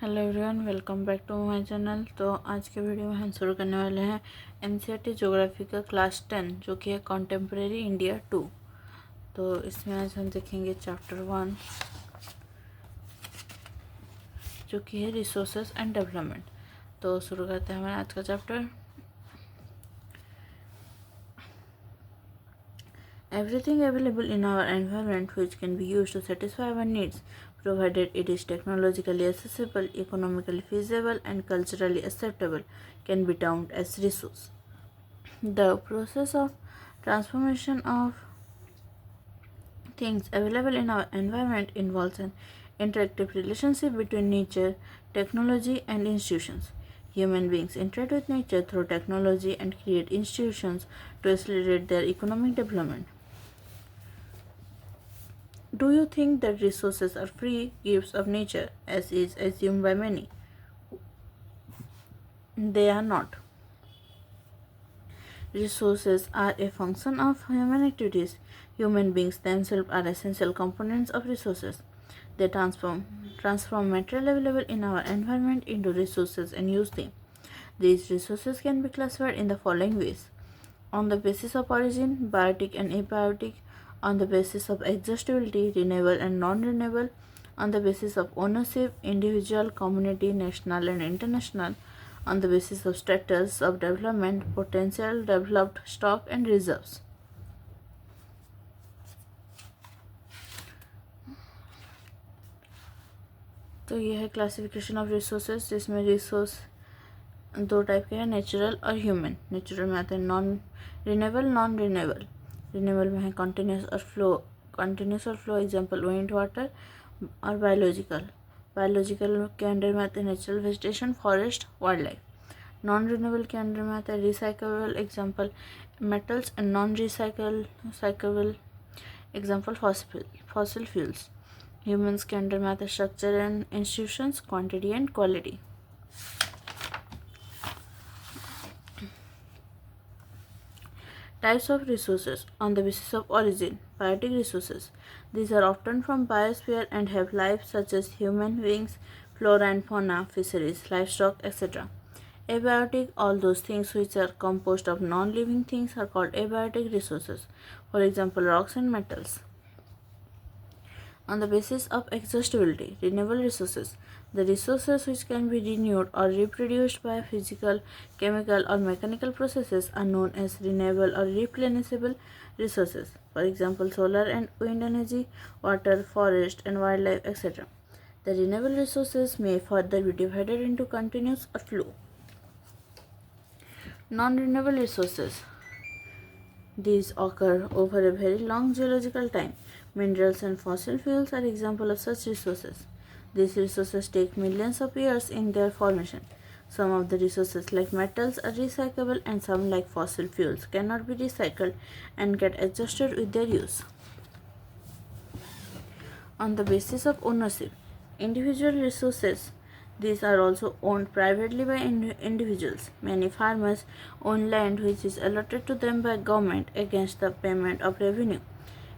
Hello everyone, welcome back to my channel. तो आज के वीडियो में हम शुरू करने वाले हैं एनसीईआरटी ज्योग्राफी का क्लास 10 जो कि है कॉन्टेम्प्रेरी इंडिया 2। तो इसमें आज हम देखेंगे चैप्टर 1 जो कि है रिसोर्सेज एंड डेवलपमेंट। तो शुरू करते हैं हमारा आज का chapter. Everything available in our environment which can be used to satisfy our needs, provided it is technologically accessible, economically feasible, and culturally acceptable, can be termed as resource. The process of transformation of things available in our environment involves an interactive relationship between nature, technology, and institutions. Human beings interact with nature through technology and create institutions to accelerate their economic development. Do you think that resources are free gifts of nature, as is assumed by many? They are not. Resources are a function of human activities. Human beings themselves are essential components of resources. They transform material available in our environment into resources and use them. These resources can be classified in the following ways: on the basis of origin, biotic and abiotic; on the basis of exhaustibility, renewable and non-renewable; on the basis of ownership, individual, community, national and international; on the basis of status of development, potential, developed, stock and reserves. तो यह है classification of resources, जिसमें resource दो type के हैं, natural और human. Natural में आते हैं non renewable, non renewable. Renewable में है कंटिन्यूस और फ्लो, एग्जांपल विंड, वाटर। और बायोलॉजिकल के अंडर में आते हैं natural vegetation, forest, wild life. Non renewable के अंडर में आता है recyclable, example metals, and non recyclable, example fossil fuels. Humans के अंडर में आता है structure and institutions, quantity and quality. Types of resources on the basis of origin. Biotic resources. These are often from biosphere and have life, such as human beings, flora and fauna, fisheries, livestock, etc. Abiotic, all those things which are composed of non-living things are called abiotic resources. For example, rocks and metals. On the basis of exhaustibility, renewable resources. The resources which can be renewed or reproduced by physical, chemical or mechanical processes are known as renewable or replenishable resources. For example, solar and wind energy, water, forest and wildlife, etc. The renewable resources may further be divided into continuous or flow. Non-renewable resources. These occur over a very long geological time. Minerals and fossil fuels are examples of such resources. These resources take millions of years in their formation. Some of the resources like metals are recyclable, and some like fossil fuels cannot be recycled and get exhausted with their use. On the basis of ownership, individual resources. These are also owned privately by individuals. Many farmers own land which is allotted to them by government against the payment of revenue.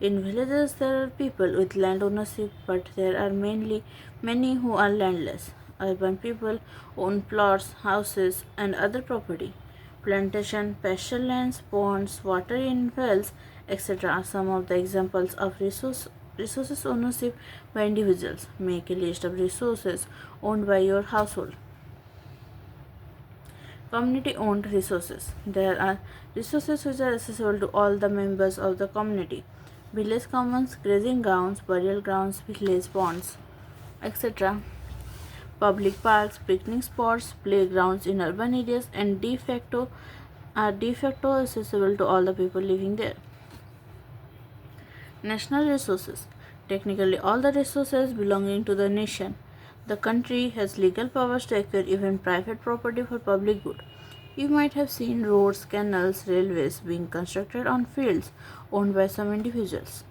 In villages, there are people with land ownership, but there are many who are landless. Urban people own plots, houses, and other property. Plantation, pasture lands, ponds, water in wells, etc. are some of the examples of resources ownership by individuals. Make a list of resources owned by your household. Community-owned resources. There are resources which are accessible to all the members of the community. Village commons, grazing grounds, burial grounds, village ponds, etc. Public parks, picnic spots, playgrounds in urban areas, and de facto accessible to all the people living there. National resources. Technically, all the resources belonging to the nation. The country has legal powers to acquire even private property for public good. You might have seen roads, canals, railways being constructed on fields owned by some individuals.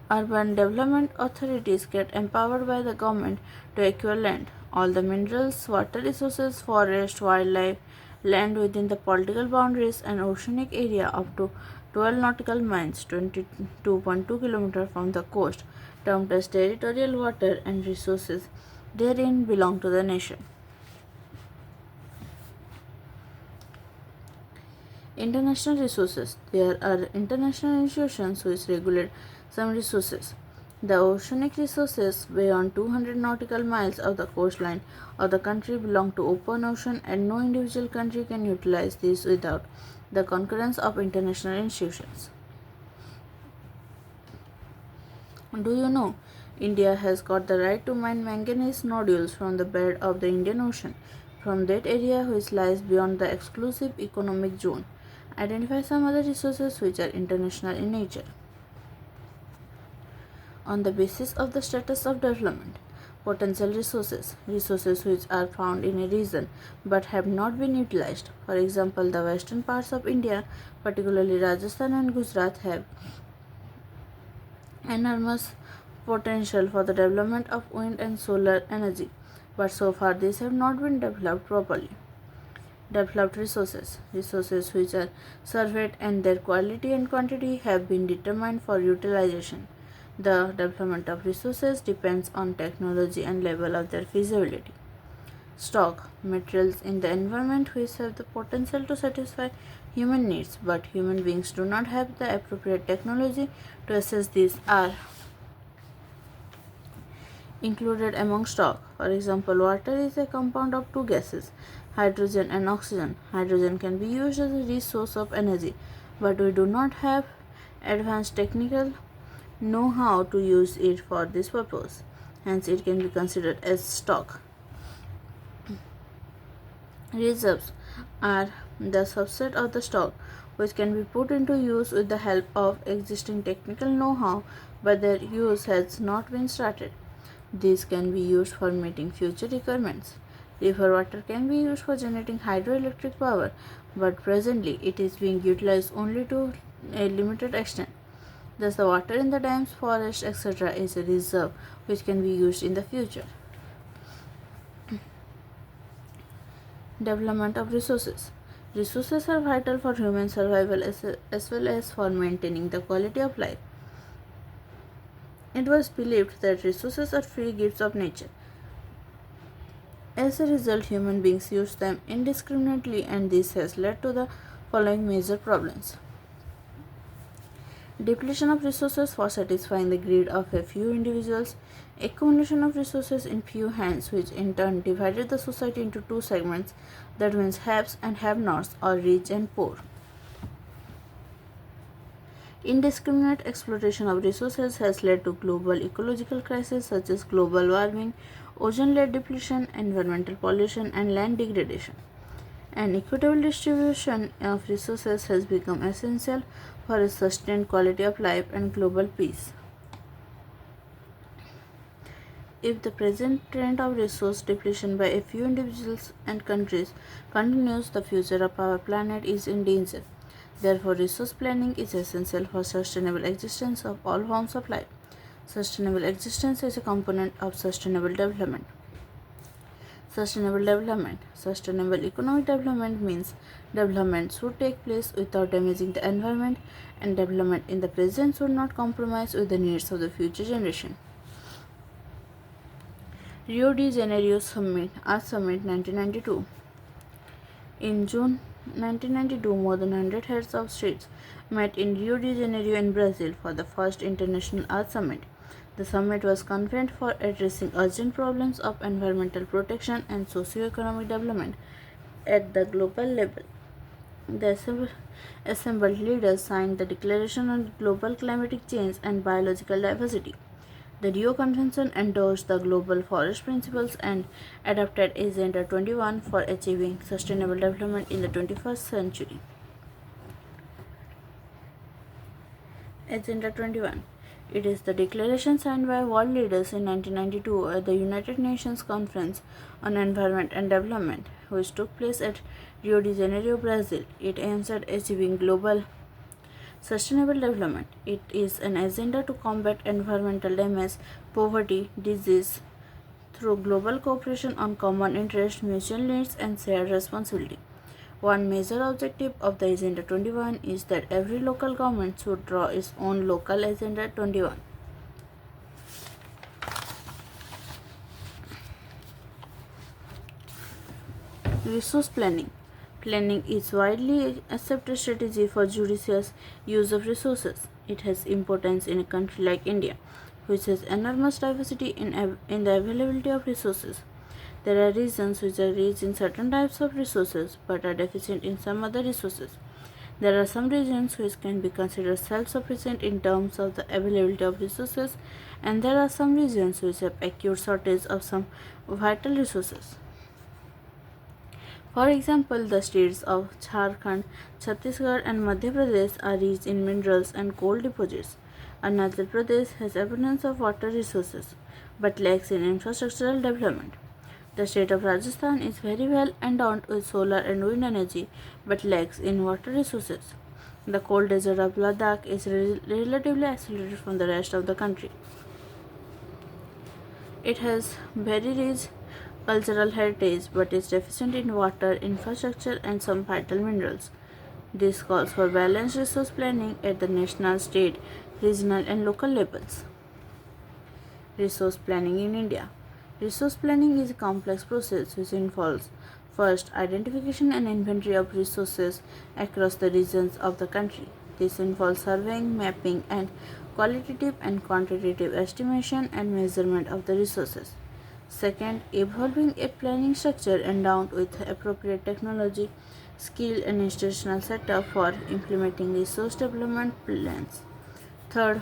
Urban development authorities get empowered by the government to acquire land. All the minerals, water resources, forest, wildlife, land within the political boundaries and oceanic area up to 12 nautical miles, 22.2 km from the coast, termed as territorial water and resources therein belong to the nation. International resources. There are international institutions which regulate some resources. The oceanic resources beyond 200 nautical miles of the coastline of the country belong to open ocean, and no individual country can utilize these without the concurrence of international institutions. Do you know India has got the right to mine manganese nodules from the bed of the Indian Ocean, from that area which lies beyond the exclusive economic zone? Identify some other resources which are international in nature. On the basis of the status of development, potential resources, resources which are found in a region but have not been utilized. For example, the western parts of India, particularly Rajasthan and Gujarat, have enormous potential for the development of wind and solar energy, but so far these have not been developed properly. Developed resources, resources which are surveyed and their quality and quantity have been determined for utilization. The development of resources depends on technology and level of their feasibility. Stock, materials in the environment which have the potential to satisfy human needs, but human beings do not have the appropriate technology to assess these are included among stock. For example, water is a compound of two gases, hydrogen and oxygen. Hydrogen can be used as a resource of energy, but we do not have advanced technical know-how to use it for this purpose. Hence, it can be considered as stock. Reserves are the subset of the stock which can be put into use with the help of existing technical know-how, but their use has not been started. These can be used for meeting future requirements. River water can be used for generating hydroelectric power, but presently it is being utilized only to a limited extent. Thus, the water in the dams, forests, etc. is a reserve which can be used in the future. Development of resources. Resources are vital for human survival as well as for maintaining the quality of life. It was believed that resources are free gifts of nature. As a result, human beings use them indiscriminately, and this has led to the following major problems. Depletion of resources for satisfying the greed of a few individuals, accumulation of resources in few hands, which in turn divided the society into two segments, that means haves and have-nots, or rich and poor. Indiscriminate exploitation of resources has led to global ecological crises such as global warming, ozone-layer depletion, environmental pollution, and land degradation. An equitable distribution of resources has become essential for a sustained quality of life and global peace. If the present trend of resource depletion by a few individuals and countries continues, the future of our planet is in danger. Therefore, resource planning is essential for sustainable existence of all forms of life. Sustainable existence is a component of sustainable development. Sustainable development. Sustainable economic development means development should take place without damaging the environment, and development in the present should not compromise with the needs of the future generation. Rio de Janeiro Summit, Earth Summit 1992. In June 1992, more than 100 heads of states met in Rio de Janeiro in Brazil for the first International Earth Summit. The summit was convened for addressing urgent problems of environmental protection and socio-economic development at the global level. The assembled leaders signed the Declaration on Global Climatic Change and Biological Diversity. The Rio Convention endorsed the Global Forest Principles and adopted Agenda 21 for achieving sustainable development in the 21st century. Agenda 21. It is the declaration signed by world leaders in 1992 at the United Nations Conference on Environment and Development, which took place at Rio de Janeiro, Brazil. It aims at achieving global sustainable development. It is an agenda to combat environmental damage, poverty, disease through global cooperation on common interest, mutual needs, and shared responsibility. One major objective of the Agenda 21 is that every local government should draw its own local Agenda 21. Resource planning. Planning is widely accepted strategy for judicious use of resources. It has importance in a country like India, which has enormous diversity in the availability of resources. There are regions which are rich in certain types of resources but are deficient in some other resources. There are some regions which can be considered self-sufficient in terms of the availability of resources, and there are some regions which have acute shortage of some vital resources. For example, the states of Jharkhand, Chhattisgarh, and Madhya Pradesh are rich in minerals and coal deposits. Arunachal Pradesh has abundance of water resources but lacks in infrastructural development. The state of Rajasthan is very well endowed with solar and wind energy but lacks in water resources. The cold desert of Ladakh is relatively isolated from the rest of the country. It has very rich cultural heritage but is deficient in water, infrastructure, and some vital minerals. This calls for balanced resource planning at the national, state, regional, and local levels. Resource planning in India. Resource planning is a complex process which involves first identification and inventory of resources across the regions of the country. This involves surveying, mapping, and qualitative and quantitative estimation and measurement of the resources. Second, evolving a planning structure endowed with appropriate technology, skill, and institutional setup for implementing resource development plans. Third,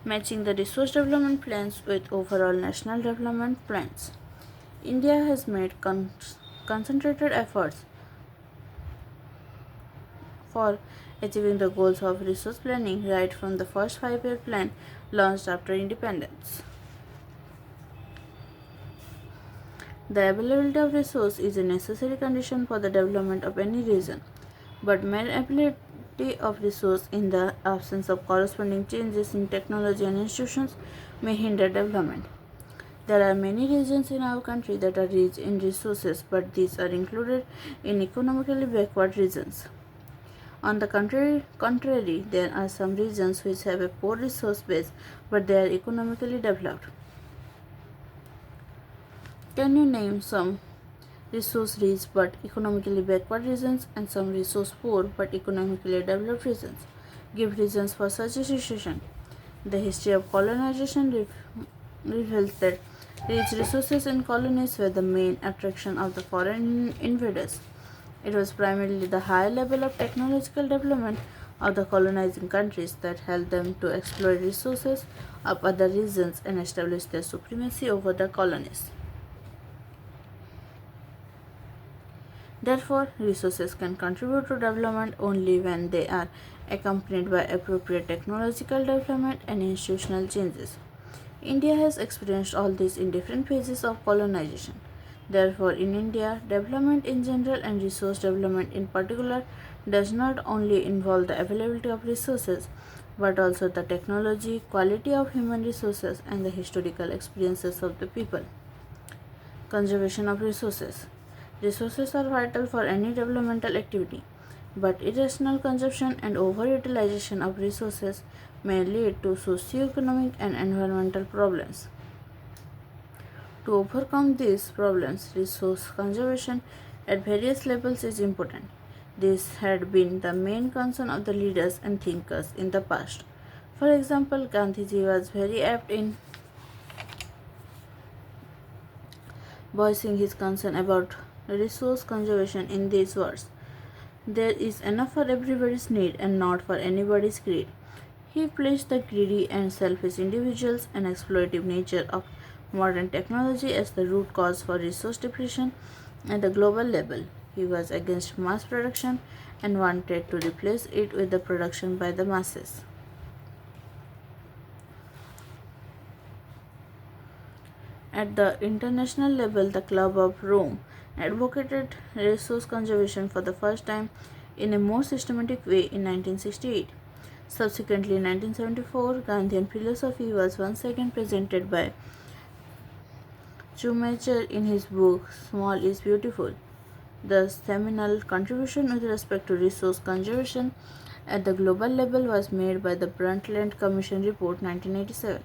matching the resource development plans with overall national development plans. India has made concentrated efforts for achieving the goals of resource planning right from the first 5-year plan launched after independence. The availability of resource is a necessary condition for the development of any region, but mere availability of resource in the absence of corresponding changes in technology and institutions may hinder development. There are many regions in our country that are rich in resources, but these are included in economically backward regions. On the contrary, there are some regions which have a poor resource base, but they are economically developed. Can you name some resource rich but economically backward regions and some resource poor but economically developed regions? Give reasons for such a situation. The history of colonization reveals that rich resources in colonies were the main attraction of the foreign invaders. It was primarily the high level of technological development of the colonizing countries that helped them to exploit resources of other regions and establish their supremacy over the colonies. Therefore, resources can contribute to development only when they are accompanied by appropriate technological development and institutional changes. India has experienced all this in different phases of colonization. Therefore, in India, development in general and resource development in particular does not only involve the availability of resources but also the technology, quality of human resources, and the historical experiences of the people. Conservation of resources. Resources are vital for any developmental activity, but irrational consumption and overutilization of resources may lead to socio-economic and environmental problems. To overcome these problems, resource conservation at various levels is important. This had been the main concern of the leaders and thinkers in the past. For example, Gandhiji was very apt in voicing his concern about resource conservation in these words: "There is enough for everybody's need and not for anybody's greed." He placed the greedy and selfish individuals and exploitative nature of modern technology as the root cause for resource depletion at the global level. He was against mass production and wanted to replace it with the production by the masses. At the international level, the Club of Rome advocated resource conservation for the first time in a more systematic way in 1968. Subsequently, in 1974, Gandhian philosophy was once again presented by Schumacher in his book Small is Beautiful. The seminal contribution with respect to resource conservation at the global level was made by the Brundtland Commission Report 1987.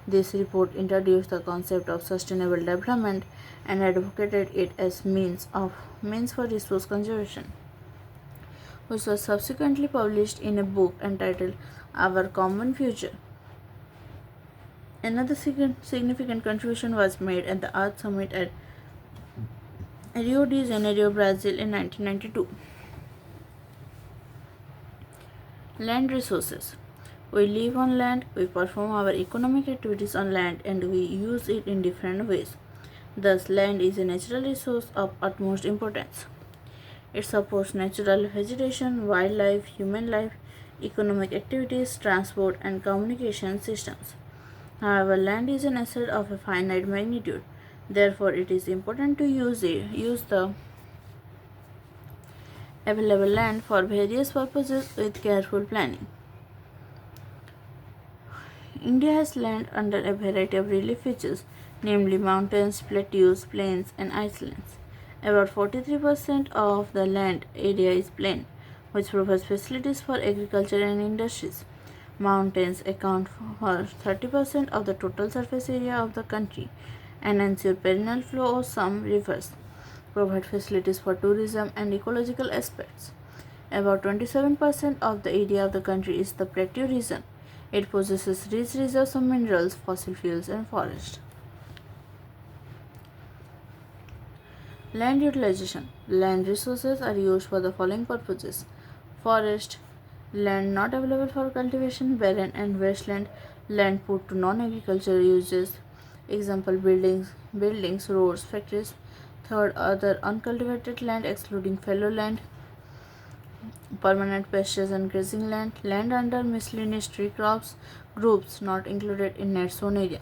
This report introduced the concept of sustainable development and advocated it as means for resource conservation, which was subsequently published in a book entitled Our Common Future. Another significant contribution was made at the Earth Summit at Rio de Janeiro, Brazil in 1992. Land resources. We live on land, we perform our economic activities on land, and we use it in different ways. Thus, land is a natural resource of utmost importance. It supports natural vegetation, wildlife, human life, economic activities, transport, and communication systems. However, land is an asset of a finite magnitude. Therefore, it is important to use the available land for various purposes with careful planning. India has land under a variety of relief features, namely mountains, plateaus, plains, and islands. About 43% of the land area is plain, which provides facilities for agriculture and industries. Mountains account for 30% of the total surface area of the country and ensure perennial flow of some rivers, provide facilities for tourism and ecological aspects. About 27% of the area of the country is the plateau region. It possesses rich reserves of minerals, fossil fuels, and forest. Land utilization. Land resources are used for the following purposes: forest, land not available for cultivation, barren and wasteland, land put to non-agricultural uses, example buildings, roads, factories. Third, other uncultivated land excluding fallow land, permanent pastures and grazing land, land under miscellaneous tree crops groups not included in net zone area,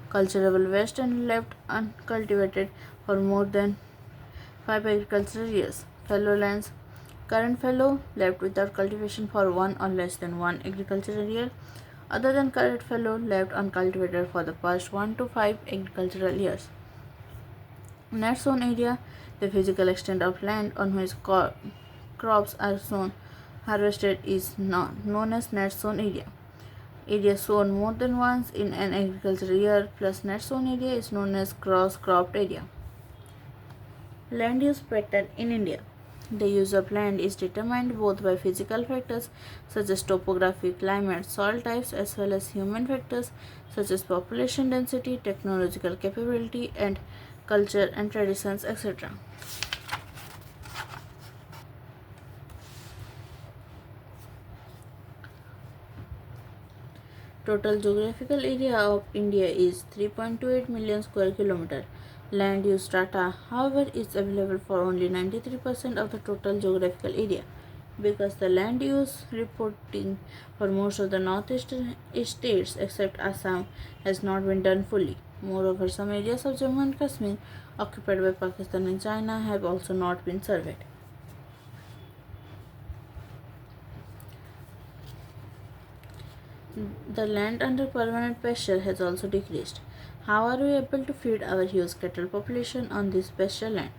cultivable waste and left uncultivated for more than 5 agricultural years, fallow lands, current fallow left without cultivation for 1 or less than 1 agricultural year, other than current fallow left uncultivated for the past 1 to 5 agricultural years. Net zone area, the physical extent of land on which crops are sown harvested, is known as net zone area. Area sown more than once in an agricultural year plus net zone area is known as cross cropped area. Land use pattern in India. The use of land is determined both by physical factors such as topography, climate, soil types, as well as human factors such as population density, technological capability, and culture and traditions, etc. Total geographical area of India is 3.28 million square kilometer. Land use data, however, is available for only 93% of the total geographical area because the land use reporting for most of the northeastern states except Assam has not been done fully. Moreover, some areas of Jammu and Kashmir occupied by Pakistan and China have also not been surveyed. The land under permanent pasture has also decreased. How are we able to feed our huge cattle population on this pasture land,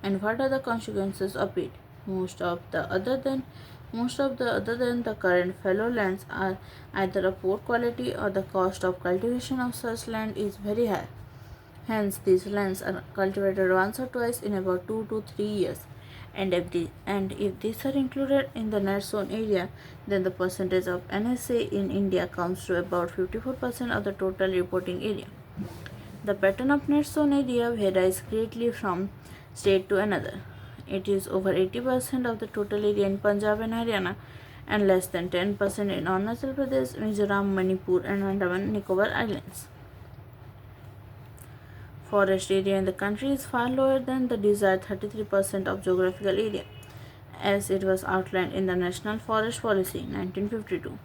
and what are the consequences of it? Most of the other than the current fallow lands are either of poor quality or the cost of cultivation of such land is very high. Hence, these lands are cultivated once or twice in about 2 to 3 years. And if these are included in the net zone area, then the percentage of NSA in India comes to about 54% of the total reporting area. The pattern of net zone area varies greatly from state to another. It is over 80% of the total area in Punjab and Haryana and less than 10% in Arunachal Pradesh, Mizoram, Manipur, and Andaman and Nicobar Islands. Forest area in the country is far lower than the desired 33% of geographical area, as it was outlined in the National Forest Policy 1952.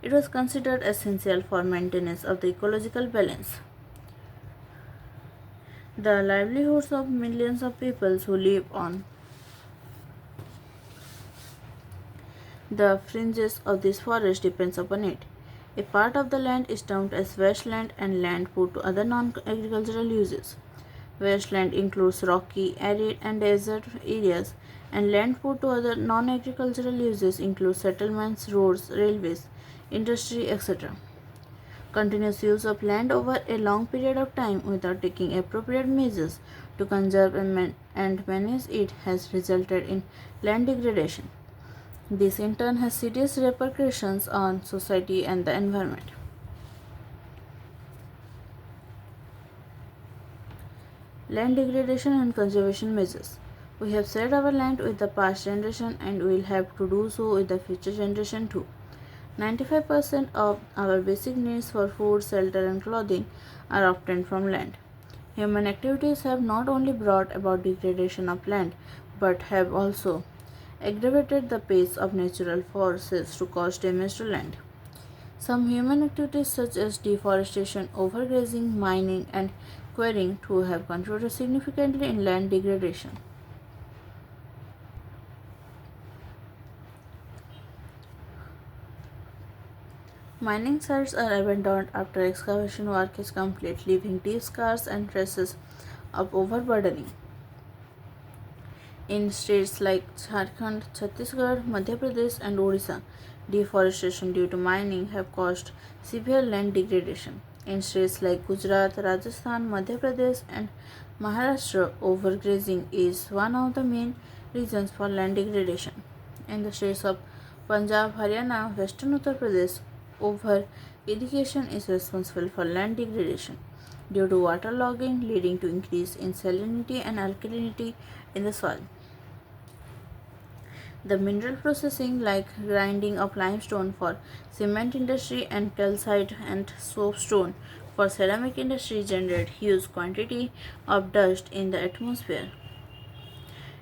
It was considered essential for maintenance of the ecological balance. The livelihoods of millions of people who live on the fringes of this forest depends upon it. A part of the land is termed as wasteland and land put to other non-agricultural uses. Wasteland includes rocky, arid, and desert areas, and land put to other non agricultural uses include settlements, roads, railways, industry, etc. Continuous use of land over a long period of time without taking appropriate measures to conserve and manage it has resulted in land degradation. This in turn has serious repercussions on society and the environment. Land degradation and conservation measures. We have shared our land with the past generation and we will have to do so with the future generation too. 95% of our basic needs for food, shelter, and clothing are obtained from land. Human activities have not only brought about degradation of land but have also aggravated the pace of natural forces to cause damage to land. Some human activities such as deforestation, overgrazing, mining, and quarrying too have contributed significantly in land degradation. Mining sites are abandoned after excavation work is complete, leaving deep scars and traces of overburdening. In states like Jharkhand, Chhattisgarh, Madhya Pradesh, and Odisha, deforestation due to mining have caused severe land degradation. In states like Gujarat, Rajasthan, Madhya Pradesh, and Maharashtra, overgrazing is one of the main reasons for land degradation. In the states of Punjab, Haryana, Western Uttar Pradesh, over irrigation is responsible for land degradation due to waterlogging, leading to increase in salinity and alkalinity in the soil. The mineral processing like grinding of limestone for cement industry and calcite and soapstone for ceramic industry generate huge quantity of dust in the atmosphere.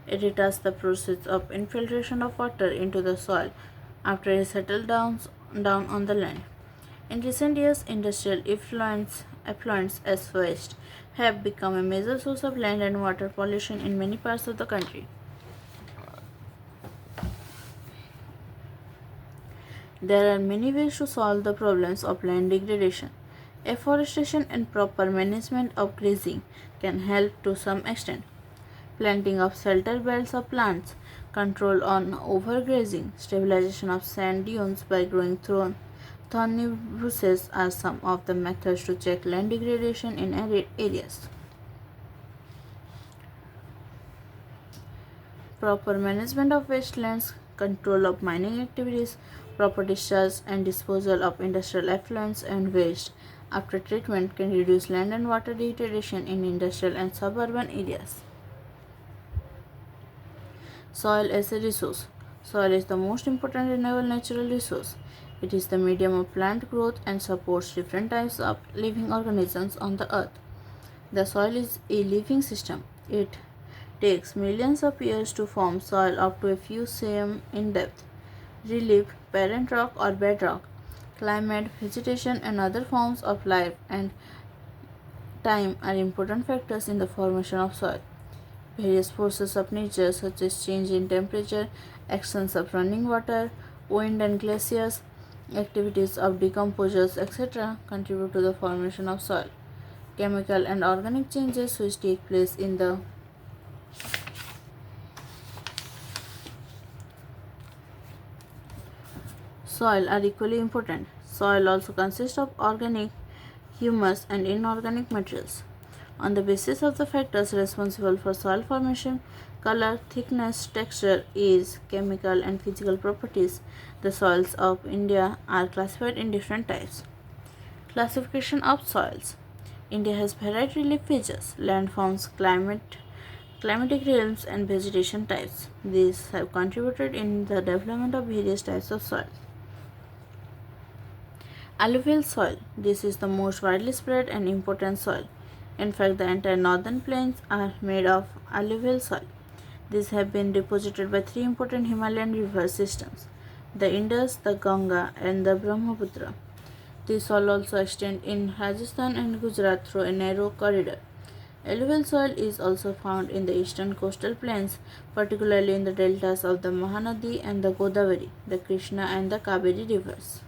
It retards the process of infiltration of water into the soil after it settles down on the land. In recent years, industrial effluents as waste have become a major source of land and water pollution in many parts of the country. There are many ways to solve the problems of land degradation. Afforestation and proper management of grazing can help to some extent. Planting of shelter belts of plants, control on overgrazing, stabilization of sand dunes by growing thorny bushes are some of the methods to check land degradation in arid areas. Proper management of wastelands, control of mining activities, proper discharge and disposal of industrial effluents and waste after treatment can reduce land and water degradation in industrial and suburban areas. Soil as a resource. Soil is the most important renewable natural resource. It is the medium of plant growth and supports different types of living organisms on the earth. The soil is a living system. It takes millions of years to form soil up to a few cm in depth. Relief, parent rock or bedrock, climate, vegetation, and other forms of life and time are important factors in the formation of soil. Various forces of nature, such as change in temperature, actions of running water, wind and glaciers, activities of decomposers, etc., contribute to the formation of soil. Chemical and organic changes which take place in the soil are equally important. Soil also consists of organic, humus, and inorganic materials. On the basis of the factors responsible for soil formation, color, thickness, texture, age, chemical, and physical properties, the soils of India are classified in different types. Classification of soils. India has varied relief features, landforms, climatic realms, and vegetation types. These have contributed in the development of various types of soil. Alluvial soil. This is the most widely spread and important soil. In fact, the entire northern plains are made of alluvial soil. These have been deposited by three important Himalayan river systems, the Indus, the Ganga, and the Brahmaputra. These soil also extend in Rajasthan and Gujarat through a narrow corridor. Alluvial soil is also found in the eastern coastal plains, particularly in the deltas of the Mahanadi and the Godavari, the Krishna and the Kaveri rivers.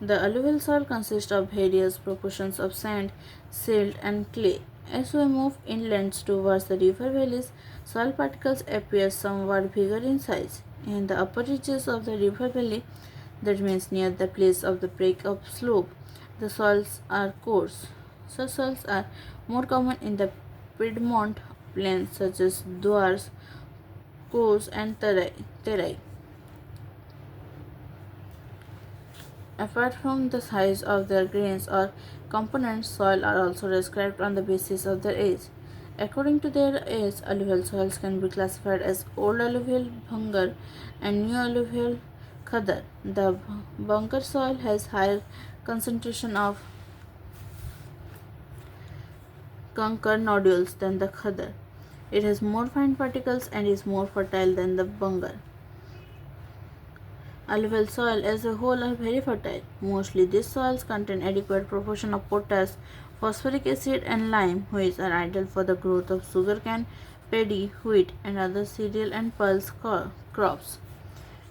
The alluvial soil consists of various proportions of sand, silt, and clay. As we move inland towards the river valleys, soil particles appear somewhat bigger in size. In the upper reaches of the river valley, that means near the place of the break of slope, the soils are coarse. Such soils are more common in the Piedmont plains such as Dwars, Kos, and Terai. Apart from the size of their grains or components, soil are also described on the basis of their age. According to their age, alluvial soils can be classified as old alluvial Bhangar and new alluvial Khadar. The Bhangar soil has higher concentration of conker nodules than the Khadar. It has more fine particles and is more fertile than the Bhangar. Alluvial soil as a whole are very fertile. Mostly these soils contain adequate proportion of potash, phosphoric acid and lime, which are ideal for the growth of sugarcane, paddy, wheat and other cereal and pulse crops.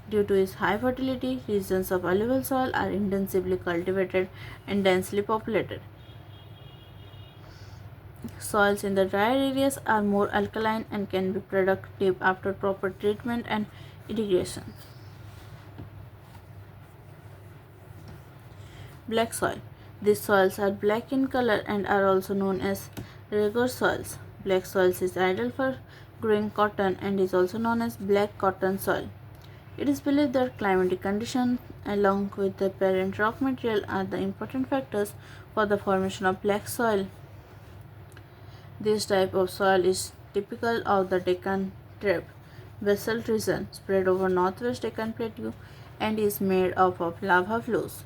Due to its high fertility, regions of alluvial soil are intensively cultivated and densely populated. Soils in the drier areas are more alkaline and can be productive after proper treatment and irrigation. Black soil. These soils are black in color and are also known as regur soils. Black soils is ideal for growing cotton and is also known as black cotton soil. It is believed that climatic conditions along with the parent rock material are the important factors for the formation of black soil. This type of soil is typical of the Deccan Trap basalt region spread over northwest Deccan Plateau and is made up of lava flows.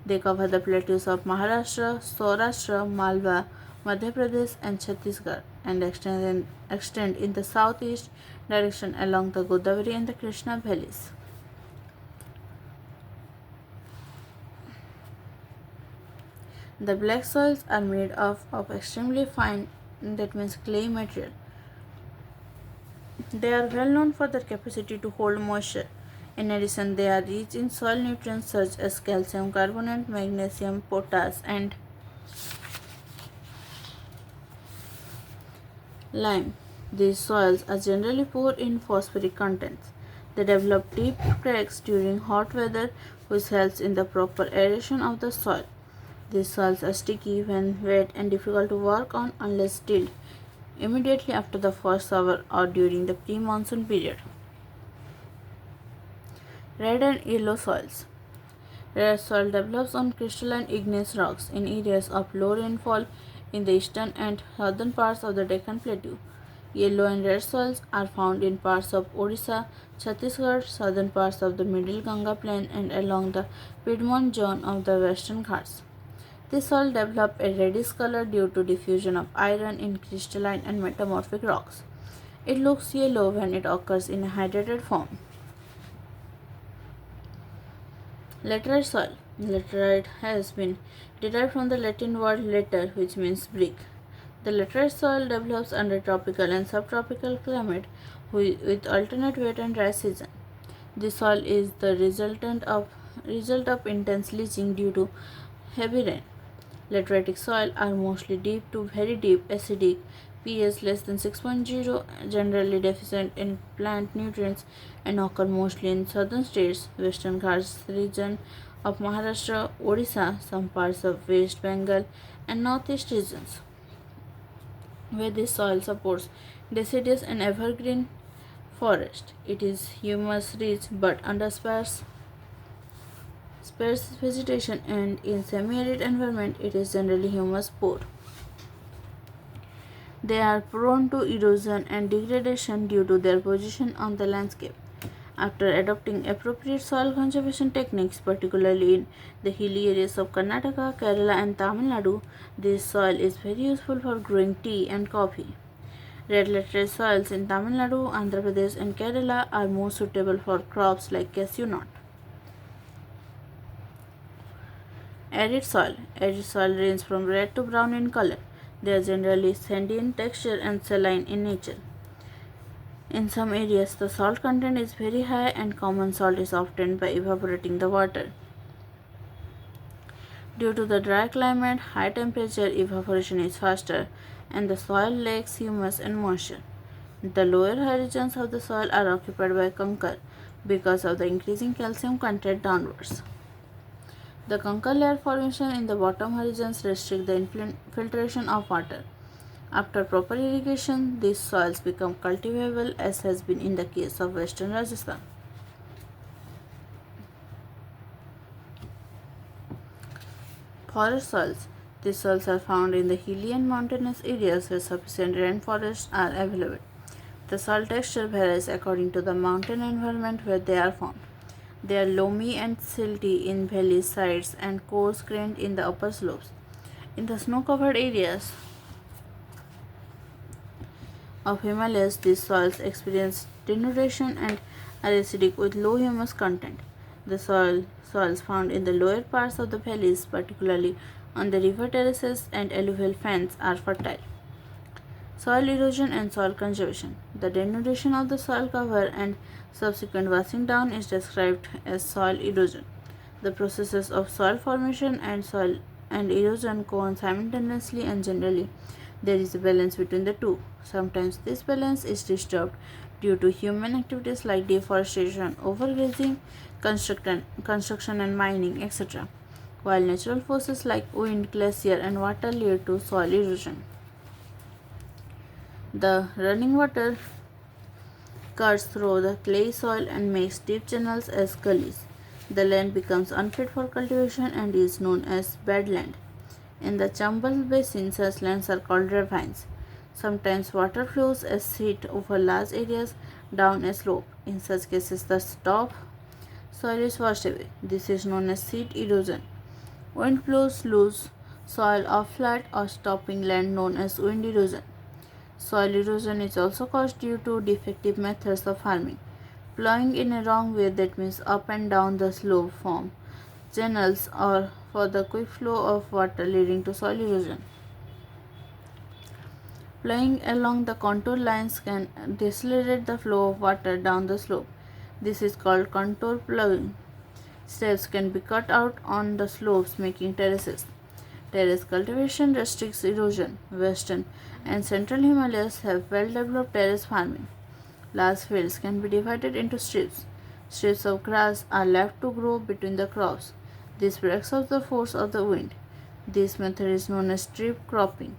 They cover the plateaus of Maharashtra, Saurashtra, Malwa, Madhya Pradesh, and Chhattisgarh and extend in the southeast direction along the Godavari and the Krishna valleys. The black soils are made of extremely fine, that means clay material. They are well known for their capacity to hold moisture. In addition, they are rich in soil nutrients such as calcium carbonate, magnesium, potash, and lime. These soils are generally poor in phosphoric contents. They develop deep cracks during hot weather, which helps in the proper aeration of the soil. These soils are sticky when wet and difficult to work on unless tilled immediately after the first shower or during the pre-monsoon period. Red and yellow soils. Red soil develops on crystalline igneous rocks in areas of low rainfall in the eastern and southern parts of the Deccan Plateau. Yellow and red soils are found in parts of Odisha, Chhattisgarh, southern parts of the Middle Ganga Plain, and along the Piedmont zone of the Western Ghats. This soil develop a reddish color due to diffusion of iron in crystalline and metamorphic rocks. It looks yellow when it occurs in a hydrated form. Laterite soil. Laterite has been derived from the Latin word later, which means brick. The laterite soil develops under tropical and subtropical climate with alternate wet and dry season. This soil is the result of intense leaching due to heavy rain. Lateritic soil are mostly deep to very deep, acidic, pH less than 6.0, generally deficient in plant nutrients, and occur mostly in southern states, Western Ghats region of Maharashtra, Odisha, some parts of West Bengal, and northeast regions, where this soil supports deciduous and evergreen forest. It is humus rich but under sparse vegetation, and in semi-arid environment it is generally humus poor. They are prone to erosion and degradation due to their position on the landscape. After adopting appropriate soil conservation techniques, particularly in the hilly areas of Karnataka, Kerala, and Tamil Nadu, this soil is very useful for growing tea and coffee. Red laterite soils in Tamil Nadu, Andhra Pradesh, and Kerala are more suitable for crops like cashew nut. Arid soil. Arid soil range from red to brown in color. They are generally sandy in texture and saline in nature. In some areas, the salt content is very high and common salt is obtained by evaporating the water. Due to the dry climate, high temperature, evaporation is faster, and the soil lacks humus and moisture. The lower high regions of the soil are occupied by conker because of the increasing calcium content downwards. The conker layer formation in the bottom regions restrict the infiltration of water. After proper irrigation, these soils become cultivable, as has been in the case of western Rajasthan. Forest soils. These soils are found in the hilly and mountainous areas where sufficient rainforests are available. The soil texture varies according to the mountain environment where they are found. They are loamy and silty in valley sides and coarse-grained in the upper slopes. In the snow-covered areas of Himalayas, these soils experience denudation and are acidic with low humus content. The soils found in the lower parts of the valleys, particularly on the river terraces and alluvial fens, are fertile. Soil erosion and soil conservation. The denudation of the soil cover and subsequent washing down is described as soil erosion. The processes of soil formation and soil and erosion go on simultaneously, and generally there is a balance between the two. Sometimes this balance is disturbed due to human activities like deforestation, overgrazing, construction and mining, etc., while natural forces like wind, glacier, and water lead to soil erosion. The running water cuts through the clay soil and makes deep channels as gullies. The land becomes unfit for cultivation and is known as badland. In the Chambal basin, such lands are called ravines. Sometimes water flows as heat over large areas down a slope. In such cases, the top soil is washed away. This is known as seed erosion. Wind blows loose soil off flat or stopping land known as wind erosion. Soil erosion is also caused due to defective methods of farming. Plowing in a wrong way, that means up and down the slope, form channels or for the quick flow of water, leading to soil erosion. Plowing along the contour lines can decelerate the flow of water down the slope. This is called contour plowing. Steps can be cut out on the slopes, making terraces. Terrace cultivation restricts erosion. Western and central Himalayas have well-developed terrace farming. Large fields can be divided into strips. Strips of grass are left to grow between the crops. This breaks off the force of the wind. This method is known as strip cropping.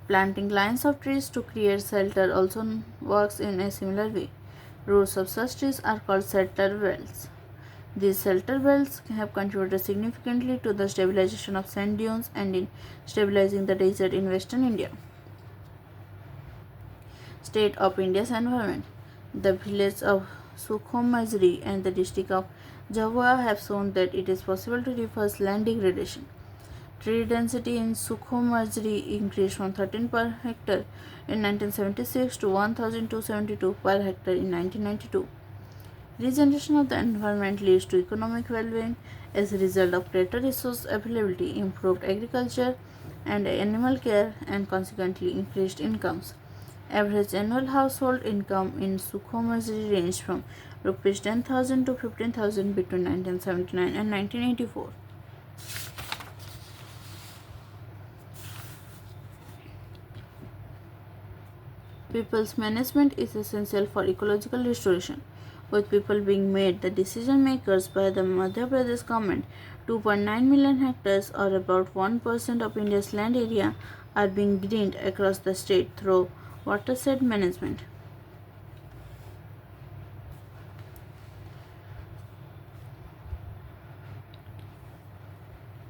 Planting lines of trees to create shelter also works in a similar way. Rows of such trees are called shelter belts. These shelter belts have contributed significantly to the stabilization of sand dunes and in stabilizing the desert in western India. State of India's environment. The village of Sukhomazri and the district of Jhabua have shown that it is possible to reverse land degradation. Tree density in Sukhomazri increased from 13 per hectare in 1976 to 1,272 per hectare in 1992. Regeneration of the environment leads to economic well-being as a result of greater resource availability, improved agriculture and animal care, and consequently increased incomes. Average annual household income in Sukhomazri ranged from Rs 10,000 to 15,000 between 1979 and 1984. People's management is essential for ecological restoration. With people being made the decision makers by the Madhya Pradesh government, 2.9 million hectares or about 1% of India's land area are being greened across the state through watershed management.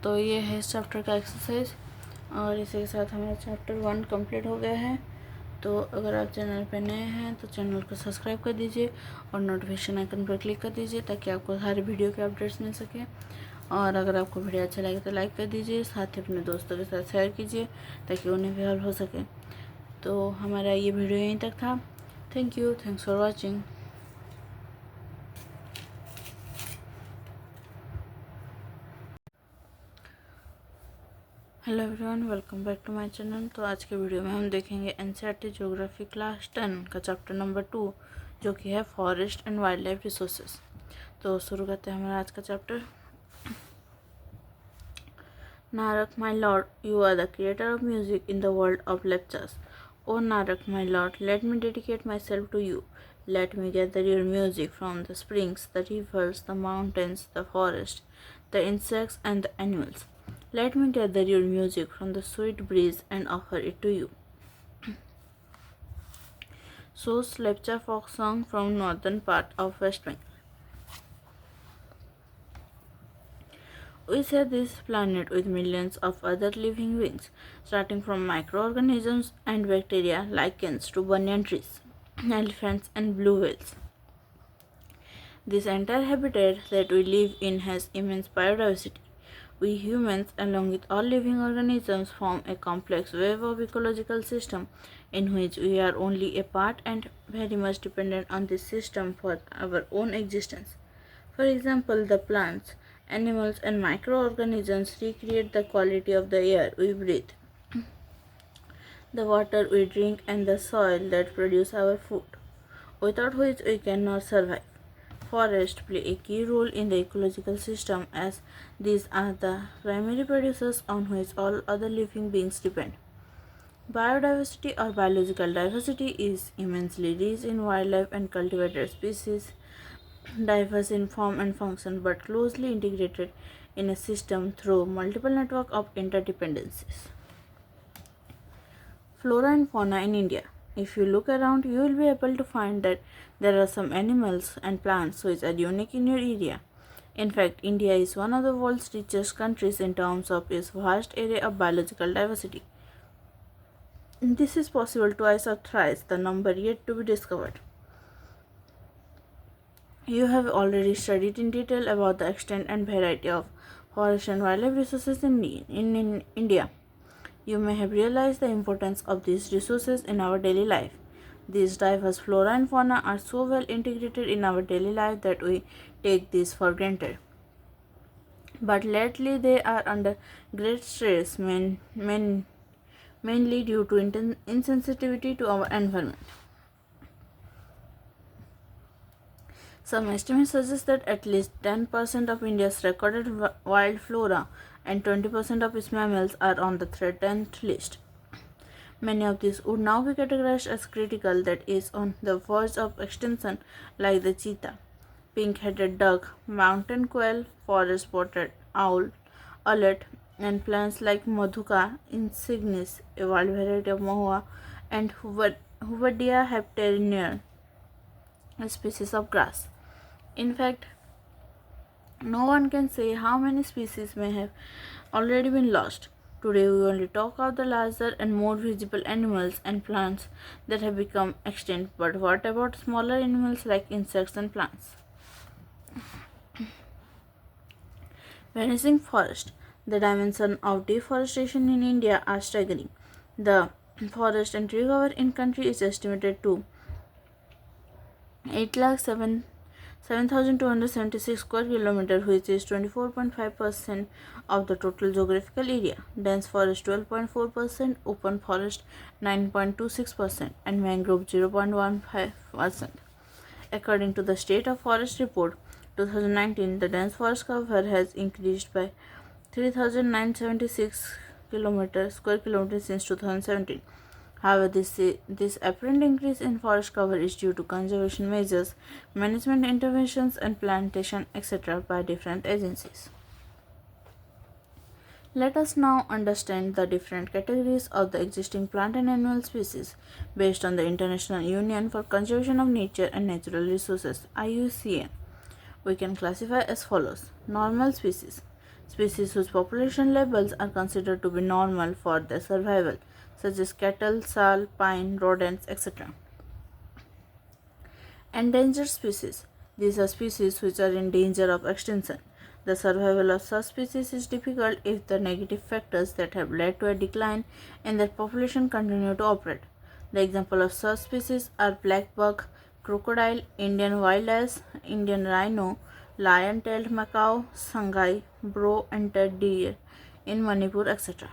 तो ये है इस chapter का exercise और इसी के साथ हमारा चैप्टर 1 कंप्लीट हो गया है। तो अगर आप चैनल पर नए हैं तो चैनल को सब्सक्राइब कर दीजिए और नोटिफिकेशन आइकन पर क्लिक कर दीजिए ताकि आपको हर वीडियो के अपडेट्स मिल सकें। और अगर आपको वीडियो अच्छा लगे तो लाइक कर दीजिए, साथ ही अपने दोस्तों के साथ शेयर कीजिए ताकि उन्हें भी हेल्प हो सके। तो हमारा ये वीडियो यहीं तक था। Thank you, thanks for watching. Hello everyone, welcome back to my channel. तो आज के वीडियो में हम देखेंगे एनसीईआरटी ज्योग्राफी क्लास 10 का चैप्टर नंबर 2 जो कि है forest and wild life resources. तो शुरू करते हैं हमारा आज का chapter. Narak, my lord, you are the creator of music in the world of lectures. O Narak, my lord, let me dedicate myself to you. Let me gather your music from the springs, the rivers, the mountains, the forest, the insects, and the animals. Let me gather your music from the sweet breeze and offer it to you. So, lecture folk song from northern part of West Bengal. We share this planet with millions of other living beings, starting from microorganisms and bacteria, lichens to banyan trees, elephants, and blue whales. This entire habitat that we live in has immense biodiversity. We humans, along with all living organisms, form a complex web of ecological system in which we are only a part and very much dependent on this system for our own existence. For example, the plants, animals, and microorganisms recreate the quality of the air we breathe, the water we drink, and the soil that produce our food, without which we cannot survive. Forests play a key role in the ecological system as these are the primary producers on which all other living beings depend. Biodiversity or biological diversity is immensely rich in wildlife and cultivated species, diverse in form and function but closely integrated in a system through multiple network of interdependencies. Flora and fauna in India. If you look around, you will be able to find that there are some animals and plants which are unique in your area. In fact, India is one of the world's richest countries in terms of its vast area of biological diversity. This is possible twice or thrice the number yet to be discovered. You have already studied in detail about the extent and variety of forest and wildlife resources in India. You may have realized the importance of these resources in our daily life. These diverse flora and fauna are so well integrated in our daily life that we take these for granted. But lately they are under great stress, mainly due to insensitivity to our environment. Some estimates suggest that at least 10% of India's recorded wild flora and 20% of its mammals are on the threatened list. Many of these would now be categorized as critical, that is, on the verge of extinction, like the cheetah, pink-headed duck, mountain quail, forest-spotted owl, owlet, and plants like Madhuka insignis, a wild variety of mahua, and Hooverdia hepterinea, a species of grass. In fact, no one can say how many species may have already been lost. Today we only talk of the larger and more visible animals and plants that have become extinct, but what about smaller animals like insects and plants? Vanishing forest. The dimensions of deforestation in India are staggering. The forest and tree cover in country is estimated to 8,07,276 square kilometers, which is 24.5% of the total geographical area. Dense forest 12.4%, open forest 9.26%, and mangrove 0.15%. According to the State of Forest Report 2019, the dense forest cover has increased by 3,976 square kilometers since 2017. However, this apparent increase in forest cover is due to conservation measures, management interventions, and plantation, etc., by different agencies. Let us now understand the different categories of the existing plant and animal species based on the International Union for Conservation of Nature and Natural Resources (IUCN). We can classify as follows: normal species, species whose population levels are considered to be normal for their survival, such as cattle, sal, pine, rodents, etc. Endangered species. These are species which are in danger of extinction. The survival of such species is difficult if the negative factors that have led to a decline in their population continue to operate. The example of such species are black buck, crocodile, Indian wild ass, Indian rhino, lion-tailed macaw, Shanghai, brow-entered deer in Manipur, etc.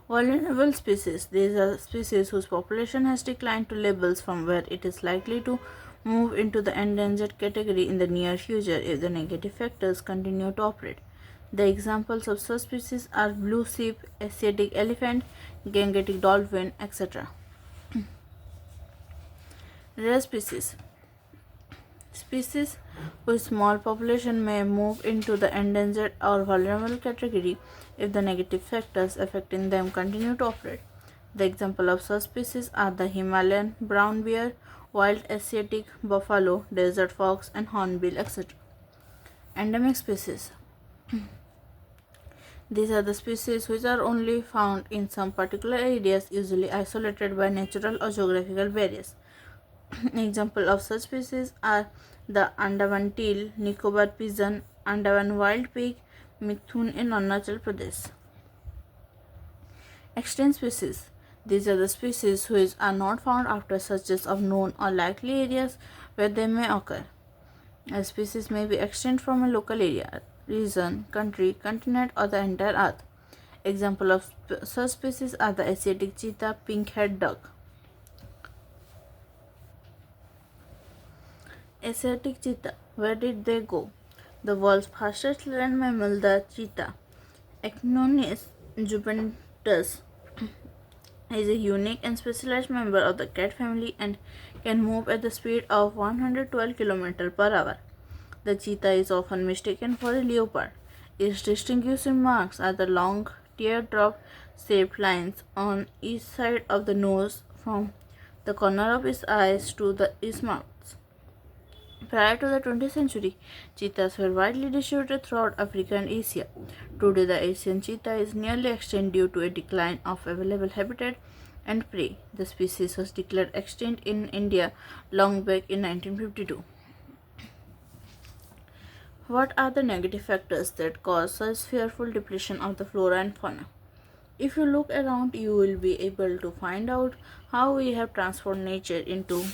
Vulnerable species. These are species whose population has declined to levels from where it is likely to move into the endangered category in the near future if the negative factors continue to operate. The examples of such species are blue sheep, Asiatic elephant, Gangetic dolphin, etc. Rare species. Species with small population may move into the endangered or vulnerable category if the negative factors affecting them continue to operate. The example of such species are the Himalayan brown bear, wild Asiatic buffalo, desert fox, and hornbill, etc. Endemic species. These are the species which are only found in some particular areas, usually isolated by natural or geographical barriers. Examples of such species are the Andaman teal, Nicobar pigeon, Andaman wild pig, Mithun in Arunachal Pradesh. Extinct species. These are the species which are not found after searches of known or likely areas where they may occur. A species may be extinct from a local area, region, country, continent, or the entire earth. Examples of such species are the Asiatic cheetah, pink-head duck. Asiatic cheetah. Where did they go? The world's fastest land mammal, the cheetah, Echinus juventus, is a unique and specialized member of the cat family and can move at the speed of 112 km per hour. The cheetah is often mistaken for a leopard. Its distinguishing marks are the long teardrop-shaped lines on each side of the nose from the corner of its eyes to its mouth. Prior to the 20th century, cheetahs were widely distributed throughout Africa and Asia. Today, the Asian cheetah is nearly extinct due to a decline of available habitat and prey. The species was declared extinct in India long back in 1952. What are the negative factors that cause such fearful depletion of the flora and fauna? If you look around, you will be able to find out how we have transformed nature into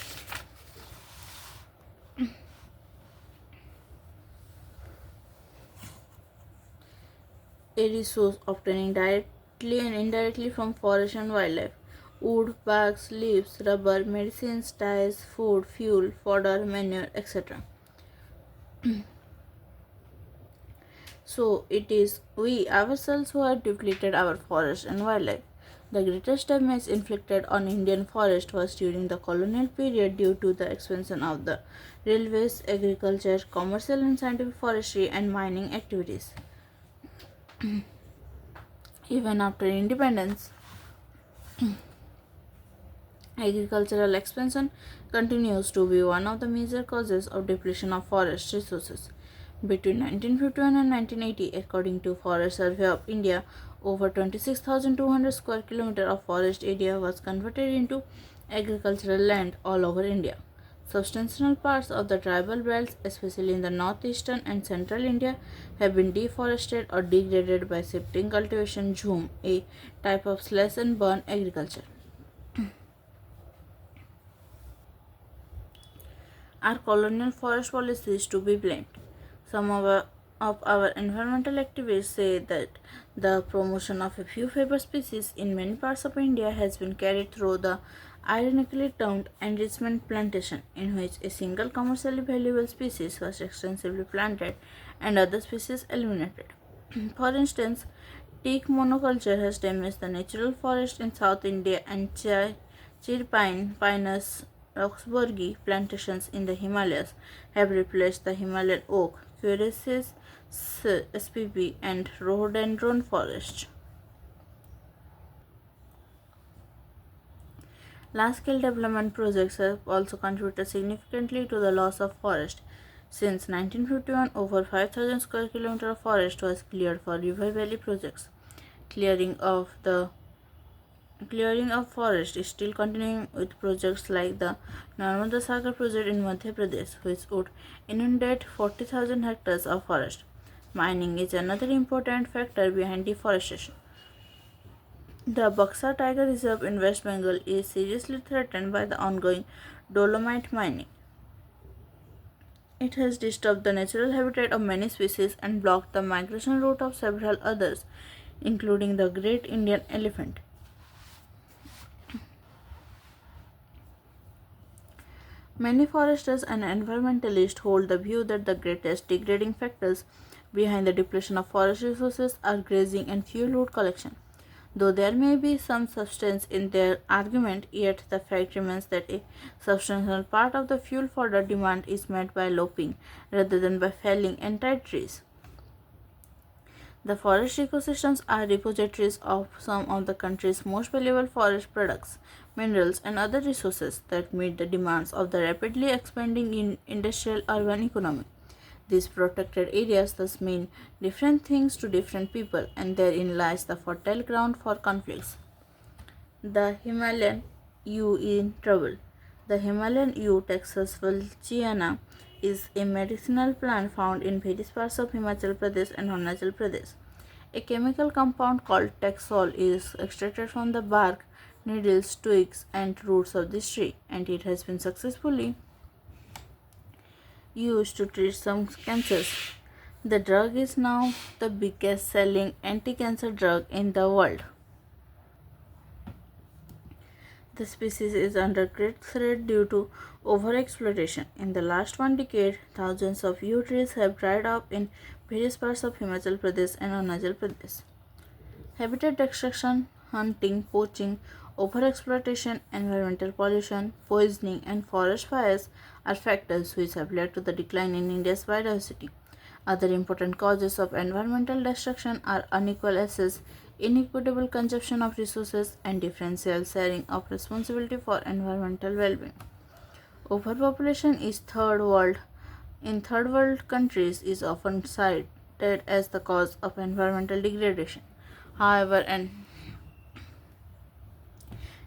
a resource obtaining directly and indirectly from forest and wildlife. Wood, barks, leaves, rubber, medicines, dyes, food, fuel, fodder, manure, etc. So it is we ourselves who have depleted our forest and wildlife. The greatest damage inflicted on Indian forest was during the colonial period due to the expansion of the railways, agriculture, commercial and scientific forestry, and mining activities. Even after independence, agricultural expansion continues to be one of the major causes of depletion of forest resources. Between 1951 and 1980, according to Forest Survey of India, over 26,200 square kilometers of forest area was converted into agricultural land all over India. Substantial parts of the tribal belts, especially in the northeastern and central India, have been deforested or degraded by shifting cultivation jhum, a type of slash and burn agriculture. Our colonial forest policy is to be blamed. Some of our environmental activists say that the promotion of a few favored species in many parts of India has been carried through the ironically termed enrichment plantation, in which a single commercially valuable species was extensively planted and other species eliminated. For instance, teak monoculture has damaged the natural forest in South India, and chir pine, Pinus roxburghi plantations in the Himalayas have replaced the Himalayan oak, Quercus spp, and rhododendron forest. Large-scale development projects have also contributed significantly to the loss of forest. Since 1951, over 5,000 square kilometers of forest was cleared for river valley projects. Clearing of forest is still continuing with projects like the Narmada Sagar project in Madhya Pradesh, which would inundate 40,000 hectares of forest. Mining is another important factor behind deforestation. The Buxa Tiger Reserve in West Bengal is seriously threatened by the ongoing dolomite mining. It has disturbed the natural habitat of many species and blocked the migration route of several others, including the great Indian elephant. Many foresters and environmentalists hold the view that the greatest degrading factors Behind the depletion of forest resources are grazing and fuel wood collection. Though there may be some substance in their argument, yet the fact remains that a substantial part of the fuel for the demand is met by lopping rather than by felling entire trees. The forest ecosystems are repositories of some of the country's most valuable forest products, minerals, and other resources that meet the demands of the rapidly expanding industrial urban economy. These protected areas thus mean different things to different people, and therein lies the fertile ground for conflicts. The Himalayan yew in trouble. The Himalayan yew Texas vulciana is a medicinal plant found in various parts of Himachal Pradesh and Arunachal Pradesh. A chemical compound called Taxol is extracted from the bark, needles, twigs, and roots of this tree, and it has been successfully used to treat some cancers. The drug is now the biggest selling anti-cancer drug in the world. The species is under great threat due to overexploitation. In the last one decade, thousands of yew trees have dried up in various parts of Himachal Pradesh and Arunachal Pradesh. Habitat destruction, hunting, poaching, overexploitation, environmental pollution, poisoning, and forest fires are factors which have led to the decline in India's biodiversity. Other important causes of environmental destruction are unequal access, inequitable consumption of resources, and differential sharing of responsibility for environmental well-being. Overpopulation is third world in third world countries is often cited as the cause of environmental degradation. However, an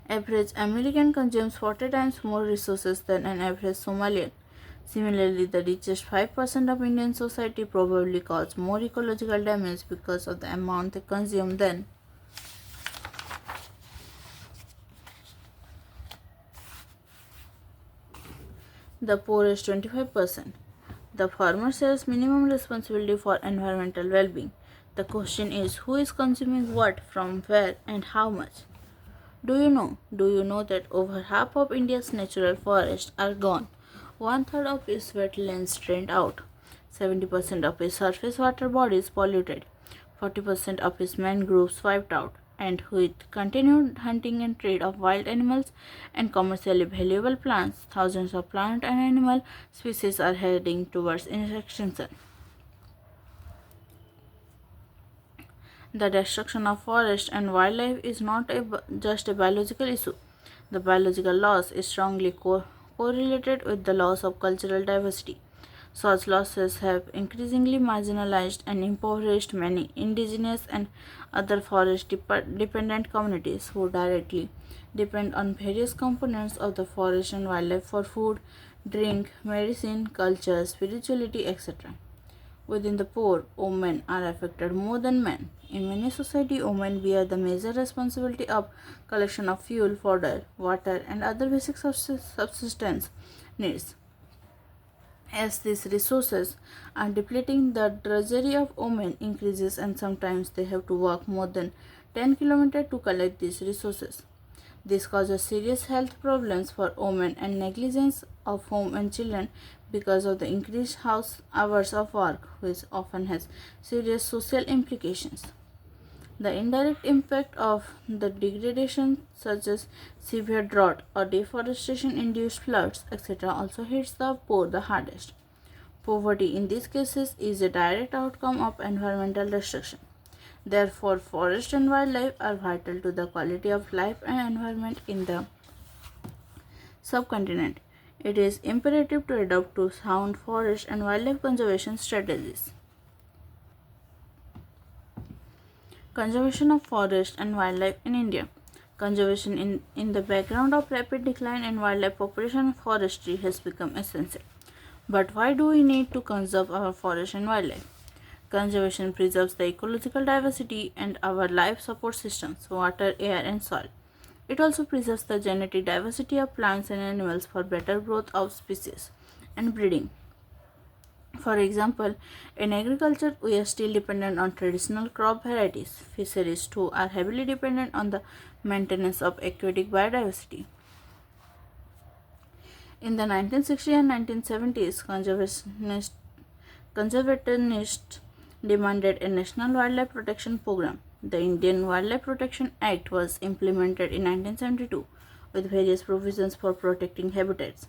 average American consumes 40 times more resources than an average Somalian. Similarly, the richest 5% of Indian society probably cause more ecological damage because of the amount they consume than the poorest 25%. The farmer shares minimum responsibility for environmental well-being. The question is who is consuming what, from where, and how much? Do you know? Do you know that over half of India's natural forests are gone? One third of its wetlands drained out. 70% of its surface water bodies polluted. 40% of its mangroves wiped out. And with continued hunting and trade of wild animals and commercially valuable plants, thousands of plant and animal species are heading towards extinction. The destruction of forest and wildlife is not just a biological issue. The biological loss is strongly correlated with the loss of cultural diversity. Such losses have increasingly marginalized and impoverished many indigenous and other forest dependent communities who directly depend on various components of the forest and wildlife for food, drink, medicine, culture, spirituality, etc. Within the poor, women are affected more than men. In many societies, women bear the major responsibility of collection of fuel, fodder, water, and other basic subsistence needs. As these resources are depleting, the drudgery of women increases, and sometimes they have to walk more than 10 kilometers to collect these resources. This causes serious health problems for women and negligence of home and children because of the increased hours of work, which often has serious social implications. The indirect impact of the degradation, such as severe drought or deforestation induced floods, etc., also hits the poor the hardest. Poverty in these cases is a direct outcome of environmental destruction. Therefore, forest and wildlife are vital to the quality of life and environment in the subcontinent. It is imperative to adopt to sound forest and wildlife conservation strategies. Conservation of forest and wildlife in India. Conservation in the background of rapid decline in wildlife population and forestry has become essential. But why do we need to conserve our forest and wildlife? Conservation preserves the ecological diversity and our life support systems, water, air, and soil. It also preserves the genetic diversity of plants and animals for better growth of species and breeding. For example, in agriculture, we are still dependent on traditional crop varieties. Fisheries, too, are heavily dependent on the maintenance of aquatic biodiversity. In the 1960s and 1970s, conservationists demanded a national wildlife protection program. The Indian Wildlife Protection Act was implemented in 1972 with various provisions for protecting habitats.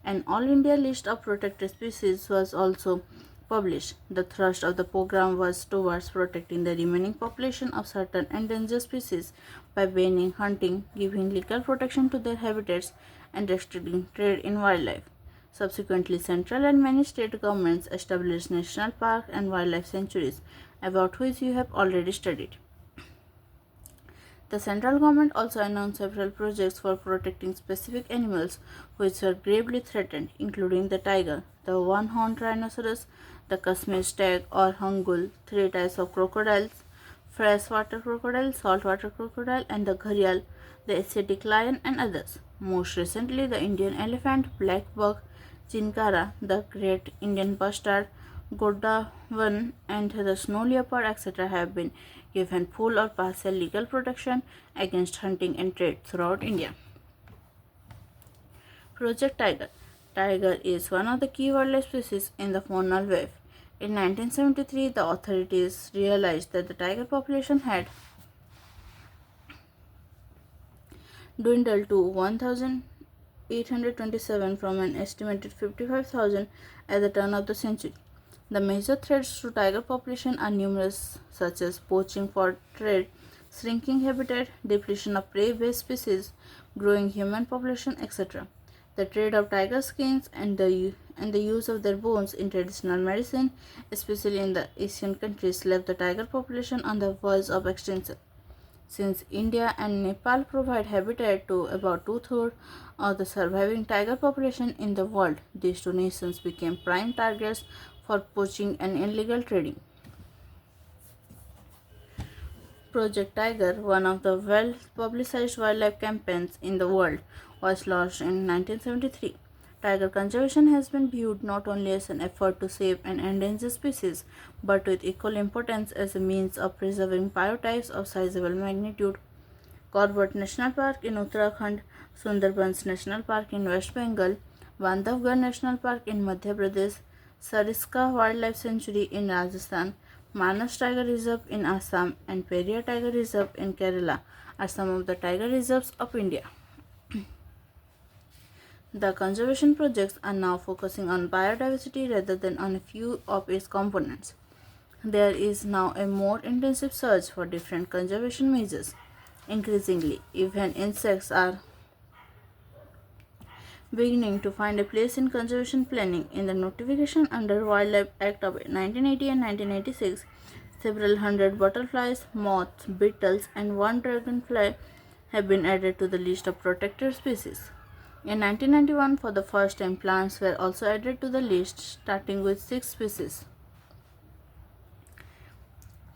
An All India list of protected species was also published. The thrust of the program was towards protecting the remaining population of certain endangered species by banning hunting, giving legal protection to their habitats, and restricting trade in wildlife. Subsequently, central and many state governments established national parks and wildlife sanctuaries, about which you have already studied. The central government also announced several projects for protecting specific animals which were gravely threatened, including the tiger, the one-horned rhinoceros, the Kashmir stag or hangul, three types of crocodiles, freshwater crocodile, saltwater crocodile, and the gharial, the Asiatic lion, and others. Most recently, the Indian elephant, black buck, chinkara, the great Indian bustard, Godawan, and the snow leopard, etc., have been given full or partial legal protection against hunting and trade throughout India. Project Tiger. Tiger is one of the key wildlife species in the faunal web. In 1973, the authorities realized that the tiger population had dwindled to 1,827 from an estimated 55,000 at the turn of the century. The major threats to tiger population are numerous, such as poaching for trade, shrinking habitat, depletion of prey-based species, growing human population, etc. The trade of tiger skins and the use of their bones in traditional medicine, especially in the Asian countries, left the tiger population on the verge of extinction. Since India and Nepal provide habitat to about two-thirds of the surviving tiger population in the world, these two nations became prime targets for poaching and illegal trading. Project Tiger, one of the well-publicized wildlife campaigns in the world, was launched in 1973. Tiger conservation has been viewed not only as an effort to save an endangered species, but with equal importance as a means of preserving biotypes of sizable magnitude. Corbett National Park in Uttarakhand, Sundarbans National Park in West Bengal, Bandhavgarh National Park in Madhya Pradesh, Sariska Wildlife Sanctuary in Rajasthan, Manas Tiger Reserve in Assam, and Periyar Tiger Reserve in Kerala are some of the tiger reserves of India. The conservation projects are now focusing on biodiversity rather than on a few of its components. There is now a more intensive search for different conservation measures. Increasingly, even insects are beginning to find a place in conservation planning. In the notification under Wildlife Act of 1980 and 1986, several hundred butterflies, moths, beetles, and one dragonfly have been added to the list of protected species. In 1991, for the first time, plants were also added to the list, starting with 6 species.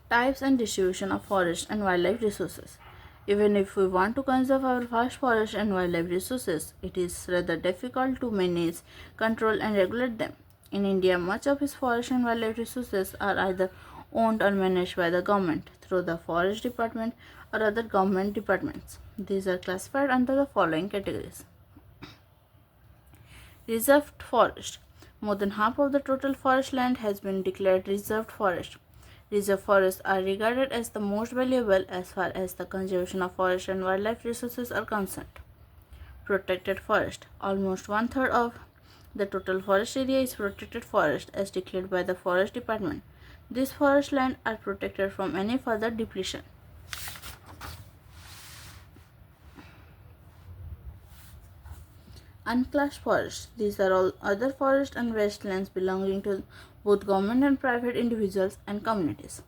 Types and distribution of forest and wildlife resources. Even if we want to conserve our vast forest and wildlife resources, it is rather difficult to manage, control, and regulate them. In India, much of its forest and wildlife resources are either owned or managed by the government through the Forest Department or other government departments. These are classified under the following categories. Reserved forest. More than half of the total forest land has been declared reserved forest. Reserve forests are regarded as the most valuable as far as the conservation of forest and wildlife resources are concerned. Protected forest. Almost one-third of the total forest area is protected forest as declared by the Forest Department. These forest lands are protected from any further depletion. Unclassed forests. These are all other forests and wastelands belonging to both government and private individuals and communities.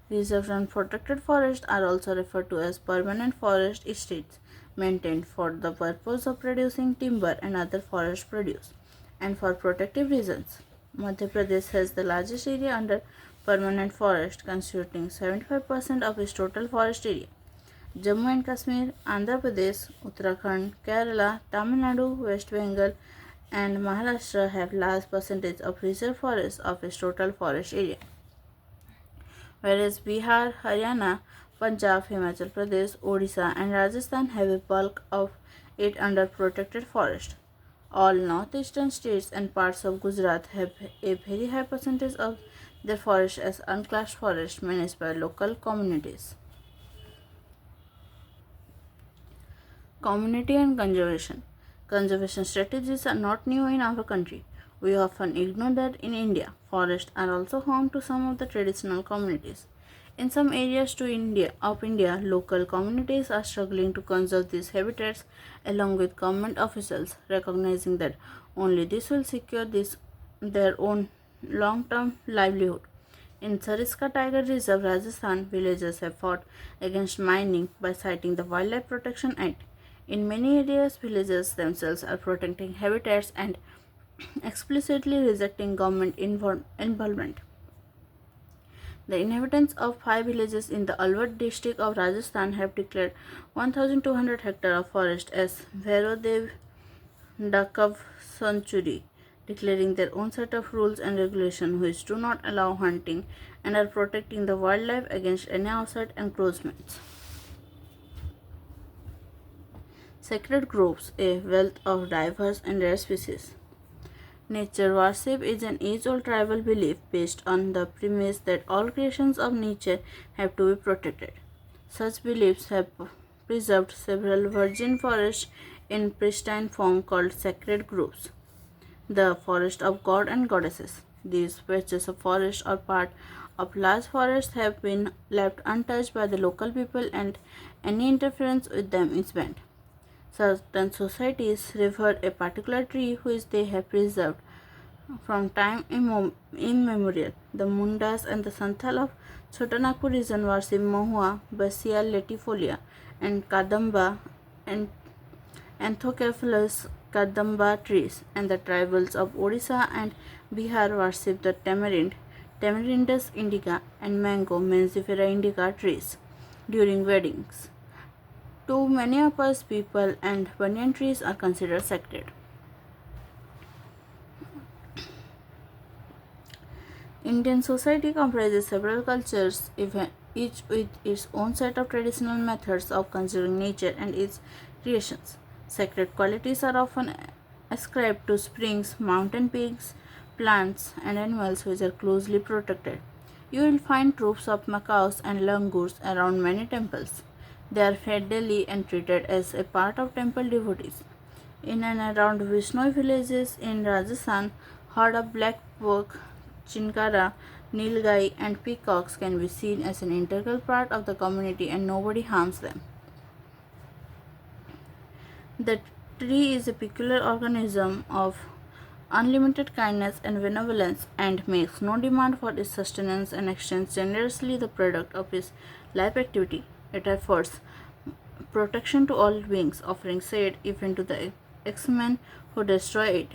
Reserved and protected forests are also referred to as permanent forest estates, maintained for the purpose of producing timber and other forest produce, and for protective reasons. Madhya Pradesh has the largest area under permanent forest, constituting 75% of its total forest area. Jammu and Kashmir, Andhra Pradesh, Uttarakhand, Kerala, Tamil Nadu, West Bengal, and Maharashtra have large percentage of reserve forests of its total forest area. Whereas Bihar, Haryana, Punjab, Himachal Pradesh, Odisha, and Rajasthan have a bulk of it under protected forest. All northeastern states and parts of Gujarat have a very high percentage of their forests as unclassed forests managed by local communities. Community and conservation. Conservation strategies are not new in our country. We often ignore that in India, forests are also home to some of the traditional communities. In some areas of India, local communities are struggling to conserve these habitats along with government officials, recognizing that only this will secure their own long-term livelihood. In Sariska Tiger Reserve, Rajasthan, villagers have fought against mining by citing the Wildlife Protection Act. In many areas, villagers themselves are protecting habitats and explicitly rejecting government involvement. The inhabitants of 5 villages in the Alwar district of Rajasthan have declared 1,200 hectares of forest as Bhairodev Dakav Sanctuary, declaring their own set of rules and regulations which do not allow hunting and are protecting the wildlife against any outside encroachments. Sacred groves, a wealth of diverse and rare species. Nature worship is an age-old tribal belief based on the premise that all creations of nature have to be protected. Such beliefs have preserved several virgin forests in pristine form called sacred groves, the forest of god and goddesses. These patches of forest or part of large forests have been left untouched by the local people and any interference with them is banned. Certain societies revere a particular tree which they have preserved from time immemorial. The Mundas and the Santhal of Chotanagpur region worship Mahua, Basia latifolia, and Kadamba and Anthocephalus kadamba trees, and the tribals of Odisha and Bihar worship the tamarind, Tamarindus indica, and mango, Menzifera indica trees during weddings. To many of us, people and banyan trees are considered sacred. Indian society comprises several cultures, each with its own set of traditional methods of conserving nature and its creations. Sacred qualities are often ascribed to springs, mountain peaks, plants, and animals which are closely protected. You will find troops of macaws and langurs around many temples. They are fed daily and treated as a part of temple devotees. In and around Vishnoi villages in Rajasthan, herd of black buck, chinkara, nilgai, and peacocks can be seen as an integral part of the community and nobody harms them. The tree is a peculiar organism of unlimited kindness and benevolence and makes no demand for its sustenance and extends generously the product of its life activity. It offers protection to all beings, offering shade even to the X-Men who destroy it.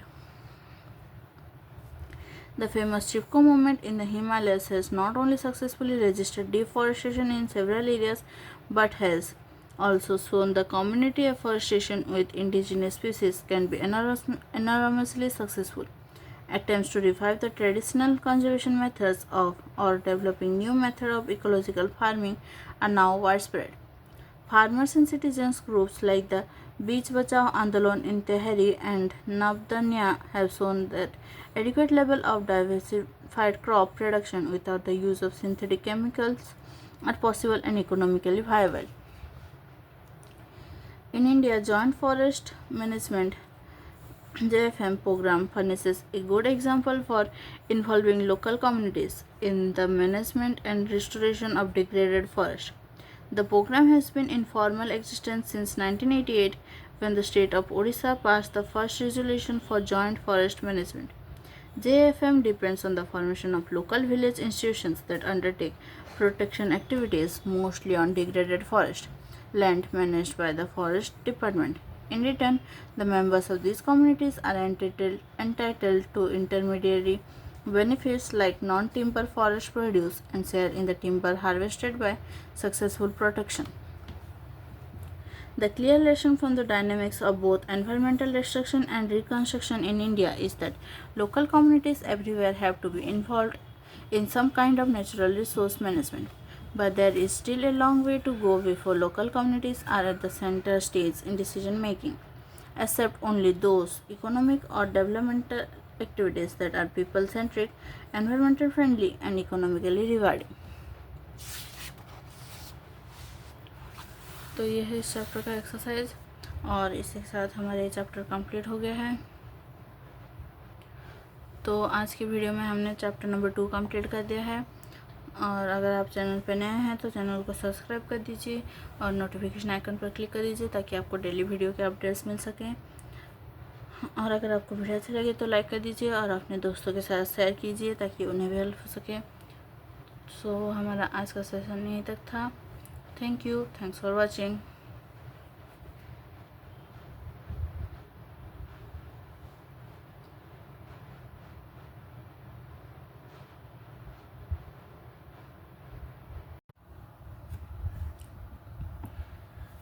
The famous Chipko movement in the Himalayas has not only successfully resisted deforestation in several areas but has also shown the community afforestation with indigenous species can be enormously successful. Attempts to revive the traditional conservation methods of or developing new methods of ecological farming are now widespread. Farmers and citizens groups like the Beach Bachao Andolon in Tehri and Navdanya have shown that adequate level of diversified crop production without the use of synthetic chemicals are possible and economically viable. In India, Joint Forest Management JFM program furnishes a good example for involving local communities in the management and restoration of degraded forest. The program has been in formal existence since 1988 when the state of Odisha passed the first resolution for joint forest management. JFM depends on the formation of local village institutions that undertake protection activities mostly on degraded forest land managed by the forest department. In return, the members of these communities are entitled to intermediary benefits like non-timber forest produce and share in the timber harvested by successful protection. The clear lesson from the dynamics of both environmental destruction and reconstruction in India is that local communities everywhere have to be involved in some kind of natural resource management. But there is still a long way to go before local communities are at the center stage in decision making. Except only those economic or developmental activities that are people centric, environmental friendly, and economically rewarding. तो ये है इस chapter का exercise और इसके साथ हमारे chapter complete हो गया है। तो आज की वीडियो में हमने चैप्टर नंबर 2 कंप्लीट कर दिया है। और अगर आप चैनल पर नए हैं तो चैनल को सब्सक्राइब कर दीजिए और नोटिफिकेशन आइकन पर क्लिक कर दीजिए ताकि आपको डेली वीडियो के अपडेट्स मिल सकें। और अगर आपको वीडियो अच्छी लगे तो लाइक कर दीजिए और अपने दोस्तों के साथ शेयर कीजिए ताकि उन्हें भी हेल्प हो सके। सो हमारा आज का सेशन यहीं तक था। Thank you, thanks for watching.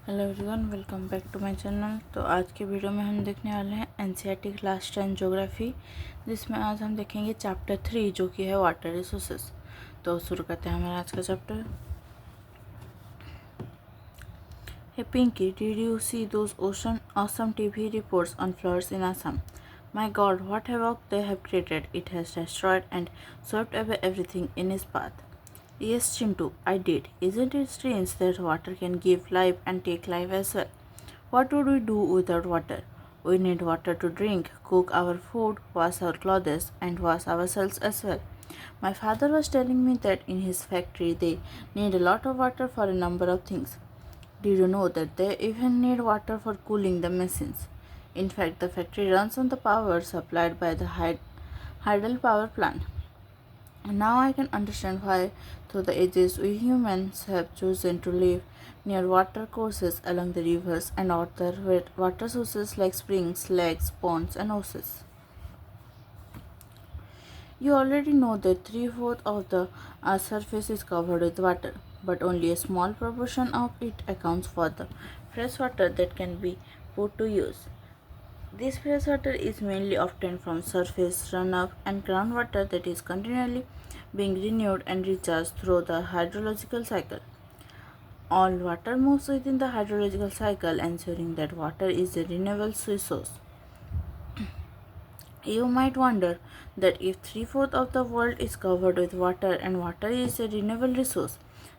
Hello everyone, welcome back to my channel. तो आज के वीडियो में हम देखने वाले हैं एनसीईआरटी क्लास 10 ज्योग्राफी, जिसमें आज हम देखेंगे चैप्टर 3 जो कि है वाटर रिसोर्सेज। तो शुरू करते हैं हमारा आज का chapter. Hey Pinky, did you see those awesome TV reports on floods in Assam? My God, what havoc they have created! It has destroyed and swept away everything in its path. Yes, Chintu, I did. Isn't it strange that water can give life and take life as well? What would we do without water? We need water to drink, cook our food, wash our clothes, and wash ourselves as well. My father was telling me that in his factory they need a lot of water for a number of things. Did you know that they even need water for cooling the machines? In fact, the factory runs on the power supplied by the hydel power plant. Now I can understand why, through the ages, we humans have chosen to live near water courses along the rivers and other water sources like springs, lakes, ponds, and oases. You already know that 3/4 of the Earth's surface is covered with water, but only a small proportion of it accounts for the fresh water that can be put to use. This fresh water is mainly obtained from surface runoff and groundwater that is continually being renewed and recharged through the hydrological cycle. All water moves within the hydrological cycle, ensuring that water is a renewable resource. You might wonder that if 3/4 of the world is covered with water and water is a renewable resource,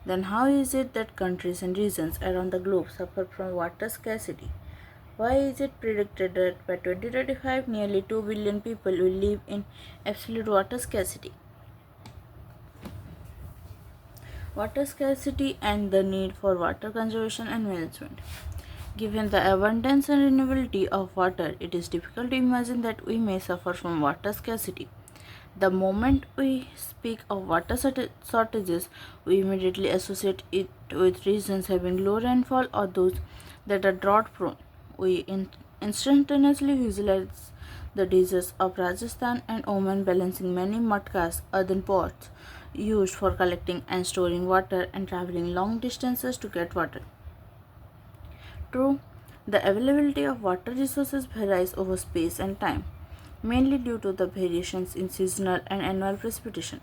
then how is it that countries and regions around the globe suffer from water scarcity? Why is it predicted that by 2035 nearly 2 billion people will live in absolute water scarcity? Water scarcity and the need for water conservation and management. Given the abundance and renewability of water, it is difficult to imagine that we may suffer from water scarcity. The moment we speak of water shortages, we immediately associate it with regions having low rainfall or those that are drought prone. We instantaneously visualize the deserts of Rajasthan and Oman balancing many mudcast earthen pots used for collecting and storing water and traveling long distances to get water. True, the availability of water resources varies over space and time, mainly due to the variations in seasonal and annual precipitation.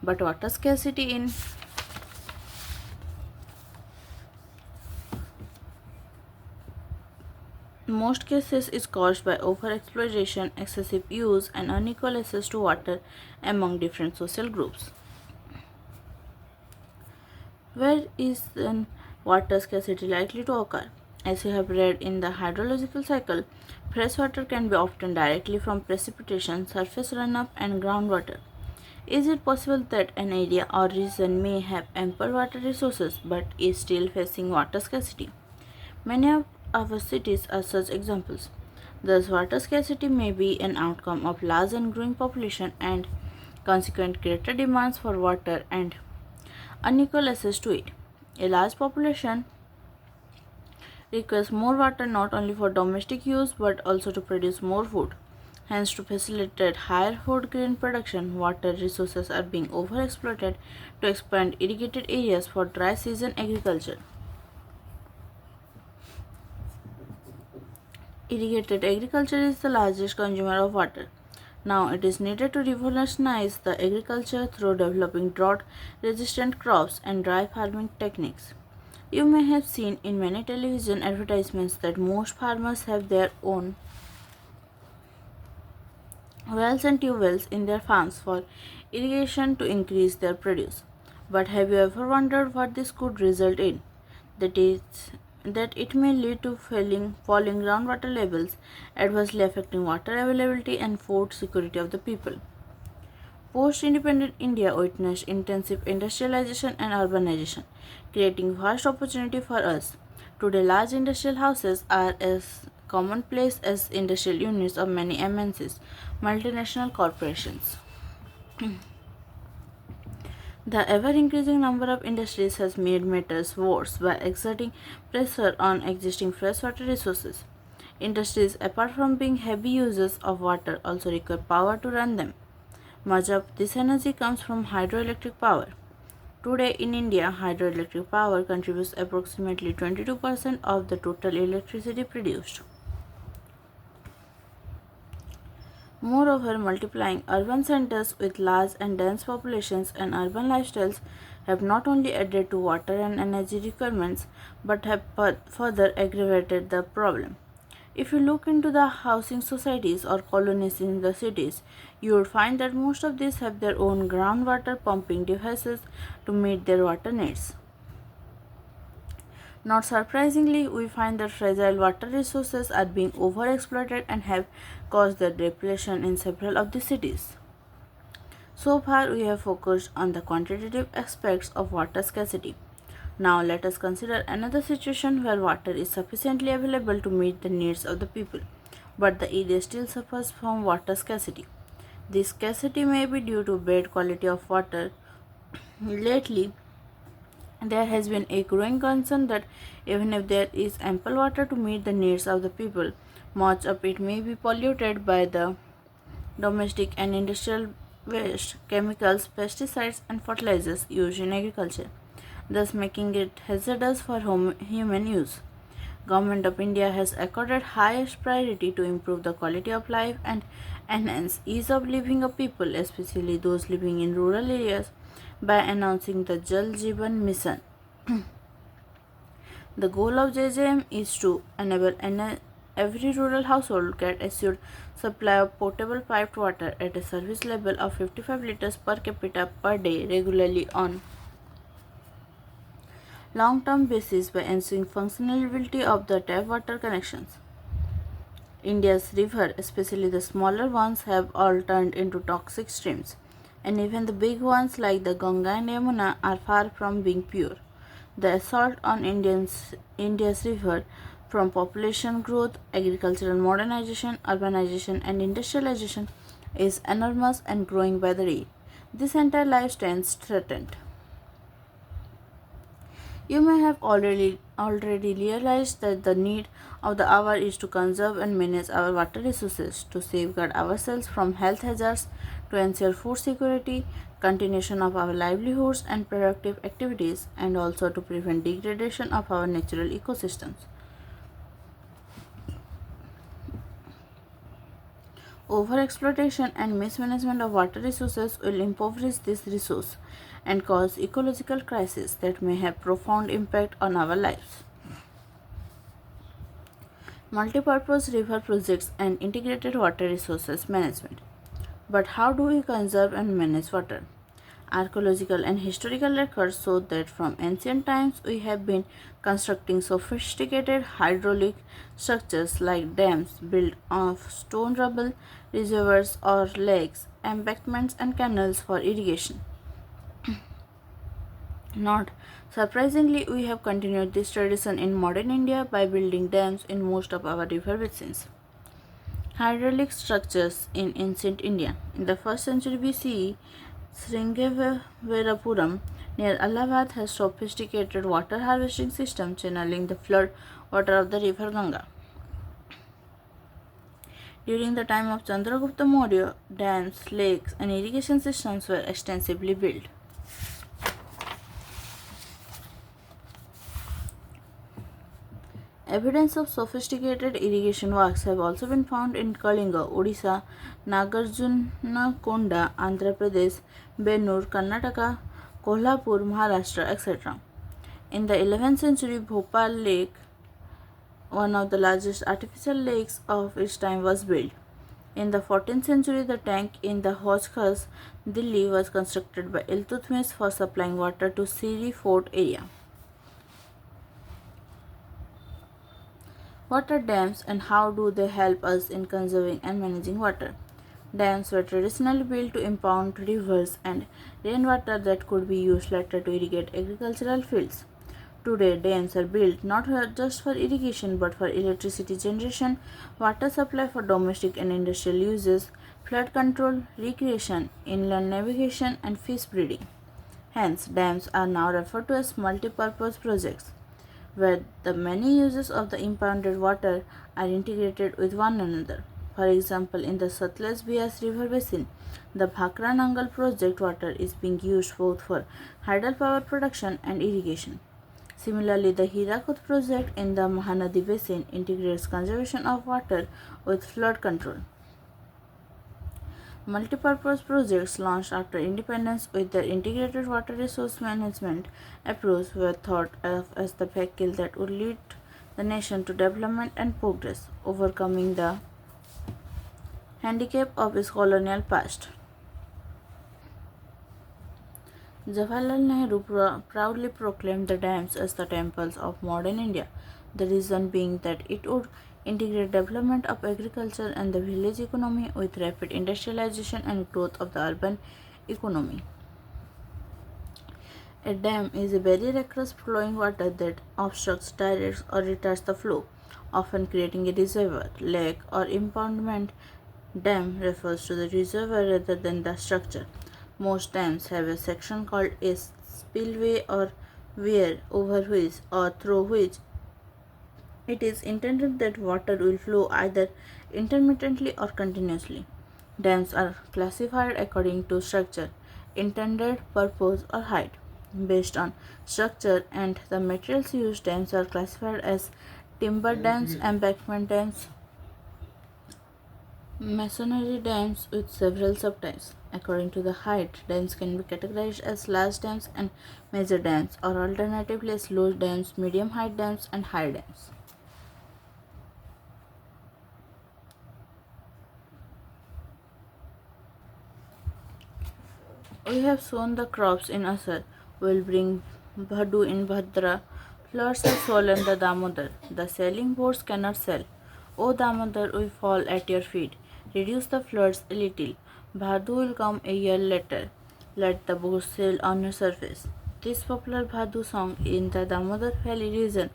But water scarcity in most cases is caused by overexploitation, excessive use, and unequal access to water among different social groups. Where is then water scarcity likely to occur? As you have read in the hydrological cycle, fresh water can be obtained directly from precipitation, surface runoff, and groundwater. Is it possible that an area or region may have ample water resources but is still facing water scarcity? Many of our cities are such examples. Thus, water scarcity may be an outcome of large and growing population and consequent greater demands for water and unequal access to it. A large population requires more water not only for domestic use but also to produce more food. Hence, to facilitate higher food grain production, water resources are being overexploited to expand irrigated areas for dry season agriculture. Irrigated agriculture is the largest consumer of water. Now it is needed to revolutionize the agriculture through developing drought-resistant crops and dry farming techniques. You may have seen in many television advertisements that most farmers have their own wells and tube wells in their farms for irrigation to increase their produce. But have you ever wondered what this could result in? That that it may lead to falling groundwater levels, adversely affecting water availability and food security of the people. Post-independent India witnessed intensive industrialization and urbanization, creating vast opportunity for us. Today, large industrial houses are as commonplace as industrial units of many MNCs, multinational corporations. The ever-increasing number of industries has made matters worse by exerting pressure on existing freshwater resources. Industries, apart from being heavy users of water, also require power to run them. Much of this energy comes from hydroelectric power. Today in India, hydroelectric power contributes approximately 22% of the total electricity produced. Moreover, multiplying urban centers with large and dense populations and urban lifestyles have not only added to water and energy requirements but have further aggravated the problem. If you look into the housing societies or colonies in the cities, you will find that most of these have their own groundwater pumping devices to meet their water needs. Not surprisingly, we find that fragile water resources are being overexploited and have caused the depletion in several of the cities. So far, we have focused on the quantitative aspects of water scarcity. Now, let us consider another situation where water is sufficiently available to meet the needs of the people, but the area still suffers from water scarcity. This scarcity may be due to bad quality of water. Lately, there has been a growing concern that even if there is ample water to meet the needs of the people, much of it may be polluted by the domestic and industrial waste, chemicals, pesticides, and fertilizers used in agriculture, thus making it hazardous for human use. Government of India has accorded highest priority to improve the quality of life and enhance ease of living of people, especially those living in rural areas, by announcing the Jal Jeevan Mission. The goal of JJM is to enable every rural household get assured supply of potable piped water at a service level of 55 liters per capita per day regularly on long-term basis by ensuring functionality of the tap water connections. India's rivers, especially the smaller ones, have all turned into toxic streams, and even the big ones like the Ganga and Yamuna are far from being pure. The assault on India's river from population growth, agricultural modernization, urbanization, and industrialization is enormous and growing by the day. This entire life stands threatened. You may have already realized that the need of the hour is to conserve and manage our water resources, to safeguard ourselves from health hazards, to ensure food security, continuation of our livelihoods and productive activities, and also to prevent degradation of our natural ecosystems. Overexploitation and mismanagement of water resources will impoverish this resource and cause ecological crises that may have profound impact on our lives. Multipurpose river projects and integrated water resources management. But how do we conserve and manage water? Archaeological and historical records show that from ancient times we have been constructing sophisticated hydraulic structures like dams built of stone rubble, reservoirs or lakes, embankments and canals for irrigation. Not surprisingly, we have continued this tradition in modern India by building dams in most of our river basins. Hydraulic structures in ancient India. In the 1st century BCE, Sringavarapuram near Allahabad has sophisticated water harvesting system channeling the flood water of the river Ganga. During the time of Chandragupta Maurya, dams, lakes, and irrigation systems were extensively built. Evidence of sophisticated irrigation works have also been found in Kalinga, Odisha, Nagarjunakonda, Andhra Pradesh, Bennur, Karnataka, Kolhapur, Maharashtra, etc. In the 11th century, Bhopal Lake, one of the largest artificial lakes of its time, was built. In the 14th century, the tank in the Hojkhas, Delhi was constructed by Iltutmish for supplying water to Siri fort area. What are dams and how do they help us in conserving and managing water? Dams were traditionally built to impound rivers and rainwater that could be used later to irrigate agricultural fields. Today, dams are built not just for irrigation but for electricity generation, water supply for domestic and industrial uses, flood control, recreation, inland navigation, and fish breeding. Hence, dams are now referred to as multi-purpose projects, where the many uses of the impounded water are integrated with one another. For example, in the Satluj Bias River Basin, the Bhakra Nangal project water is being used both for hydel power production and irrigation. Similarly, the Hirakud project in the Mahanadi Basin integrates conservation of water with flood control. Multipurpose projects launched after independence with their integrated water resource management approach were thought of as the vehicle that would lead the nation to development and progress, overcoming the handicap of its colonial past. Jawaharlal Nehru proudly proclaimed the dams as the temples of modern India, the reason being that it would integrate development of agriculture and the village economy with rapid industrialization and growth of the urban economy. A dam is a barrier across flowing water that obstructs, directs, or retards the flow, often creating a reservoir, lake, or impoundment. Dam refers to the reservoir rather than the structure. Most dams have a section called a spillway or weir over which or through which it is intended that water will flow either intermittently or continuously. Dams are classified according to structure, intended purpose, or height. Based on structure and the materials used, dams are classified as timber dams, embankment dams, masonry dams with several subtypes. According to the height, dams can be categorized as large dams and major dams, or alternatively as low dams, medium height dams, and high dams. We have sown the crops in Asar, will bring Bhadu in Bhadra. Floods have swollen the Damodar. The sailing boats cannot sail. O Damodar, we fall at your feet. Reduce the floods a little. Bhadu will come a year later. Let the boats sail on your surface. This popular Bhadu song in the Damodar Valley region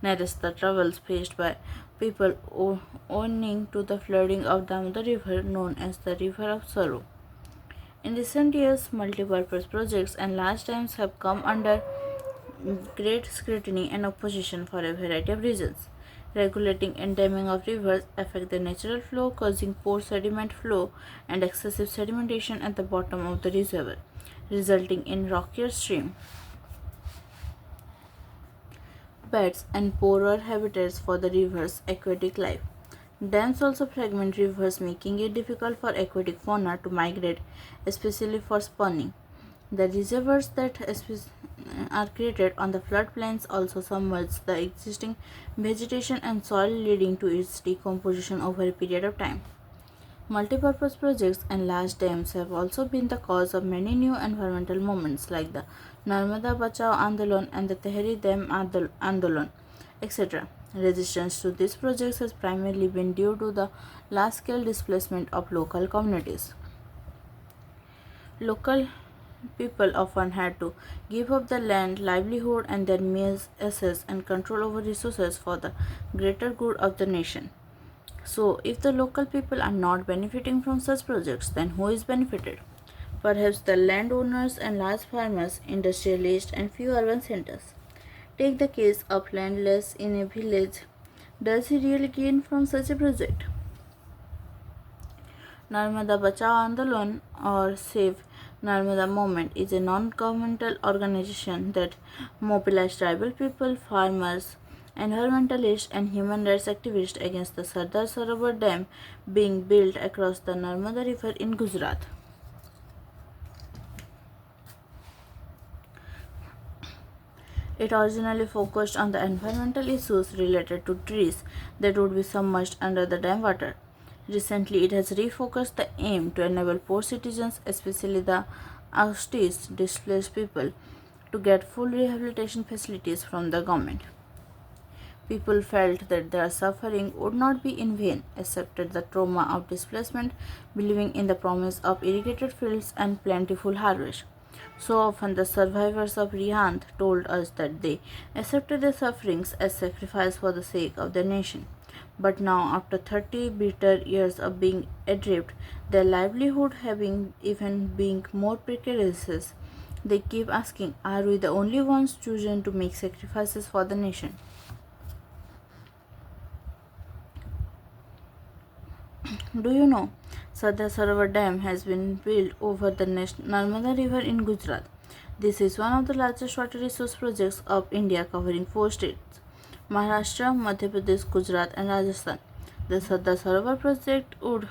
narrates the troubles faced by people owing to the flooding of Damodar River, known as the River of Sorrow. In recent years, multipurpose projects and large dams have come under great scrutiny and opposition for a variety of reasons. Regulating and damming of rivers affect the natural flow, causing poor sediment flow and excessive sedimentation at the bottom of the reservoir, resulting in rockier stream beds and poorer habitats for the river's aquatic life. Dams also fragment rivers, making it difficult for aquatic fauna to migrate, especially for spawning. The reservoirs that are created on the floodplains also submerge the existing vegetation and soil, leading to its decomposition over a period of time. Multipurpose projects and large dams have also been the cause of many new environmental movements like the Narmada Bachao Andolon and the Tehri Dam Andolon, etc. Resistance to these projects has primarily been due to the large-scale displacement of local communities. Local people often had to give up the land, livelihood, and their means, assets, and control over resources for the greater good of the nation. So, if the local people are not benefiting from such projects, then who is benefited? Perhaps the landowners and large farmers, industrialists, and few urban centers. Take the case of landless in a village. Does he really gain from such a project? Narmada Bachao Andolon or Save Narmada Movement is a non-governmental organization that mobilized tribal people, farmers, environmentalists, and human rights activists against the Sardar Sarovar Dam being built across the Narmada River in Gujarat. It originally focused on the environmental issues related to trees that would be submerged under the dam water. Recently, it has refocused the aim to enable poor citizens, especially the ousted displaced people, to get full rehabilitation facilities from the government. People felt that their suffering would not be in vain, accepted the trauma of displacement, believing in the promise of irrigated fields and plentiful harvest. So often, the survivors of Rihand told us that they accepted their sufferings as sacrifice for the sake of their nation. But now, after 30 bitter years of being adrift, their livelihood having even being more precarious, they keep asking, are we the only ones chosen to make sacrifices for the nation? Do you know Sardar Sarovar Dam has been built over the Narmada River in Gujarat? This is one of the largest water resource projects of India covering four states Maharashtra, Madhya Pradesh, Gujarat, and Rajasthan. The Sardar Sarovar project would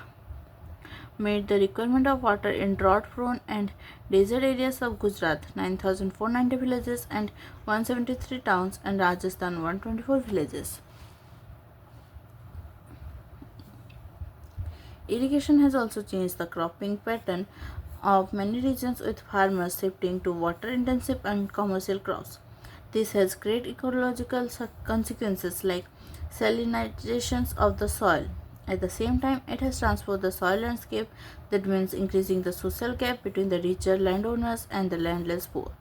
meet the requirement of water in drought prone and desert areas of Gujarat 9,490 villages and 173 towns, and Rajasthan 124 villages. Irrigation has also changed the cropping pattern of many regions, with farmers shifting to water intensive and commercial crops. This has great ecological consequences like salinization of the soil. At the same time, it has transformed the soil landscape, that means increasing the social gap between the richer landowners and the landless poor.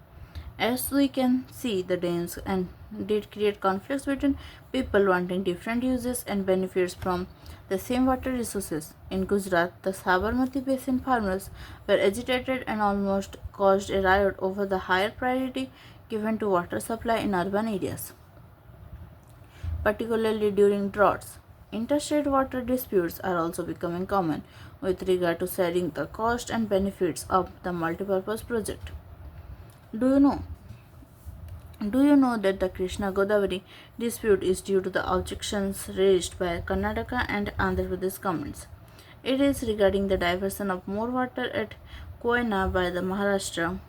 As we can see, the dams and did create conflicts between people wanting different uses and benefits from the same water resources. In Gujarat, the Sabarmati Basin farmers were agitated and almost caused a riot over the higher priority given to water supply in urban areas, particularly during droughts. Interstate water disputes are also becoming common with regard to sharing the cost and benefits of the multipurpose project. Do you know Do you know that the Krishna Godavari dispute is due to the objections raised by Karnataka and Andhra Pradesh governments? It is regarding the diversion of more water at Koyna by the Maharashtra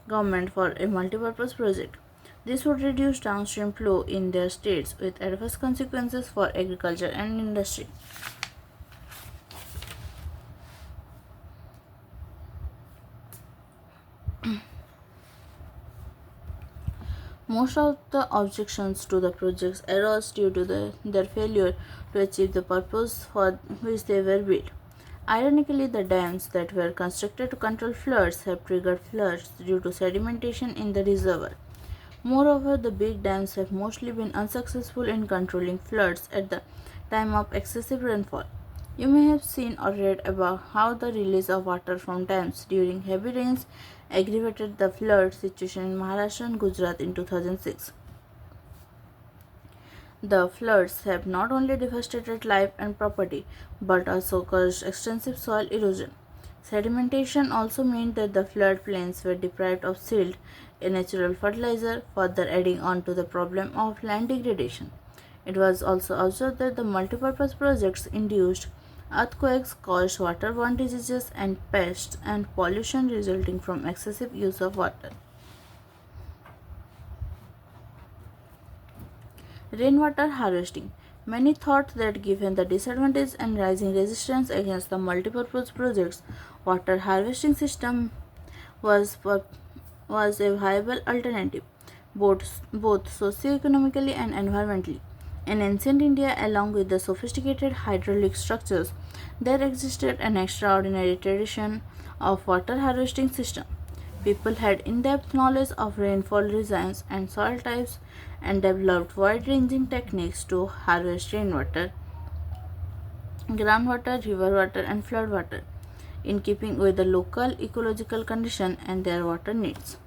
government for a multipurpose project. This would reduce downstream flow in their states with adverse consequences for agriculture and industry. Most of the objections to the projects arose due to their failure to achieve the purpose for which they were built. Ironically, the dams that were constructed to control floods have triggered floods due to sedimentation in the reservoir. Moreover, the big dams have mostly been unsuccessful in controlling floods at the time of excessive rainfall. You may have seen or read about how the release of water from dams during heavy rains aggravated the flood situation in Maharashtra and Gujarat in 2006. The floods have not only devastated life and property but also caused extensive soil erosion. Sedimentation also meant that the floodplains were deprived of silt, a natural fertilizer, further adding on to the problem of land degradation. It was also observed that the multipurpose projects induced earthquakes, caused waterborne diseases and pests and pollution resulting from excessive use of water. Rainwater harvesting. Many thought that given the disadvantage and rising resistance against the multipurpose projects, water harvesting system was was a viable alternative, both socio-economically and environmentally. In ancient India, along with the sophisticated hydraulic structures, there existed an extraordinary tradition of water harvesting system. People had in-depth knowledge of rainfall regimes and soil types and developed wide-ranging techniques to harvest rainwater, groundwater, river water, and flood water in keeping with the local ecological condition and their water needs.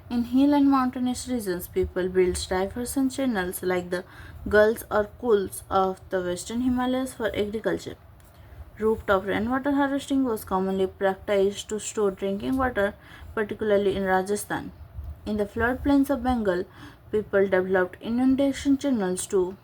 In hill and mountainous regions, people built diversion channels like the gulls or pools of the western Himalayas for agriculture. Rooftop rainwater harvesting was commonly practiced to store drinking water, particularly in Rajasthan. In the floodplains of Bengal, people developed inundation channels to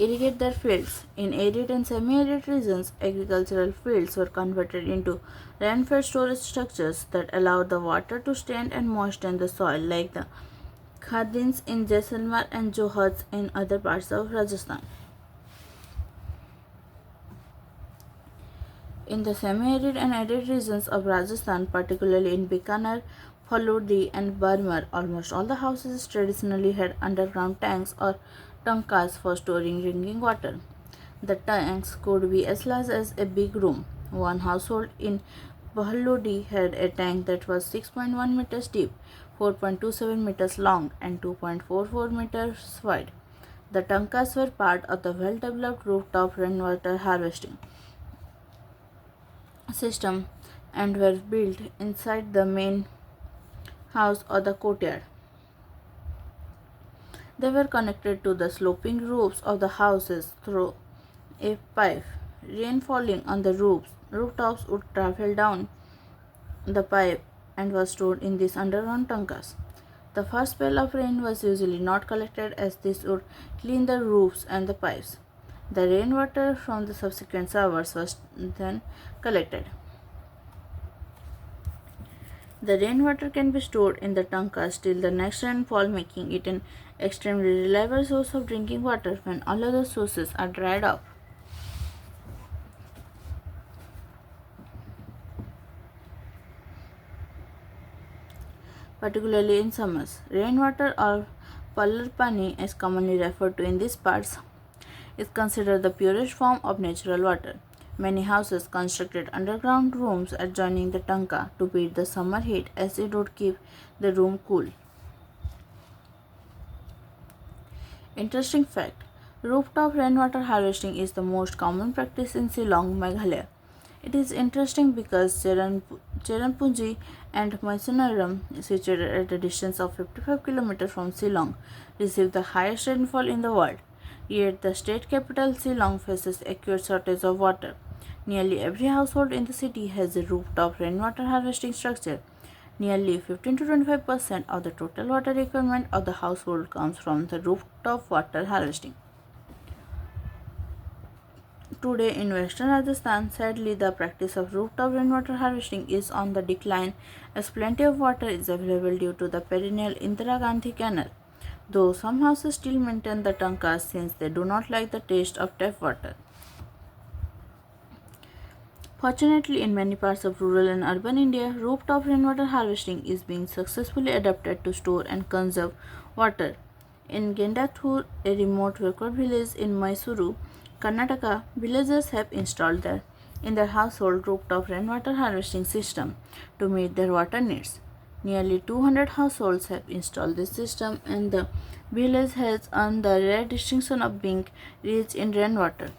irrigate their fields. In arid and semi-arid regions, agricultural fields were converted into rainfed storage structures that allowed the water to stand and moisten the soil, like the khadins in Jaisalmer and Johats in other parts of Rajasthan. In the semi-arid and arid regions of Rajasthan, particularly in Bikaner, Phalodi, and Barmer, almost all the houses traditionally had underground tanks or tankas for storing drinking water. The tanks could be as large as a big room. One household in Phalodi had a tank that was 6.1 meters deep, 4.27 meters long, and 2.44 meters wide. The tankas were part of the well-developed rooftop rainwater harvesting system and were built inside the main house or the courtyard. They were connected to the sloping roofs of the houses through a pipe. Rain falling on the rooftops would travel down the pipe and was stored in these underground tankas. The first spell of rain was usually not collected as this would clean the roofs and the pipes. The rainwater from the subsequent showers was then collected. The rainwater can be stored in the tankas till the next rainfall, making it an extremely reliable source of drinking water when all other sources are dried up. Particularly in summers, rainwater or Palar Pani, as commonly referred to in these parts, is considered the purest form of natural water. Many houses constructed underground rooms adjoining the tanka to beat the summer heat as it would keep the room cool. Interesting fact: rooftop rainwater harvesting is the most common practice in Shillong, Meghalaya. It is interesting because Cherrapunji and Mysoorum, situated at a distance of 55 kilometers from Shillong, receive the highest rainfall in the world. Yet the state capital Shillong faces acute shortage of water. Nearly every household in the city has a rooftop rainwater harvesting structure. Nearly 15 to 25% of the total water requirement of the household comes from the rooftop water harvesting. Today in western Rajasthan, sadly, the practice of rooftop rainwater harvesting is on the decline as plenty of water is available due to the perennial Indira Gandhi Canal, though some houses still maintain the tankas since they do not like the taste of tap water. Fortunately, in many parts of rural and urban India, rooftop rainwater harvesting is being successfully adapted to store and conserve water. In Gendathur, a remote backward village in Mysuru, Karnataka, villagers have installed in their household rooftop rainwater harvesting system to meet their water needs. Nearly 200 households have installed this system, and the village has earned the rare distinction of being rich in rainwater.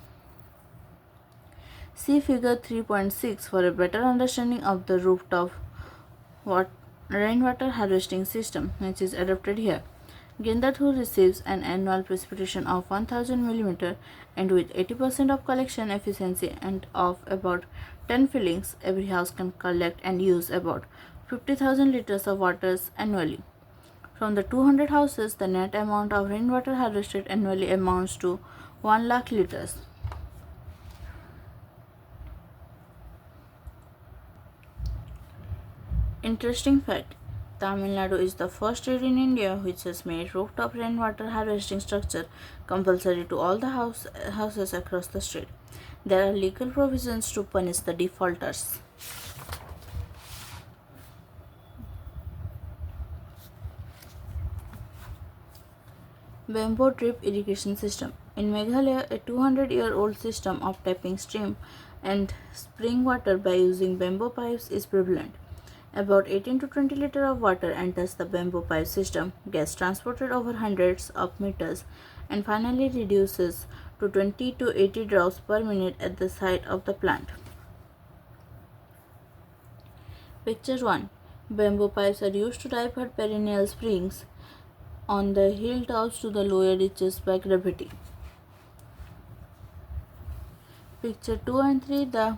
See figure 3.6 for a better understanding of the rooftop rainwater harvesting system which is adopted here. Gendathur receives an annual precipitation of 1000 mm, and with 80% of collection efficiency and of about 10 fillings, every house can collect and use about 50,000 liters of water annually. From the 200 houses, the net amount of rainwater harvested annually amounts to 1 lakh liters. Interesting fact: Tamil Nadu is the first state in India which has made rooftop rainwater harvesting structure compulsory to all the houses across the state. There are legal provisions to punish the defaulters. Bamboo drip irrigation system. In Meghalaya, a 200-year-old system of tapping stream and spring water by using bamboo pipes is prevalent. About 18 to 20 liters of water enters the bamboo pipe system, gets transported over hundreds of meters, and finally reduces to 20 to 80 drops per minute at the site of the plant. Picture 1. Bamboo pipes are used to divert perennial springs on the hilltops to the lower reaches by gravity. Picture 2 and 3. The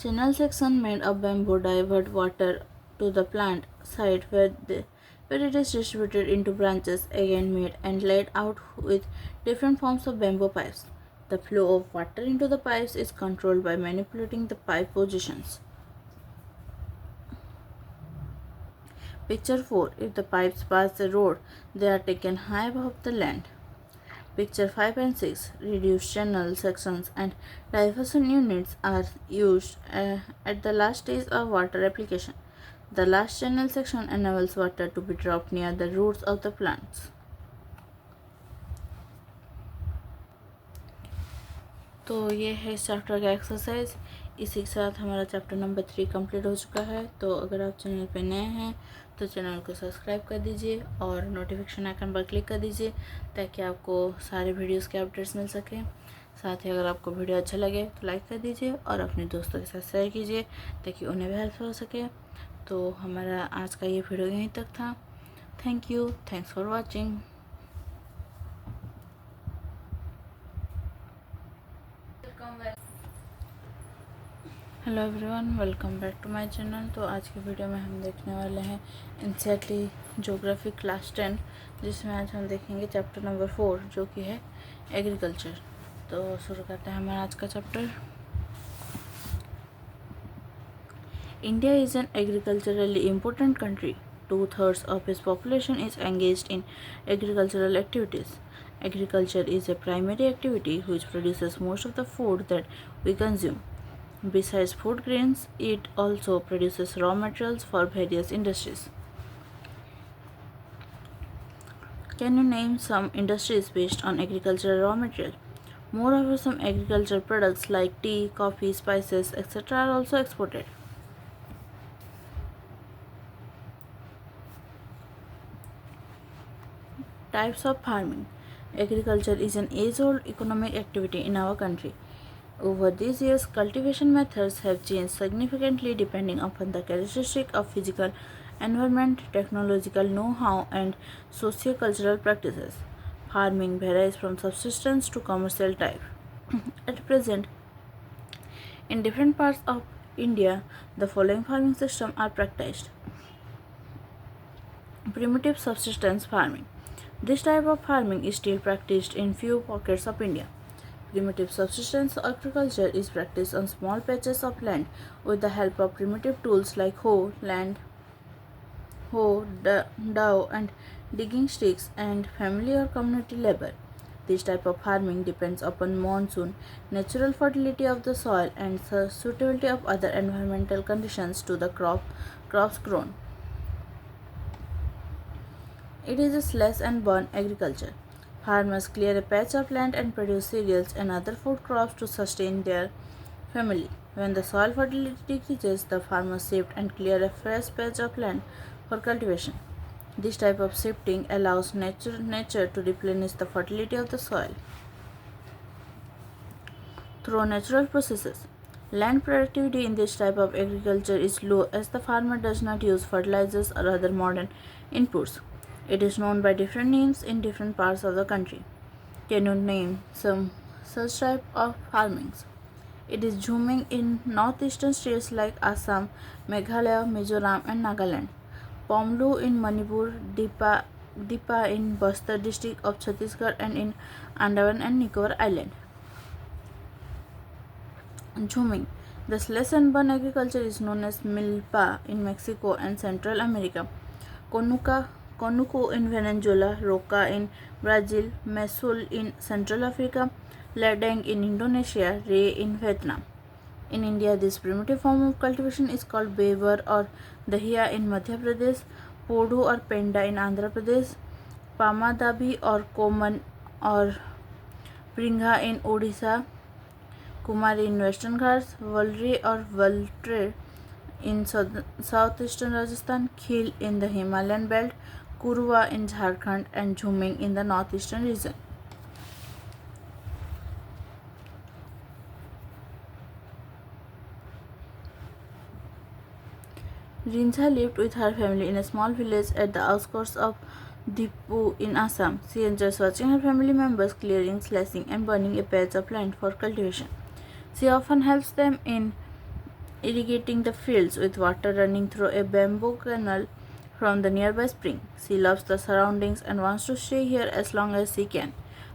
channel section made of bamboo divert water to the plant site where where it is distributed into branches, again made and laid out with different forms of bamboo pipes. The flow of water into the pipes is controlled by manipulating the pipe positions. Picture 4. If the pipes pass the road, they are taken high above the land. Picture 5 and 6. Reduced channel sections and diversion units are used at the last stage of water application. The last channel section enables water to be dropped near the roots of the plants. तो ये है इस chapter का exercise. इसी के साथ हमारा chapter number 3 complete हो चुका है। तो अगर आप चैनल पे नए हैं तो चैनल को सब्सक्राइब कर दीजिए और नोटिफिकेशन आइकन पर क्लिक कर दीजिए ताकि आपको सारे वीडियोस के अपडेट्स मिल सकें। साथ ही अगर आपको वीडियो अच्छा लगे तो लाइक कर दीजिए और अपने दोस्तों के साथ शेयर कीजिए ताकि उन्हें भी हेल्प हो सके। तो हमारा आज का ये वीडियो यहीं तक था। Thank you, thanks for watching. Hello everyone, welcome back to my channel. तो आज की वीडियो में हम देखने वाले हैं एनसीईआरटी ज्योग्राफी क्लास 10, जिसमें आज हम देखेंगे चैप्टर नंबर 4 जो कि है एग्रीकल्चर। तो शुरू करते हैं हमारा आज का chapter. India is an agriculturally important country. 2/3 of its population is engaged in agricultural activities. Agriculture is a primary activity which produces most of the food that we consume. Besides food grains, it also produces raw materials for various industries. Can you name some industries based on agricultural raw material? Moreover, some agricultural products like tea, coffee, spices, etc. are also exported. Types of farming. Agriculture is an age-old economic activity in our country. Over these years, cultivation methods have changed significantly depending upon the characteristic of physical environment, technological know-how, and socio-cultural practices. Farming varies from subsistence to commercial type. At present, in different parts of India, the following farming systems are practiced. Primitive subsistence farming. This type of farming is still practiced in few pockets of India. Primitive subsistence agriculture is practiced on small patches of land with the help of primitive tools like hoe, dhow, and digging sticks, and family or community labor. This type of farming depends upon monsoon, natural fertility of the soil, and the suitability of other environmental conditions to the crops grown. It is a slash and burn agriculture. Farmers clear a patch of land and produce cereals and other food crops to sustain their family. When the soil fertility decreases, the farmers shift and clear a fresh patch of land for cultivation. This type of shifting allows nature to replenish the fertility of the soil. Through natural processes, land productivity in this type of agriculture is low as the farmer does not use fertilizers or other modern inputs. It is known by different names in different parts of the country. Can you name some such type of farmings? It is zooming in northeastern states like Assam, Meghalaya, Mizoram, and Nagaland. Pomlu in Manipur, Dipa in Bastar district of Chhattisgarh, and in Andaman and Nicobar Island. Zooming. The slash and burn agriculture is known as milpa in Mexico and Central America. Conuco in Venezuela, Roca in Brazil, Mesul in Central Africa, Ladang in Indonesia, Ray in Vietnam. In India, this primitive form of cultivation is called Bevar or Dahiya in Madhya Pradesh, Podu or Penda in Andhra Pradesh, Pamadabi or Koman or Pringha in Odisha, Kumari in Western Ghats, Valri or Valtre in southeastern Rajasthan, Khil in the Himalayan belt, Kurwa in Jharkhand, and Jhuming in the northeastern region. Rinjha lived with her family in a small village at the outskirts of Dipu in Assam. She enjoys watching her family members clearing, slashing, and burning a patch of land for cultivation. She often helps them in irrigating the fields with water running through a bamboo canal from the nearby spring. She loves the surroundings and wants to stay here as long as she can.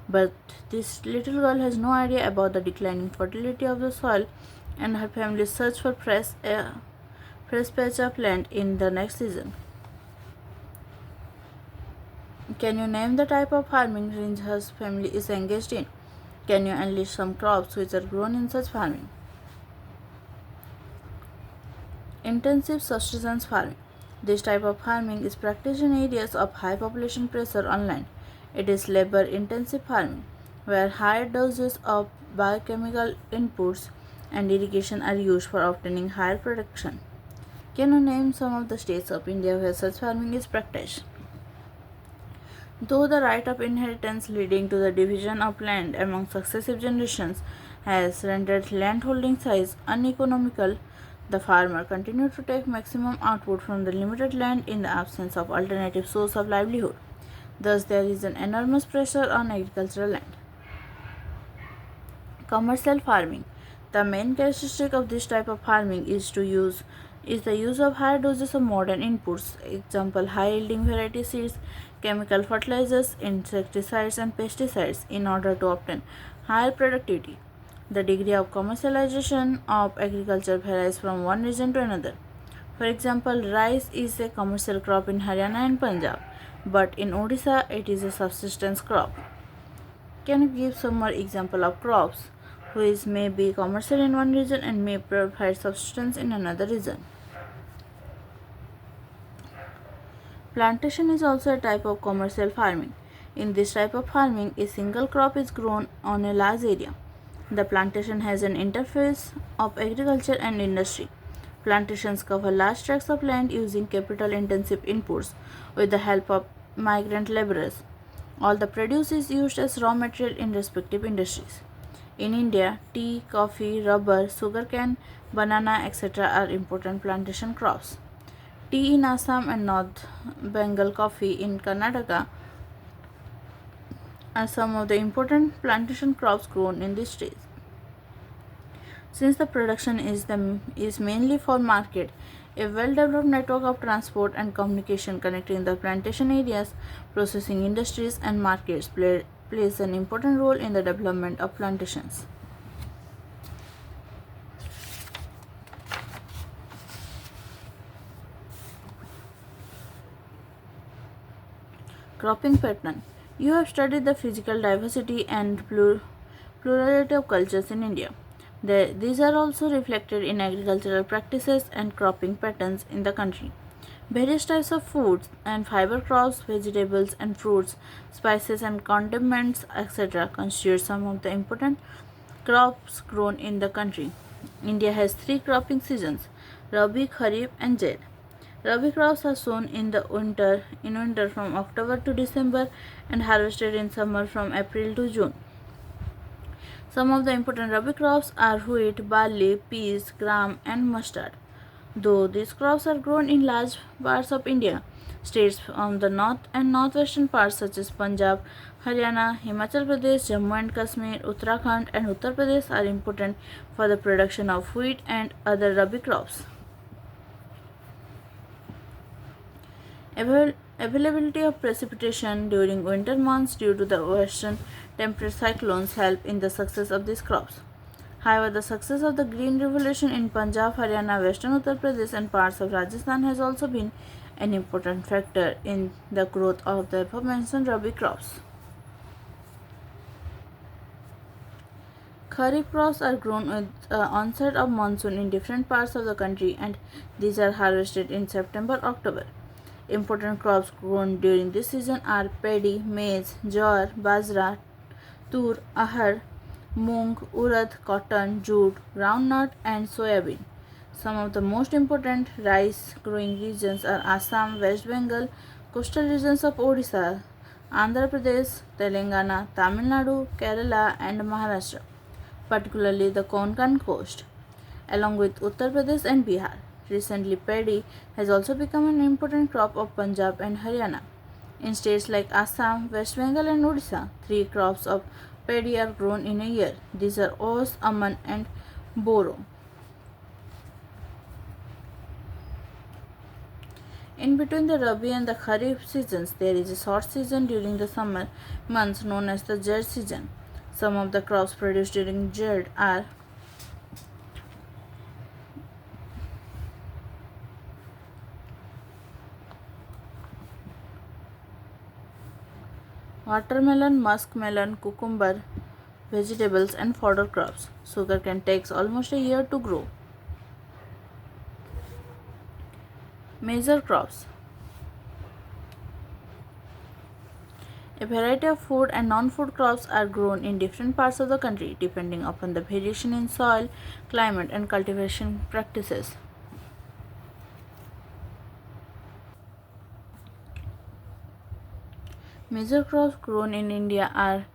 But this little girl has no idea about the declining fertility of the soil, and her family search for fresh patch of land in the next season. Can you name the type of farming Rinja's family is engaged in? Can you enlist some crops which are grown in such farming? Intensive subsistence farming. This type of farming is practiced in areas of high population pressure on land. It is labor intensive farming, where high doses of biochemical inputs and irrigation are used for obtaining higher production. Can you name some of the states of India where such farming is practiced? Though the right of inheritance leading to the division of land among successive generations has rendered landholding size uneconomical, the farmer continued to take maximum output from the limited land in the absence of alternative source of livelihood. Thus, there is an enormous pressure on agricultural land. Commercial farming. The main characteristic of this type of farming is the use of higher doses of modern inputs, example high yielding variety seeds, chemical fertilizers, insecticides and pesticides in order to obtain higher productivity. The degree of commercialization of agriculture varies from one region to another. For example, rice is a commercial crop in Haryana and Punjab, but in Odisha it is a subsistence crop. Can you give some more example of crops which may be commercial in one region and may provide subsistence in another region? Plantation is also a type of commercial farming. In this type of farming, a single crop is grown on a large area. The plantation has an interface of agriculture and industry. Plantations cover large tracts of land using capital intensive inputs with the help of migrant laborers. All the produce is used as raw material in respective industries. In India, tea, coffee, rubber, sugarcane, banana, etc. are important plantation crops. Tea in Assam and North Bengal coffee in Karnataka are some of the important plantation crops grown in these states. Since the production is mainly for market, a well-developed network of transport and communication connecting the plantation areas, processing industries, and markets plays an important role in the development of plantations. Cropping pattern. You have studied the physical diversity and plurality of cultures in India. These are also reflected in agricultural practices and cropping patterns in the country. Various types of foods and fiber crops, vegetables and fruits, spices and condiments, etc., constitute some of the important crops grown in the country. India has three cropping seasons: Rabi, Kharif, and Zaid. Rabi crops are sown in winter from October to December and harvested in summer from April to June. Some of the important Rabi crops are wheat, barley, peas, gram, and mustard. Though these crops are grown in large parts of India, states from the north and northwestern parts such as Punjab, Haryana, Himachal Pradesh, Jammu and Kashmir, Uttarakhand, and Uttar Pradesh are important for the production of wheat and other Rabi crops. Availability of precipitation during winter months due to the western temperate cyclones help in the success of these crops. However, the success of the Green Revolution in Punjab, Haryana, Western Uttar Pradesh, and parts of Rajasthan has also been an important factor in the growth of the aforementioned Rabi crops. Kharif crops are grown with onset of monsoon in different parts of the country, and these are harvested in September-October. Important crops grown during this season are paddy, maize, jowar, bajra, tur, ahar, moong, urad, cotton, jute, groundnut, and soybean. Some of the most important rice growing regions are Assam, West Bengal, coastal regions of Odisha, Andhra Pradesh, Telangana, Tamil Nadu, Kerala, and Maharashtra, particularly the Konkan coast, along with Uttar Pradesh and Bihar. Recently, paddy has also become an important crop of Punjab and Haryana. In states like Assam, West Bengal, and Odisha, three crops of paddy are grown in a year. These are Oas, Aman, and Boro. In between the Rabi and the Kharif seasons, there is a short season during the summer months known as the Jared season. Some of the crops produced during Jared are watermelon, muskmelon, cucumber, vegetables, and fodder crops. Sugarcane takes almost a year to grow. Major crops. A variety of food and non-food crops are grown in different parts of the country depending upon the variation in soil, climate, and cultivation practices. Major crops grown in India are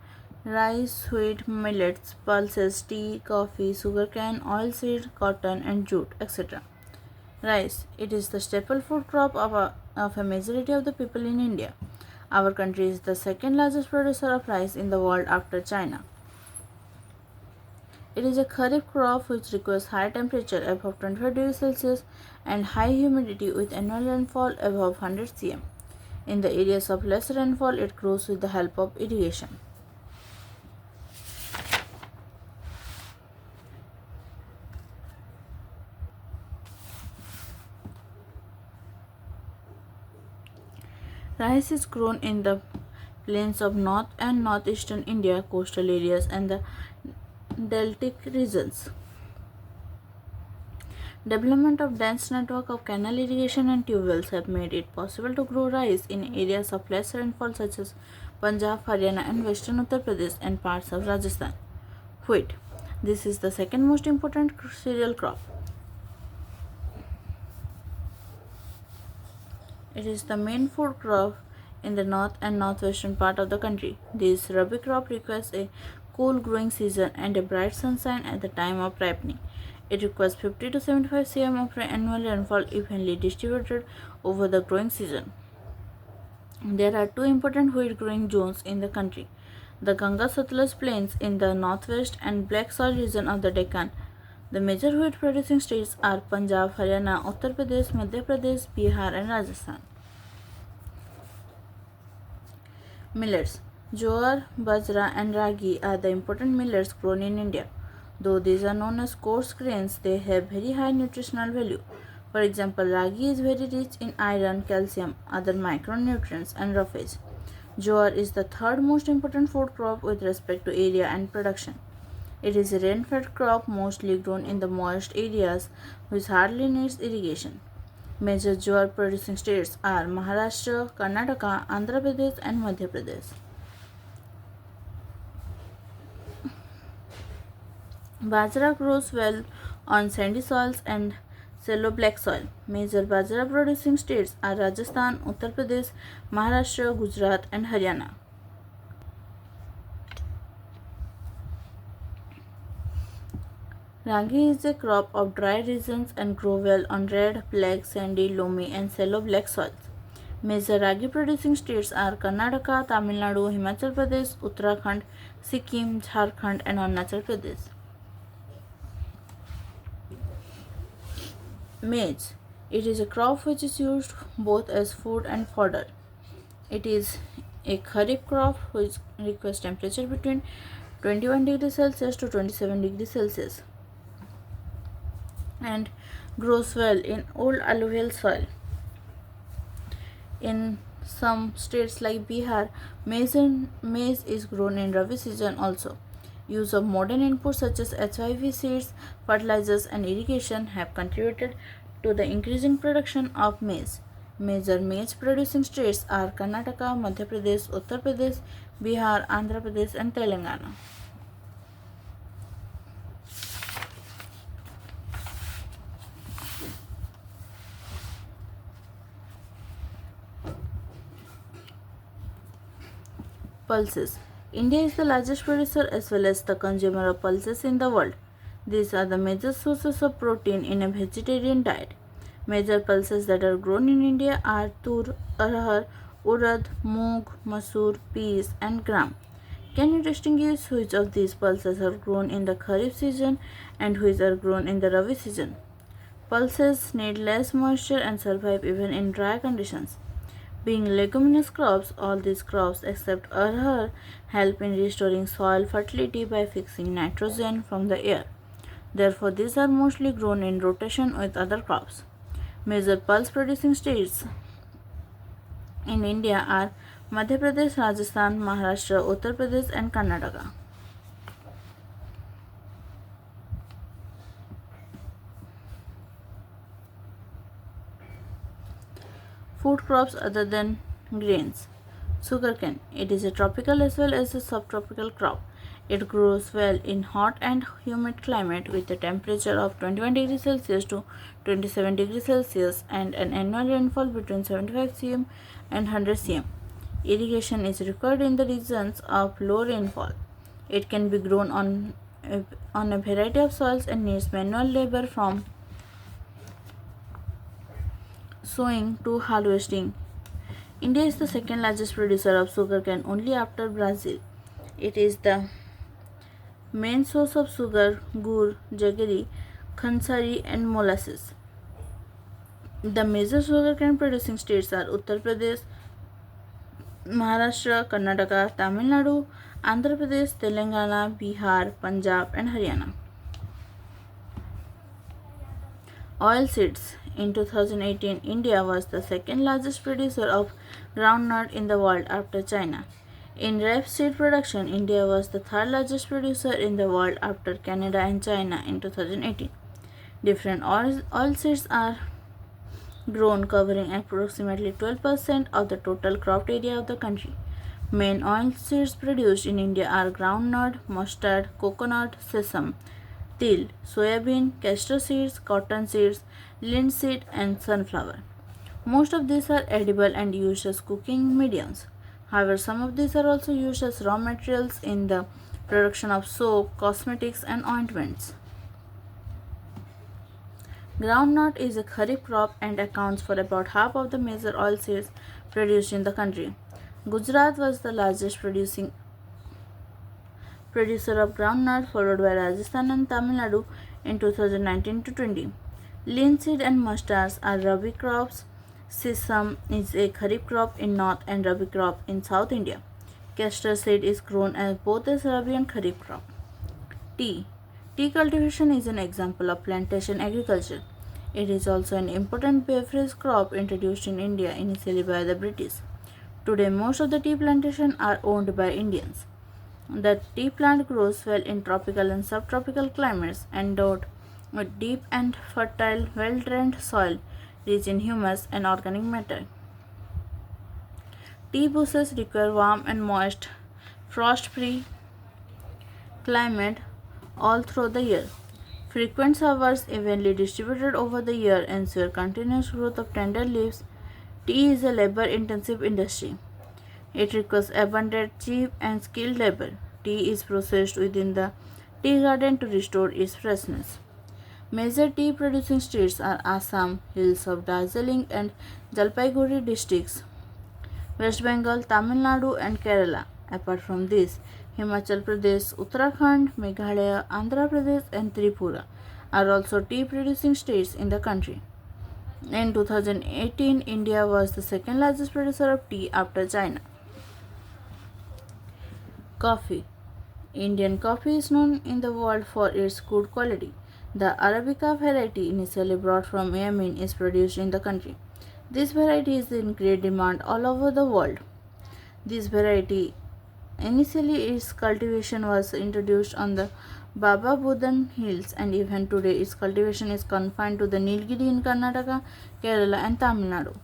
rice, wheat, millets, pulses, tea, coffee, sugarcane, oilseed, cotton, and jute, etc. Rice. It is the staple food crop of a majority of the people in India. Our country is the second largest producer of rice in the world after China. It is a kharif crop which requires high temperature above 25 degrees Celsius and high humidity with annual rainfall above 100 cm. In the areas of less rainfall, it grows with the help of irrigation. Rice is grown in the plains of north and northeastern India, coastal areas, and the deltic regions. Development of dense network of canal irrigation and tube wells have made it possible to grow rice in areas of less rainfall such as Punjab, Haryana, and western Uttar Pradesh and parts of Rajasthan. Wheat. This is the second most important cereal crop. It is the main food crop in the north and northwestern part of the country. This rabi crop requires a cool growing season and a bright sunshine at the time of ripening. It requires 50 to 75 cm of annual rainfall evenly distributed over the growing season. There are two important wheat growing zones in the country: the Ganga Satluj plains in the northwest and black soil region of the Deccan. The major wheat producing states are Punjab, Haryana, Uttar Pradesh, Madhya Pradesh, Bihar, and Rajasthan. Millets. Jowar, bajra, and ragi are the important millets grown in India. Though these are known as coarse grains, they have very high nutritional value. For example, ragi is very rich in iron, calcium, other micronutrients, and roughage. Jowar is the third most important food crop with respect to area and production. It is a rain-fed crop mostly grown in the moist areas which hardly needs irrigation. Major jowar producing states are Maharashtra, Karnataka, Andhra Pradesh, and Madhya Pradesh. Bajra grows well on sandy soils and shallow black soil. Major bajra producing states are Rajasthan, Uttar Pradesh, Maharashtra, Gujarat, and Haryana. Ragi is a crop of dry regions and grow well on red, black, sandy, loamy, and shallow black soils. Major ragi producing states are Karnataka, Tamil Nadu, Himachal Pradesh, Uttarakhand, Sikkim, Jharkhand, and Arunachal Pradesh. Maize. It is a crop which is used both as food and fodder. It is a kharif crop which requires temperature between 21 degrees Celsius to 27 degrees Celsius and grows well in old alluvial soil. In some states like Bihar, maize is grown in Rabi season also. Use of modern inputs such as HIV seeds, fertilizers, and irrigation have contributed to the increasing production of maize. Major maize producing states are Karnataka, Madhya Pradesh, Uttar Pradesh, Bihar, Andhra Pradesh, and Telangana. Pulses. India is the largest producer as well as the consumer of pulses in the world. These are the major sources of protein in a vegetarian diet. Major pulses that are grown in India are tur, arhar, urad, moong, masoor, peas, and gram. Can you distinguish which of these pulses are grown in the Kharif season and which are grown in the Rabi season? Pulses need less moisture and survive even in dry conditions. Being leguminous crops, all these crops except arhar help in restoring soil fertility by fixing nitrogen from the air. Therefore, these are mostly grown in rotation with other crops. Major pulse producing states in India are Madhya Pradesh, Rajasthan, Maharashtra, Uttar Pradesh, and Karnataka. Food crops other than grains. Sugarcane. It is a tropical as well as a subtropical crop. It grows well in hot and humid climate with a temperature of 21 degrees Celsius to 27 degrees Celsius and an annual rainfall between 75 cm and 100 cm. Irrigation is required in the regions of low rainfall. It can be grown on a variety of soils and needs manual labor from sowing to harvesting. India is the second largest producer of sugarcane only after Brazil. It is the main source of sugar, gur, jaggery, khansari, and molasses. The major sugarcane producing states are Uttar Pradesh, Maharashtra, Karnataka, Tamil Nadu, Andhra Pradesh, Telangana, Bihar, Punjab, and Haryana. Oilseeds. In 2018, India was the second largest producer of groundnut in the world after China. In rapeseed production, India was the third largest producer in the world after Canada and China in 2018. Different oilseeds are grown, covering approximately 12% of the total cropped area of the country. Main oilseeds produced in India are groundnut, mustard, coconut, sesame, til, soybean, castor seeds, cotton seeds, linseed, and sunflower. Most of these are edible and used as cooking mediums. However, some of these are also used as raw materials in the production of soap, cosmetics, and ointments. Groundnut is a kharif crop and accounts for about half of the major oilseeds produced in the country. Gujarat was the largest producer of groundnut, followed by Rajasthan and Tamil Nadu in 2019 to 20. Linseed and mustards are rabi crops. Sesame is a kharif crop in north and rabi crop in South India. Castor seed is grown as both a rabi and kharif crop. Tea. Tea cultivation is an example of plantation agriculture. It is also an important beverage crop introduced in India initially by the British. Today, most of the tea plantations are owned by Indians. The tea plant grows well in tropical and subtropical climates, endowed with deep and fertile, well-drained soil rich in humus and organic matter. Tea bushes require warm and moist, frost-free climate all through the year. Frequent showers evenly distributed over the year ensure continuous growth of tender leaves. Tea is a labor-intensive industry. It requires abundant, cheap, and skilled labor. Tea is processed within the tea garden to restore its freshness. Major tea producing states are Assam, hills of Darjeeling and Jalpaiguri districts, West Bengal, Tamil Nadu, and Kerala. Apart from this, Himachal Pradesh, Uttarakhand, Meghalaya, Andhra Pradesh, and Tripura are also tea producing states in the country. In 2018, India was the second largest producer of tea after China. Coffee. Indian coffee is known in the world for its good quality. The Arabica variety, initially brought from Yemen, is produced in the country. This variety is in great demand all over the world. This variety, initially its cultivation was introduced on the Baba Budan hills, and even today its cultivation is confined to the Nilgiri in Karnataka, Kerala, and Tamil Nadu.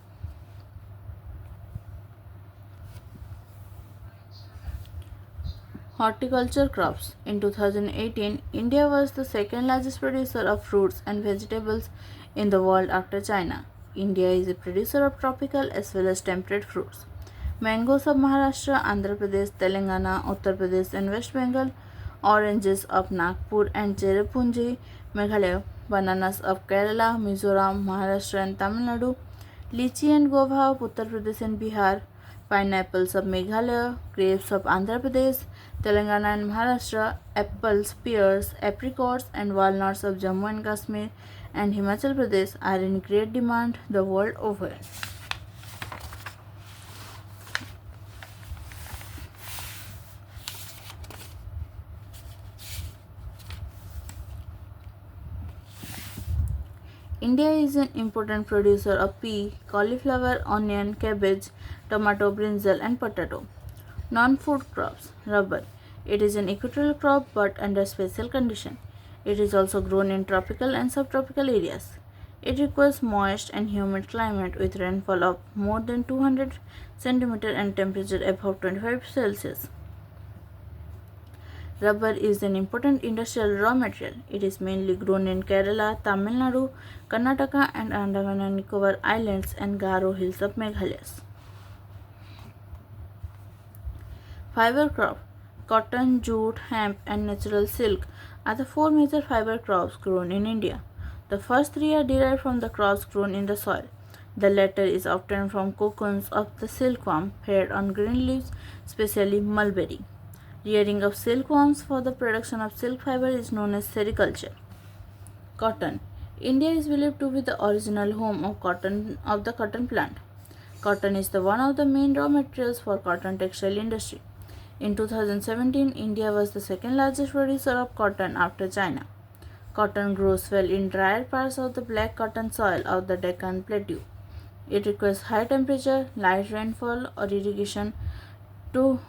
Horticulture crops. In 2018, India was the second largest producer of fruits and vegetables in the world after China. India is a producer of tropical as well as temperate fruits. Mangoes of Maharashtra, Andhra Pradesh, Telangana, Uttar Pradesh, and West Bengal, oranges of Nagpur and Cherrapunji, Meghalaya, bananas of Kerala, Mizoram, Maharashtra, and Tamil Nadu, lychee and guava of Uttar Pradesh and Bihar, pineapples of Meghalaya, grapes of Andhra Pradesh, Telangana and Maharashtra, apples, pears, apricots, and walnuts of Jammu and Kashmir and Himachal Pradesh are in great demand the world over. India is an important producer of pea, cauliflower, onion, cabbage, tomato, brinjal, and potato. Non-food crops. Rubber. It is an equatorial crop but under special condition. It is also grown in tropical and subtropical areas. It requires moist and humid climate with rainfall of more than 200 cm and temperature above 25 Celsius. Rubber is an important industrial raw material. It is mainly grown in Kerala, Tamil Nadu, Karnataka, and Andaman and Nicobar Islands and Garo Hills of Meghalaya. Fiber crop. Cotton, jute, hemp, and natural silk are the four major fiber crops grown in India. The first three are derived from the crops grown in the soil. The latter is obtained from cocoons of the silkworm fed on green leaves, especially mulberry. Rearing of silkworms for the production of silk fiber is known as sericulture. Cotton. India is believed to be the original home of the cotton plant. Cotton is one of the main raw materials for cotton textile industry. In 2017, India was the second largest producer of cotton after China. Cotton grows well in drier parts of the black cotton soil of the Deccan Plateau. It requires high temperature, light rainfall or irrigation to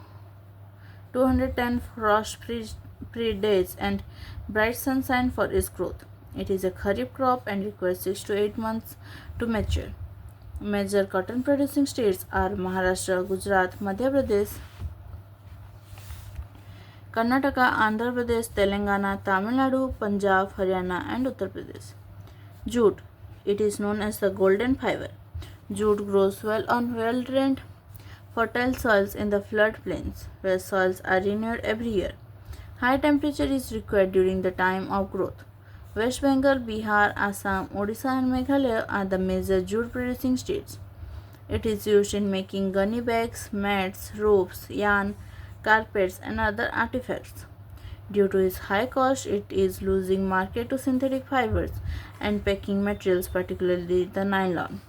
210 frost-free days and bright sunshine for its growth. It is a kharif crop and requires 6 to 8 months to mature. Major cotton producing states are Maharashtra, Gujarat, Madhya Pradesh, Karnataka, Andhra Pradesh, Telangana, Tamil Nadu, Punjab, Haryana, and Uttar Pradesh. Jute. It is known as the golden fiber. Jute grows well on well-drained, fertile soils in the floodplains, where soils are renewed every year. High temperature is required during the time of growth. West Bengal, Bihar, Assam, Odisha, and Meghalaya are the major jute-producing states. It is used in making gunny bags, mats, ropes, yarn, carpets, and other artifacts. Due to its high cost, it is losing market to synthetic fibers and packing materials, particularly the nylon.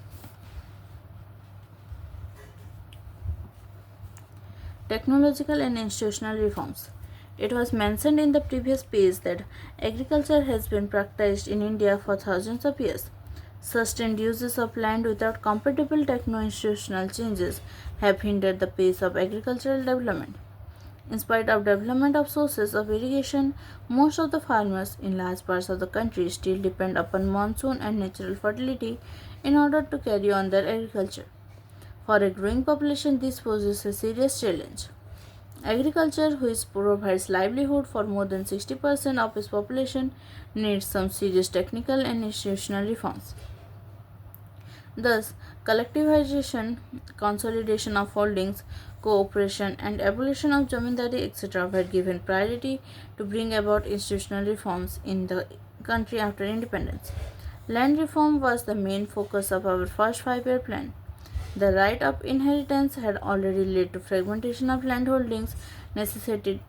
Technological and institutional reforms. It was mentioned in the previous page that agriculture has been practiced in India for thousands of years. Sustained uses of land without compatible techno-institutional changes have hindered the pace of agricultural development. In spite of development of sources of irrigation, most of the farmers in large parts of the country still depend upon monsoon and natural fertility in order to carry on their agriculture. For a growing population, this poses a serious challenge. Agriculture, which provides livelihood for more than 60% of its population, needs some serious technical and institutional reforms. Thus, collectivization, consolidation of holdings, cooperation, and abolition of zamindari, etc., were given priority to bring about institutional reforms in the country after independence. Land reform was the main focus of our first 5-year plan. The right of inheritance had already led to fragmentation of land holdings, necessitating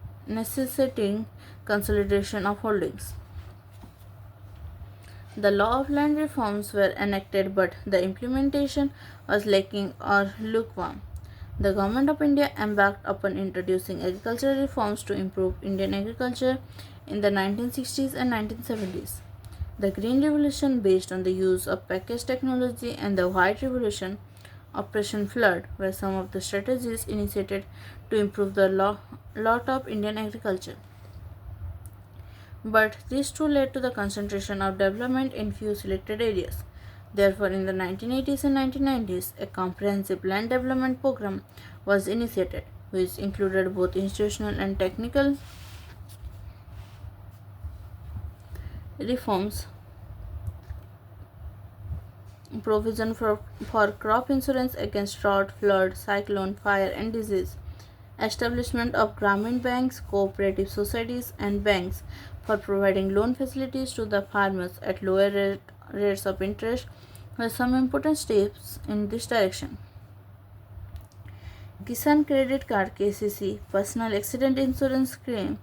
consolidation of holdings. The law of land reforms were enacted, but the implementation was lacking or lukewarm. The Government of India embarked upon introducing agricultural reforms to improve Indian agriculture in the 1960s and 1970s. The Green Revolution, based on the use of packaged technology, and the White Revolution, Operation Flood, were some of the strategies initiated to improve the lot of Indian agriculture. But these too led to the concentration of development in few selected areas. Therefore, in the 1980s and 1990s, a comprehensive land development program was initiated, which included both institutional and technical reforms, provision for crop insurance against drought, flood, cyclone, fire, and disease, establishment of Grameen banks, cooperative societies, and banks for providing loan facilities to the farmers at lower rates of interest were some important steps in this direction. Kisan Credit Card (KCC), Personal Accident Insurance Scheme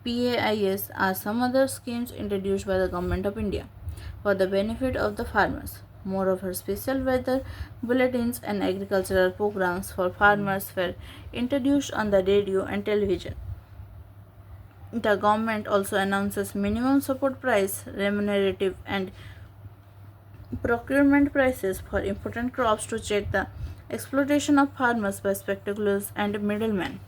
(PAIS) are some other schemes introduced by the Government of India for the benefit of the farmers. Moreover, special weather bulletins and agricultural programs for farmers were introduced on the radio and television. The government also announces minimum support price, remunerative, and procurement prices for important crops to check the exploitation of farmers by speculators and middlemen.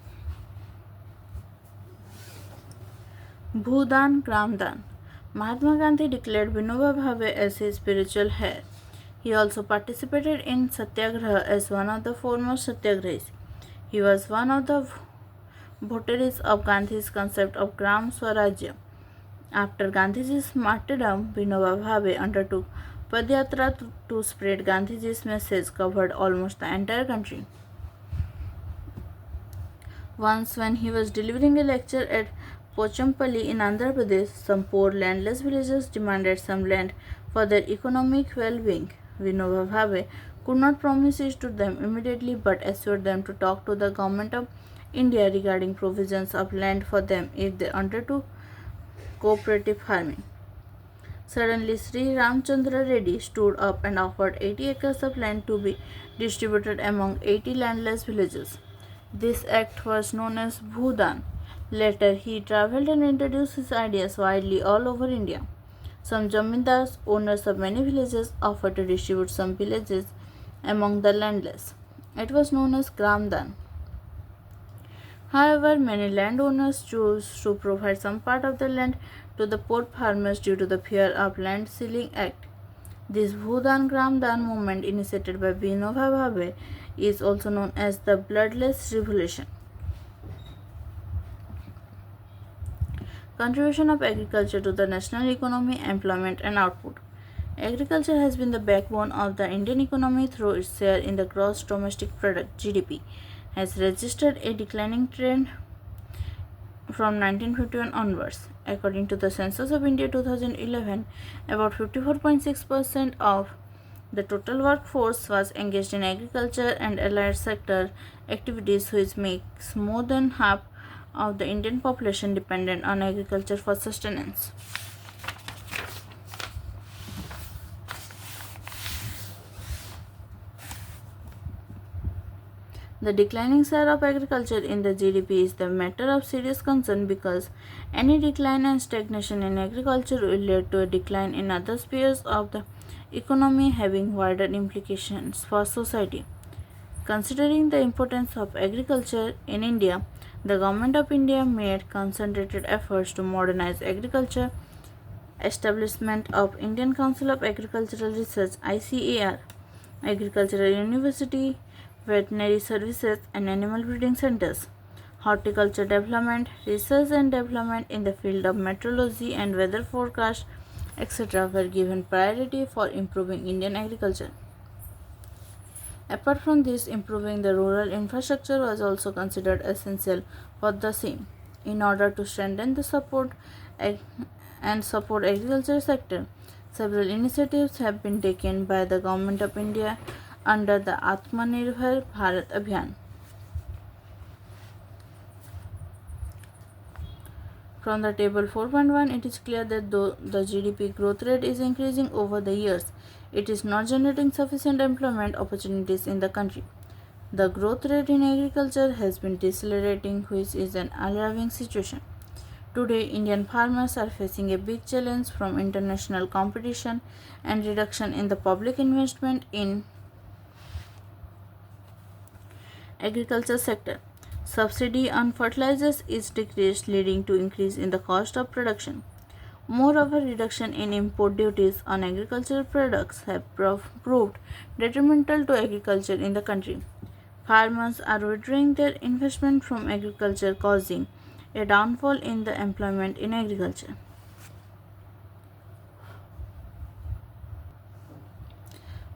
Bhudan Gramdan. Mahatma Gandhi declared Vinoba Bhave as his spiritual heir. He also participated in Satyagraha as one of the foremost Satyagrahis. He was one of the votaries of Gandhi's concept of Gram Swarajya. After Gandhiji's martyrdom, Vinoba Bhave undertook Padyatra to spread Gandhiji's message covered almost the entire country. Once, when he was delivering a lecture at Pochampalli in Andhra Pradesh, some poor landless villagers demanded some land for their economic well-being. Vinoba Bhave could not promise it to them immediately but assured them to talk to the government of India regarding provisions of land for them if they undertook cooperative farming. Suddenly, Sri Ramchandra Reddy stood up and offered 80 acres of land to be distributed among 80 landless villages. This act was known as Bhudan. Later, he travelled and introduced his ideas widely all over India. Some zamindars, owners of many villages, offered to distribute some villages among the landless. It was known as Gramdan. However, many landowners chose to provide some part of the land to the poor farmers due to the fear of Land Ceiling Act. This Bhudan Gramdan movement, initiated by Vinoba Bhave, is also known as the Bloodless Revolution. Contribution of agriculture to the national economy, employment and output. Agriculture has been the backbone of the Indian economy through its share in the gross domestic product (GDP) has registered a declining trend from 1951 onwards. According to the Census of India 2011, about 54.6% of the total workforce was engaged in agriculture and allied sector activities, which makes more than half of the Indian population dependent on agriculture for sustenance. The declining share of agriculture in the GDP is the matter of serious concern because any decline and stagnation in agriculture will lead to a decline in other spheres of the economy, having wider implications for society. Considering the importance of agriculture in India, the Government of India made concentrated efforts to modernize agriculture. Establishment of Indian Council of Agricultural Research (ICAR), Agricultural University, veterinary services and animal breeding centers, horticulture development, research and development in the field of meteorology and weather forecast, etc. were given priority for improving Indian agriculture. Apart from this, improving the rural infrastructure was also considered essential for the same. In order to strengthen the support agriculture sector, several initiatives have been taken by the Government of India under the Atmanirbhar Bharat Abhiyan. From the table 4.1, it is clear that though the GDP growth rate is increasing over the years, it is not generating sufficient employment opportunities in the country. The growth rate in agriculture has been decelerating, which is an alarming situation. Today, Indian farmers are facing a big challenge from international competition and reduction in the public investment in agriculture sector. Subsidy on fertilizers is decreased, leading to increase in the cost of production. Moreover, reduction in import duties on agricultural products have proved detrimental to agriculture in the country. Farmers are withdrawing their investment from agriculture, causing a downfall in the employment in agriculture.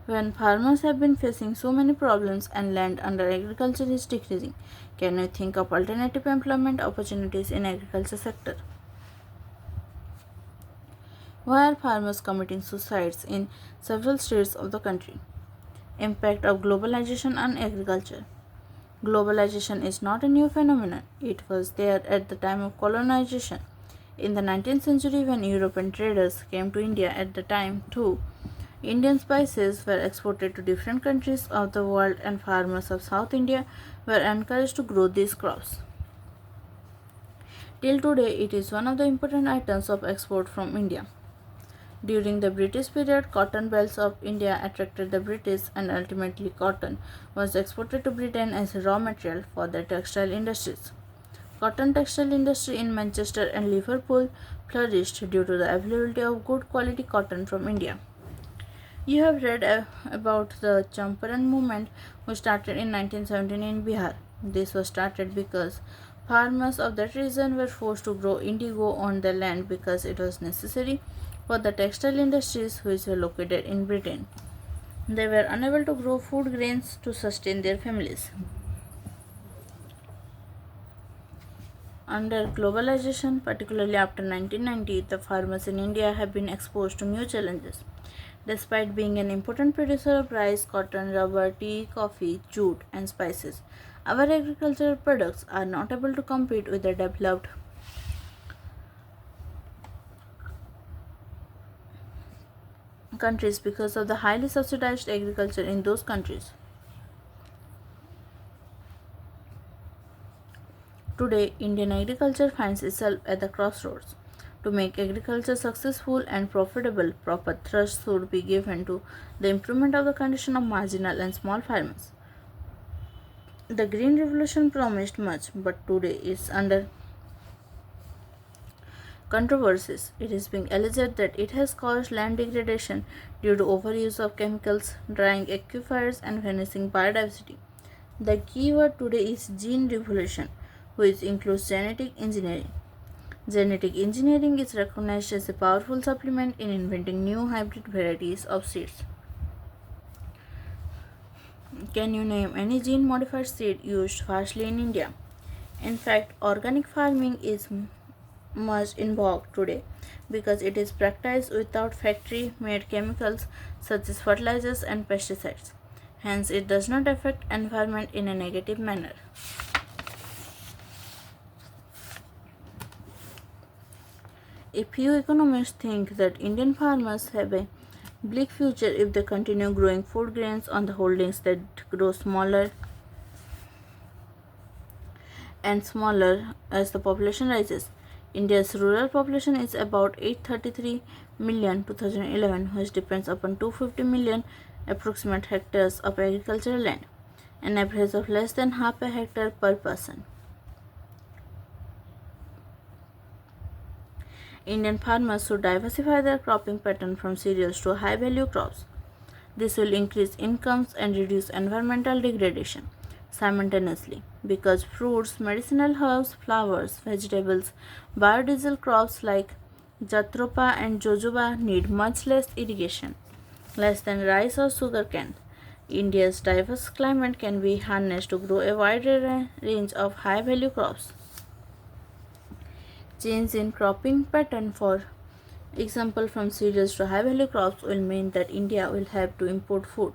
When farmers have been facing so many problems and land under agriculture is decreasing, can we think of alternative employment opportunities in agriculture sector? Why are farmers committing suicides in several states of the country? Impact of globalization on agriculture. Globalization is not a new phenomenon, it was there at the time of colonization. In the 19th century, when European traders came to India at the time too, Indian spices were exported to different countries of the world and farmers of South India were encouraged to grow these crops. Till today, it is one of the important items of export from India. During the British period, cotton belts of India attracted the British and ultimately cotton was exported to Britain as a raw material for their textile industries. Cotton textile industry in Manchester and Liverpool flourished due to the availability of good quality cotton from India. You have read about the Champaran movement which started in 1917 in Bihar. This was started because farmers of that region were forced to grow indigo on their land because it was necessary for the textile industries which were located in Britain. They were unable to grow food grains to sustain their families. Under globalization, particularly after 1990, the farmers in India have been exposed to new challenges. Despite being an important producer of rice, cotton, rubber, tea, coffee, jute, and spices, our agricultural products are not able to compete with the developed countries because of the highly subsidized agriculture in those countries. Today, Indian agriculture finds itself at the crossroads. To make agriculture successful and profitable, proper thrust should be given to the improvement of the condition of marginal and small farmers. The Green Revolution promised much, but today is under controversies. It is being alleged that it has caused land degradation due to overuse of chemicals, drying aquifers, and vanishing biodiversity. The key word today is gene revolution, which includes genetic engineering. Genetic engineering is recognized as a powerful supplement in inventing new hybrid varieties of seeds. Can you name any gene modified seed used vastly in India? In fact, organic farming is much in vogue today because it is practiced without factory made chemicals such as fertilizers and pesticides. Hence, it does not affect environment in a negative manner. A few economists think that Indian farmers have a bleak future if they continue growing food grains on the holdings that grow smaller and smaller as the population rises. India's rural population is about 833 million 2011, which depends upon 250 million approximate hectares of agricultural land, an average of less than half a hectare per person. Indian farmers should diversify their cropping pattern from cereals to high value crops. This will increase incomes and reduce environmental degradation simultaneously because fruits, medicinal herbs, flowers, vegetables, biodiesel crops like jatropha and jojoba need much less irrigation, less than rice or sugarcane. India's diverse climate can be harnessed to grow a wider range of high value crops. Change in cropping pattern, for example from cereals to high value crops, will mean that India will have to import food.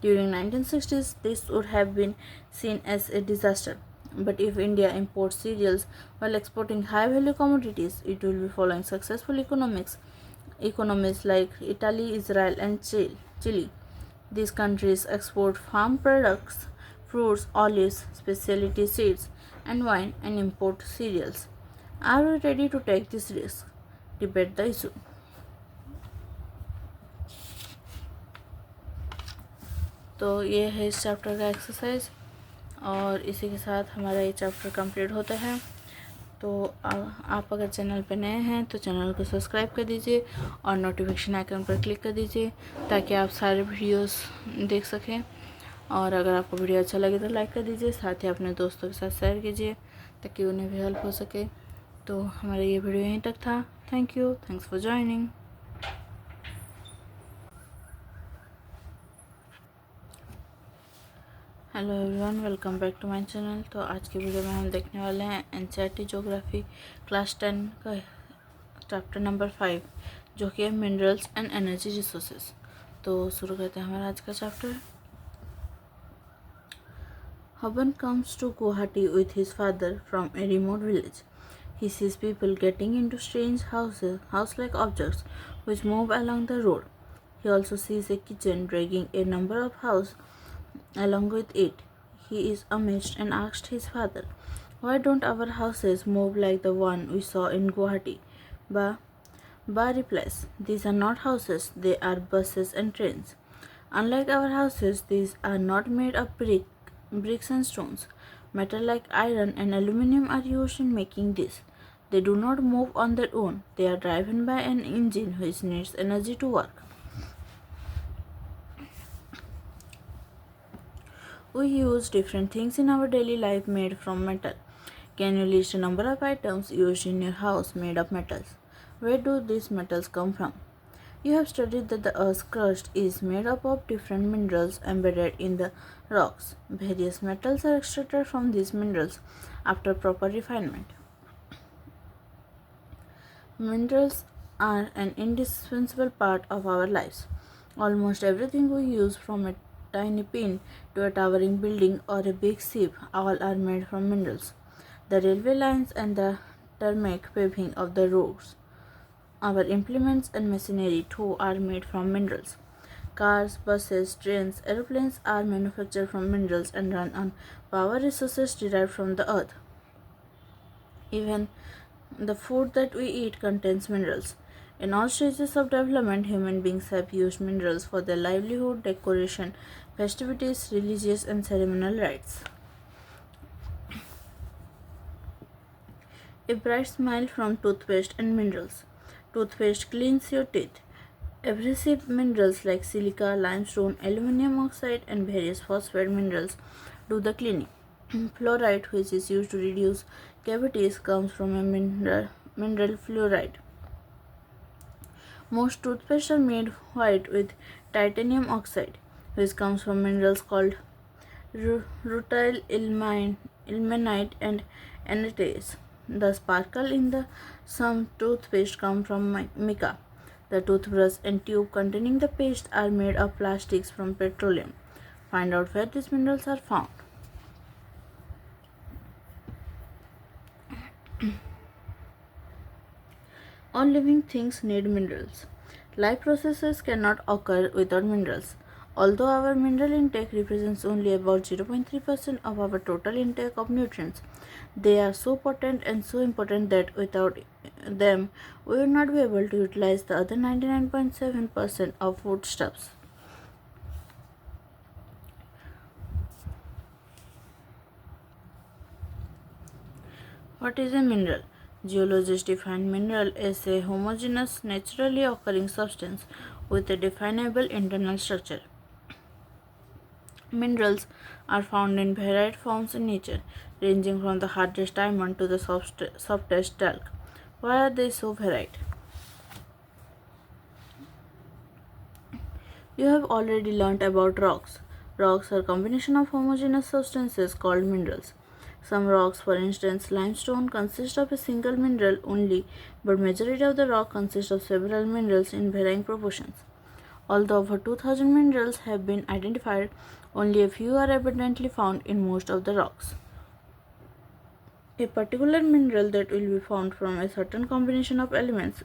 During 1960s, this would have been seen as a disaster. But if India imports cereals while exporting high value commodities, it will be following successful economies like Italy, Israel, and Chile. These countries export farm products, fruits, olives, specialty seeds, and wine, and import cereals. Are we ready to take this risk? Debate the issue. तो ये है इस chapter का exercise और इसी के साथ हमारा ये चैप्टर कंप्लीट होता है। तो आप अगर चैनल पर नए हैं तो चैनल को सब्सक्राइब कर दीजिए और नोटिफिकेशन आइकन पर क्लिक कर दीजिए ताकि आप सारे वीडियोस देख सकें। और अगर आपको वीडियो अच्छा लगे तो लाइक कर दीजिए, साथ ही अपने दोस्तों के साथ शेयर कीजिए ताकि उन्हें भी हेल्प हो सके। तो हमारा ये वीडियो यहीं तक था। Thank you, thanks for joining. Hello everyone, welcome back to my channel. तो आज की वीडियो में हम देखने वाले हैं एनसीईआरटी ज्योग्राफी क्लास 10 का चैप्टर नंबर 5 जो कि है मिनरल्स एंड एनर्जी रिसोर्सेज। तो शुरू करते हैं हमारा आज का chapter. Haban comes to Guwahati with his father from a remote village. He sees people getting into strange house-like objects which move along the road. He also sees a kitchen dragging a number of houses along with it. He is amazed and asked his father, "Why don't our houses move like the one we saw in Guwahati?" Ba, Ba replies, "These are not houses, they are buses and trains. Unlike our houses, these are not made of bricks and stones. Metal like iron and aluminum are used in making this. They do not move on their own. They are driven by an engine which needs energy to work. We use different things in our daily life made from metal. Can you list a number of items used in your house made of metals? Where do these metals come from?" You have studied that the Earth's crust is made up of different minerals embedded in the rocks. Various metals are extracted from these minerals after proper refinement. Minerals are an indispensable part of our lives. Almost everything we use, from a tiny pin to a towering building or a big ship, all are made from minerals. The railway lines and the tarmac paving of the roads. Our implements and machinery too are made from minerals. Cars, buses, trains, aeroplanes are manufactured from minerals and run on power resources derived from the earth. Even the food that we eat contains minerals. In all stages of development, human beings have used minerals for their livelihood, decoration, festivities, religious and ceremonial rites. A bright smile from toothpaste and minerals. Toothpaste cleans your teeth. Abrasive minerals like silica, limestone, aluminum oxide, and various phosphate minerals do the cleaning. Fluoride, which is used to reduce cavities, comes from a mineral fluoride. Most toothpastes are made white with titanium oxide, which comes from minerals called rutile, ilmenite, and anatase. The sparkle in some toothpaste come from mica. The toothbrush and tube containing the paste are made of plastics from petroleum. Find out where these minerals are found. All living things need minerals. Life processes cannot occur without minerals. Although our mineral intake represents only about 0.3% of our total intake of nutrients, they are so potent and so important that without them, we would not be able to utilize the other 99.7% of foodstuffs. What is a mineral? Geologists define mineral as a homogeneous, naturally occurring substance with a definable internal structure. Minerals are found in varied forms in nature, ranging from the hardest diamond to the softest talc. Why are they so varied? You have already learnt about rocks. Rocks are a combination of homogeneous substances called minerals. Some rocks, for instance limestone, consist of a single mineral only, but majority of the rock consists of several minerals in varying proportions. Although over 2000 minerals have been identified, only a few are abundantly found in most of the rocks. A particular mineral that will be found from a certain combination of elements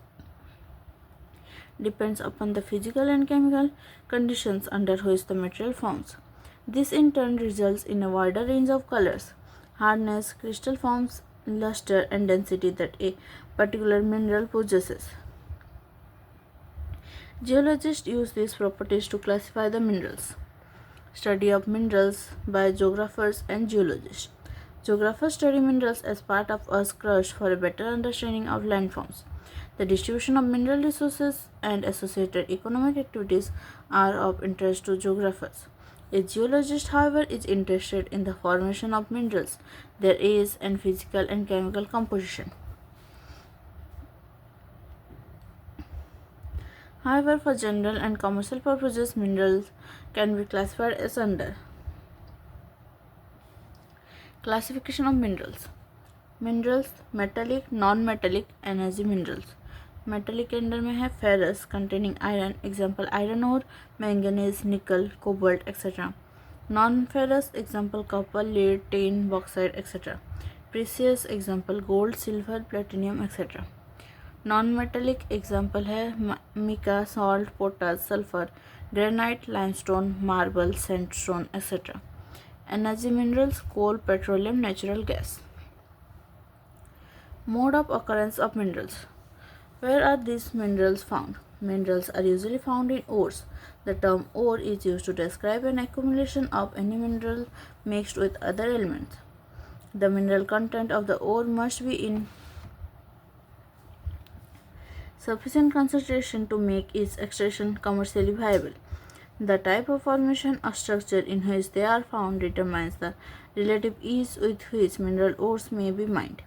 depends upon the physical and chemical conditions under which the material forms. This in turn results in a wider range of colors, hardness, crystal forms, luster, and density that a particular mineral possesses. Geologists use these properties to classify the minerals. Study of minerals by geographers and geologists. Geographers study minerals as part of Earth's crust for a better understanding of landforms. The distribution of mineral resources and associated economic activities are of interest to geographers. A geologist, however, is interested in the formation of minerals, their age, and physical and chemical composition. However, for general and commercial purposes, minerals can be classified as under. Classification of minerals. Minerals: metallic, non-metallic, energy minerals. Metallic के अंदर में है ferrous containing iron, example iron और manganese, निकल, cobalt etcetera. Non-ferrous example copper, lead, tin, bauxite, etc. Precious example gold, silver, platinum, etc. Non-metallic example है mica, salt, potash, sulfur, granite, limestone, marble, sandstone, etc. Energy minerals coal, petroleum, natural gas. Mode of occurrence of minerals. Where are these minerals found? Minerals are usually found in ores. The term ore is used to describe an accumulation of any mineral mixed with other elements. The mineral content of the ore must be in sufficient concentration to make its extraction commercially viable. The type of formation or structure in which they are found determines the relative ease with which mineral ores may be mined.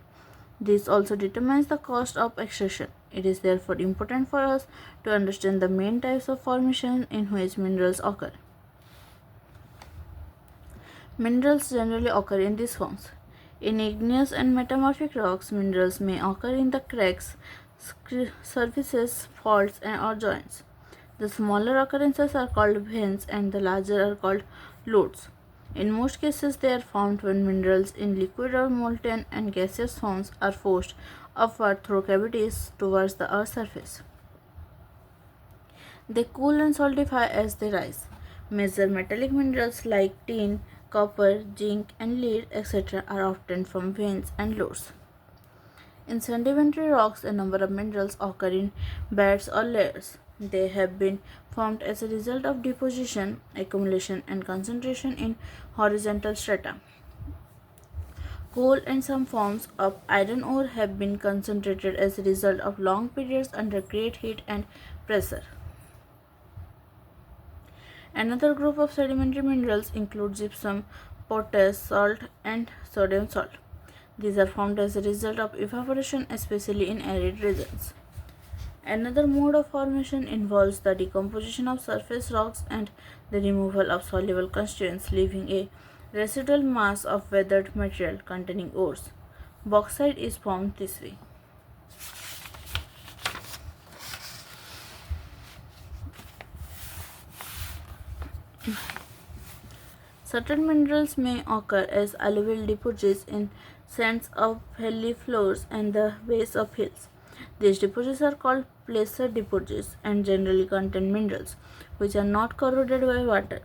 This also determines the cost of extraction. It is therefore important for us to understand the main types of formation in which minerals occur. Minerals generally occur in these forms. In igneous and metamorphic rocks, minerals may occur in the cracks, surfaces, faults, or joints. The smaller occurrences are called veins and the larger are called lodes. In most cases, they are found when minerals in liquid or molten and gaseous forms are forced upward through cavities towards the Earth's surface. They cool and solidify as they rise. Major metallic minerals like tin, copper, zinc, and lead, etc., are often from veins and lodes. In sedimentary rocks, a number of minerals occur in beds or layers. They have been formed as a result of deposition, accumulation, and concentration in horizontal strata. Coal and some forms of iron ore have been concentrated as a result of long periods under great heat and pressure. Another group of sedimentary minerals include gypsum, potash, salt, and sodium salt. These are formed as a result of evaporation, especially in arid regions. Another mode of formation involves the decomposition of surface rocks and the removal of soluble constituents, leaving a residual mass of weathered material containing ores. Bauxite is formed this way. Certain minerals may occur as alluvial deposits in sands of valley floors and the base of hills. These deposits are called placer deposits and generally contain minerals which are not corroded by water.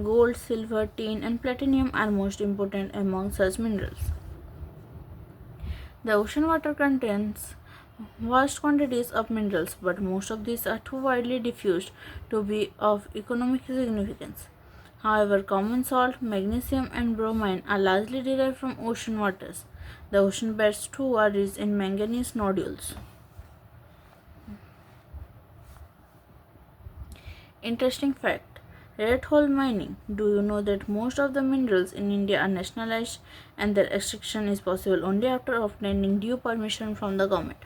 Gold, silver, tin, and platinum are most important among such minerals. The ocean water contains vast quantities of minerals, but most of these are too widely diffused to be of economic significance. However, common salt, magnesium, and bromine are largely derived from ocean waters. The ocean beds too are rich in manganese nodules. Interesting fact: red hole mining. Do you know that most of the minerals in India are nationalized and their extraction is possible only after obtaining due permission from the government?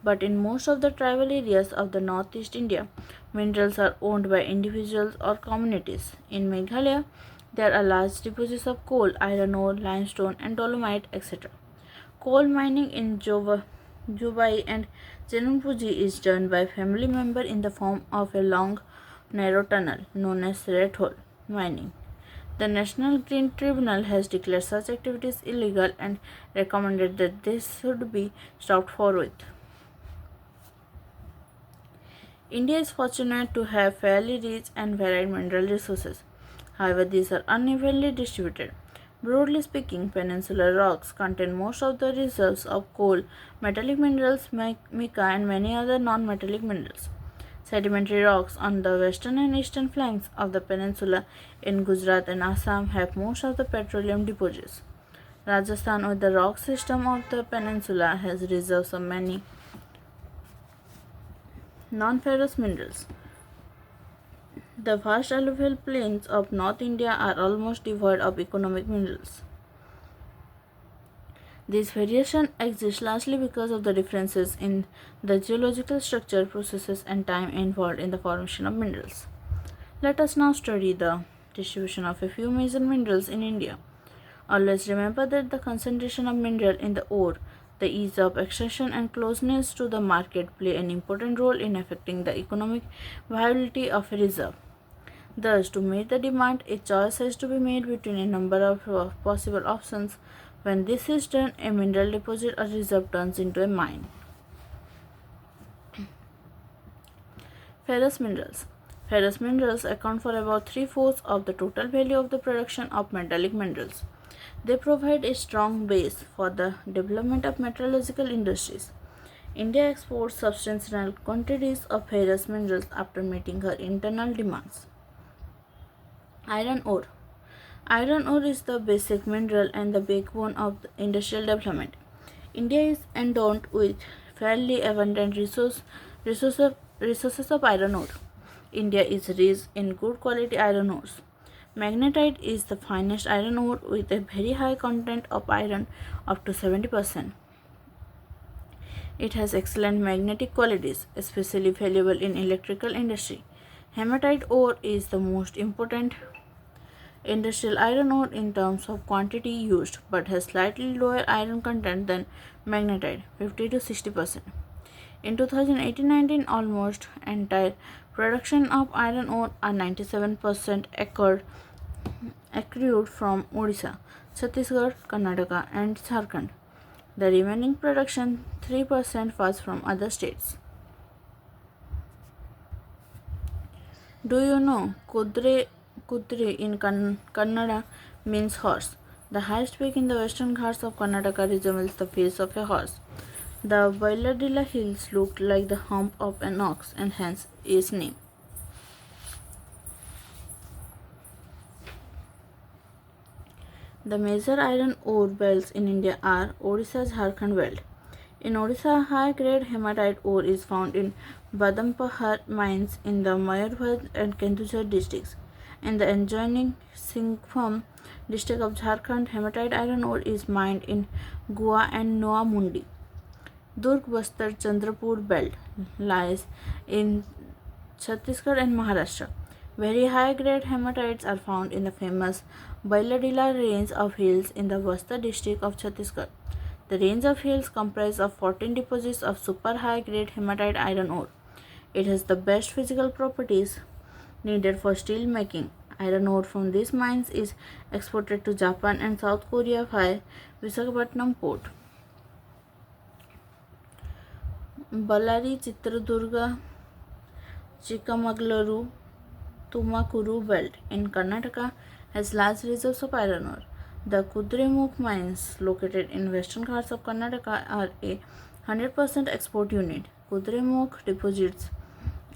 But in most of the tribal areas of the northeast India, minerals are owned by individuals or communities. In Meghalaya, there are large deposits of coal, iron ore, limestone, and dolomite, etc. Coal mining in Jubai and Chenunpuji is done by family member in the form of a long, narrow tunnel known as red hole mining. The National Green Tribunal has declared such activities illegal and recommended that they should be stopped forthwith. India is fortunate to have fairly rich and varied mineral resources. However, these are unevenly distributed. Broadly speaking, peninsular rocks contain most of the reserves of coal, metallic minerals, mica, and many other non-metallic minerals. Sedimentary rocks on the western and eastern flanks of the peninsula in Gujarat and Assam have most of the petroleum deposits. Rajasthan, with the rock system of the peninsula, has reserves of many non-ferrous minerals. The vast alluvial plains of North India are almost devoid of economic minerals. This variation exists largely because of the differences in the geological structure, processes, and time involved in the formation of minerals. Let us now study the distribution of a few major minerals in India. Always remember that the concentration of mineral in the ore, the ease of extraction, and closeness to the market play an important role in affecting the economic viability of a reserve. Thus, to meet the demand, a choice has to be made between a number of possible options. When this is done, a mineral deposit or reserve turns into a mine. Ferrous minerals. Ferrous minerals account for about three-fourths of the total value of the production of metallic minerals. They provide a strong base for the development of metallurgical industries. India exports substantial quantities of ferrous minerals after meeting her internal demands. Iron ore. Iron ore is the basic mineral and the backbone of the industrial development. India is endowed with fairly abundant resources of iron ore. India is rich in good quality iron ores. Magnetite is the finest iron ore with a very high content of iron, up to 70%. It has excellent magnetic qualities, especially valuable in electrical industry. Hematite ore is the most important industrial iron ore in terms of quantity used, but has slightly lower iron content than magnetite, 50 to 60%. In 2018-19, almost entire production of iron ore are 97% accrued from Odisha, Chhattisgarh, Karnataka, and Jharkhand. The remaining production 3% was from other states. Do you know Kudre in Kannada means horse? The highest peak in the western Ghats of Karnataka resembles the face of a horse. The Bailadila hills look like the hump of an ox and hence its name. The major iron ore belts in India are Odisha's Jharkhand belt. In Odisha, high-grade hematite ore is found in Badampahar mines in the Mayurbhanj and Kendujhar districts. In the adjoining Singhbhum district of Jharkhand, hematite iron ore is mined in Gua and Noa Mundi. Durg Bastar Chandrapur belt lies in Chhattisgarh and Maharashtra. Very high-grade hematites are found in the famous Bailadila range of hills in the Bastar district of Chhattisgarh. The range of hills comprises of 14 deposits of super high-grade hematite iron ore. It has the best physical properties needed for steel making. Iron ore from these mines is exported to Japan and South Korea via Visakhapatnam port. Ballari, Chitradurga, Chikamagaluru, Tumakuru belt in Karnataka has large reserves of iron ore. The Kudremukh mines located in western Ghats of Karnataka are a 100% export unit. Kudremukh deposits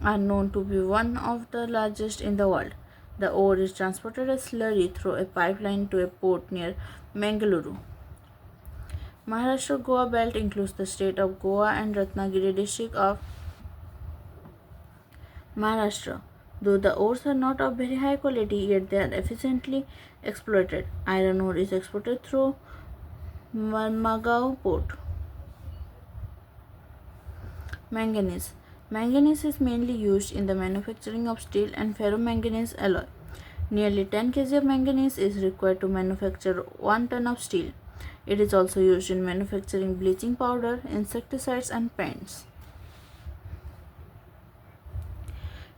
are known to be one of the largest in the world. The ore is transported as slurry through a pipeline to a port near Mangaluru. Maharashtra Goa belt includes the state of Goa and Ratnagiri district of Maharashtra. Though the ores are not of very high quality, yet they are efficiently exploited. Iron ore is exported through Marmagao port. Manganese. Manganese is mainly used in the manufacturing of steel and ferromanganese alloy. Nearly 10 kg of manganese is required to manufacture 1 ton of steel. It is also used in manufacturing bleaching powder, insecticides, and paints.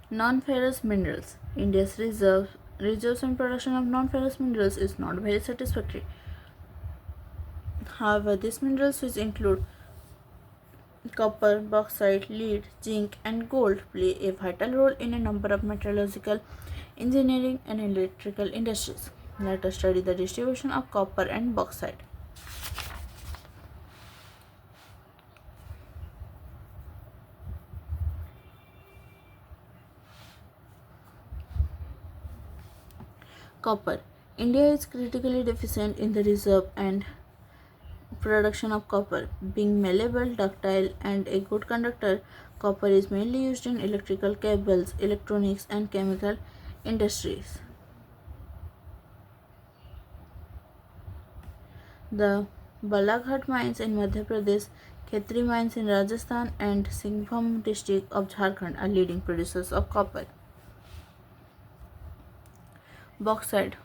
Non-ferrous minerals. India's reserves and production of non-ferrous minerals is not very satisfactory. However, these minerals, which include copper, bauxite, lead, zinc, and gold, play a vital role in a number of metallurgical, engineering, and electrical industries. Let us study the distribution of copper and bauxite. Copper. India is critically deficient in the reserve and production of copper. Being malleable, ductile, and a good conductor, copper is mainly used in electrical cables, electronics, and chemical industries. The Balaghat mines in Madhya Pradesh, Khetri mines in Rajasthan, and Singhbhum district of Jharkhand are leading producers of copper. Bauxite.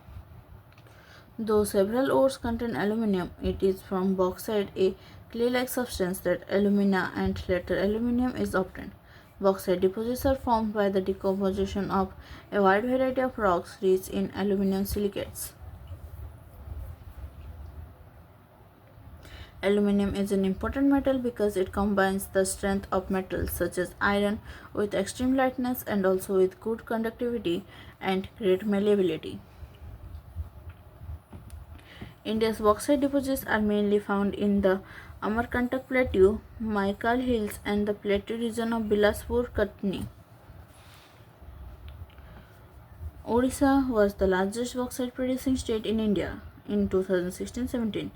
Though several ores contain aluminium, it is from bauxite, a clay-like substance, that alumina and later aluminium is obtained. Bauxite deposits are formed by the decomposition of a wide variety of rocks rich in aluminum silicates. Aluminum is an important metal because it combines the strength of metals such as iron with extreme lightness and also with good conductivity and great malleability. India's bauxite deposits are mainly found in the Amarkantak Plateau, Maikal Hills, and the plateau region of Bilaspur, Katni. Odisha was the largest bauxite producing state in India in 2016-17.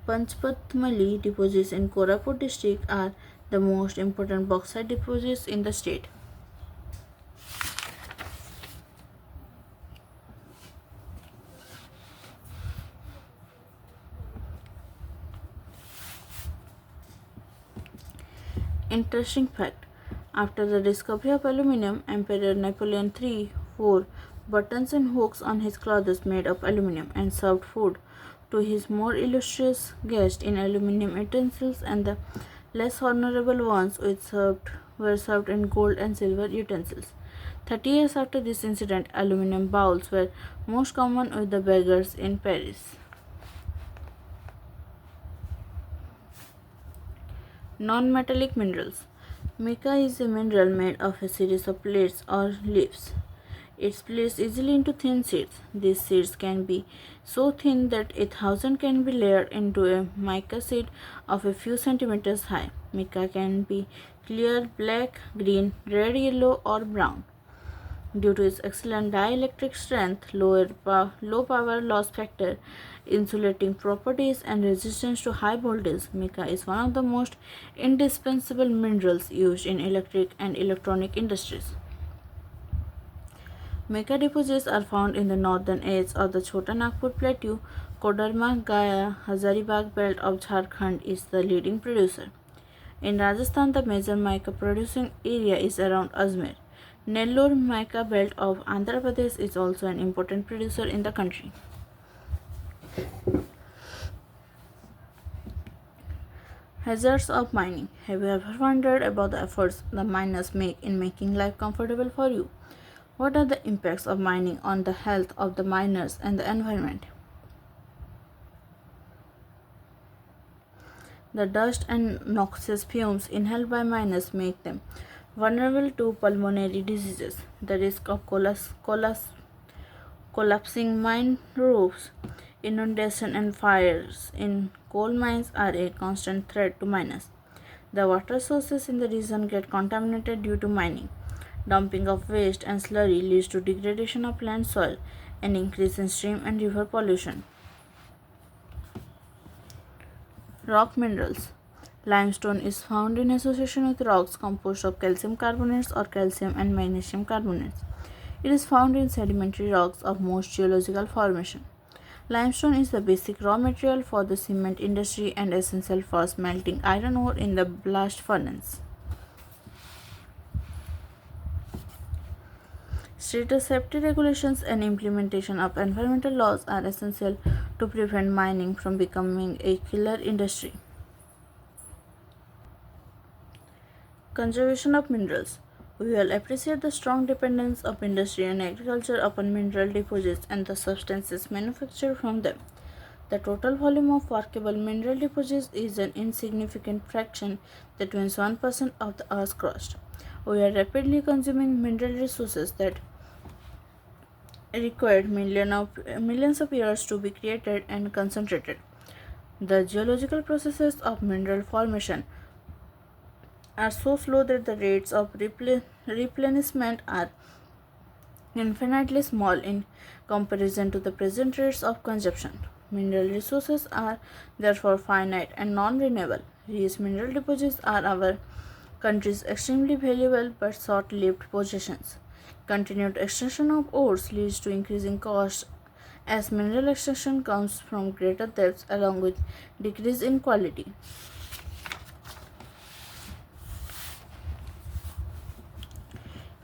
Panchpatmali deposits in Koraput district are the most important bauxite deposits in the state. Interesting fact: after the discovery of aluminum, Emperor Napoleon III wore buttons and hooks on his clothes made of aluminum and served food to his more illustrious guests in aluminum utensils, and the less honorable ones were served in gold and silver utensils. 30 years after this incident, aluminum bowls were most common with the beggars in Paris. Non-metallic minerals. Mica is a mineral made of a series of plates or leaves. It splits easily into thin sheets. These sheets can be so thin that 1,000 can be layered into a mica sheet of a few centimeters high. Mica can be clear, black, green, red, yellow, or brown. Due to its excellent dielectric strength, low power loss factor, insulating properties, and resistance to high voltage, mica is one of the most indispensable minerals used in electric and electronic industries. Mica deposits are found in the northern edge of the Chota Nagpur Plateau. Koderma Gaya Hazaribagh belt of Jharkhand is the leading producer. In Rajasthan, the major mica producing area is around Ajmer. Nellore mica belt of Andhra Pradesh is also an important producer in the country. Hazards of mining. Have you ever wondered about the efforts the miners make in making life comfortable for you? What are the impacts of mining on the health of the miners and the environment? The dust and noxious fumes inhaled by miners make them vulnerable to pulmonary diseases. The risk of collapsing mine roofs, inundation, and fires in coal mines are a constant threat to miners. The water sources in the region get contaminated due to mining. Dumping of waste and slurry leads to degradation of land soil and increase in stream and river pollution. Rock minerals. Limestone is found in association with rocks composed of calcium carbonates or calcium and magnesium carbonates. It is found in sedimentary rocks of most geological formation. Limestone is the basic raw material for the cement industry and essential for smelting iron ore in the blast furnace. Stricter safety regulations and implementation of environmental laws are essential to prevent mining from becoming a killer industry. Conservation of minerals. We all appreciate the strong dependence of industry and agriculture upon mineral deposits and the substances manufactured from them. The total volume of workable mineral deposits is an insignificant fraction, that means 1% of the Earth's crust. We are rapidly consuming mineral resources that required millions of years to be created and concentrated. The geological processes of mineral formation are so slow that the rates of replenishment are infinitely small in comparison to the present rates of consumption. Mineral resources are therefore finite and non-renewable. These mineral deposits are our country's extremely valuable but short-lived possessions. Continued extraction of ores leads to increasing costs as mineral extraction comes from greater depths along with decrease in quality.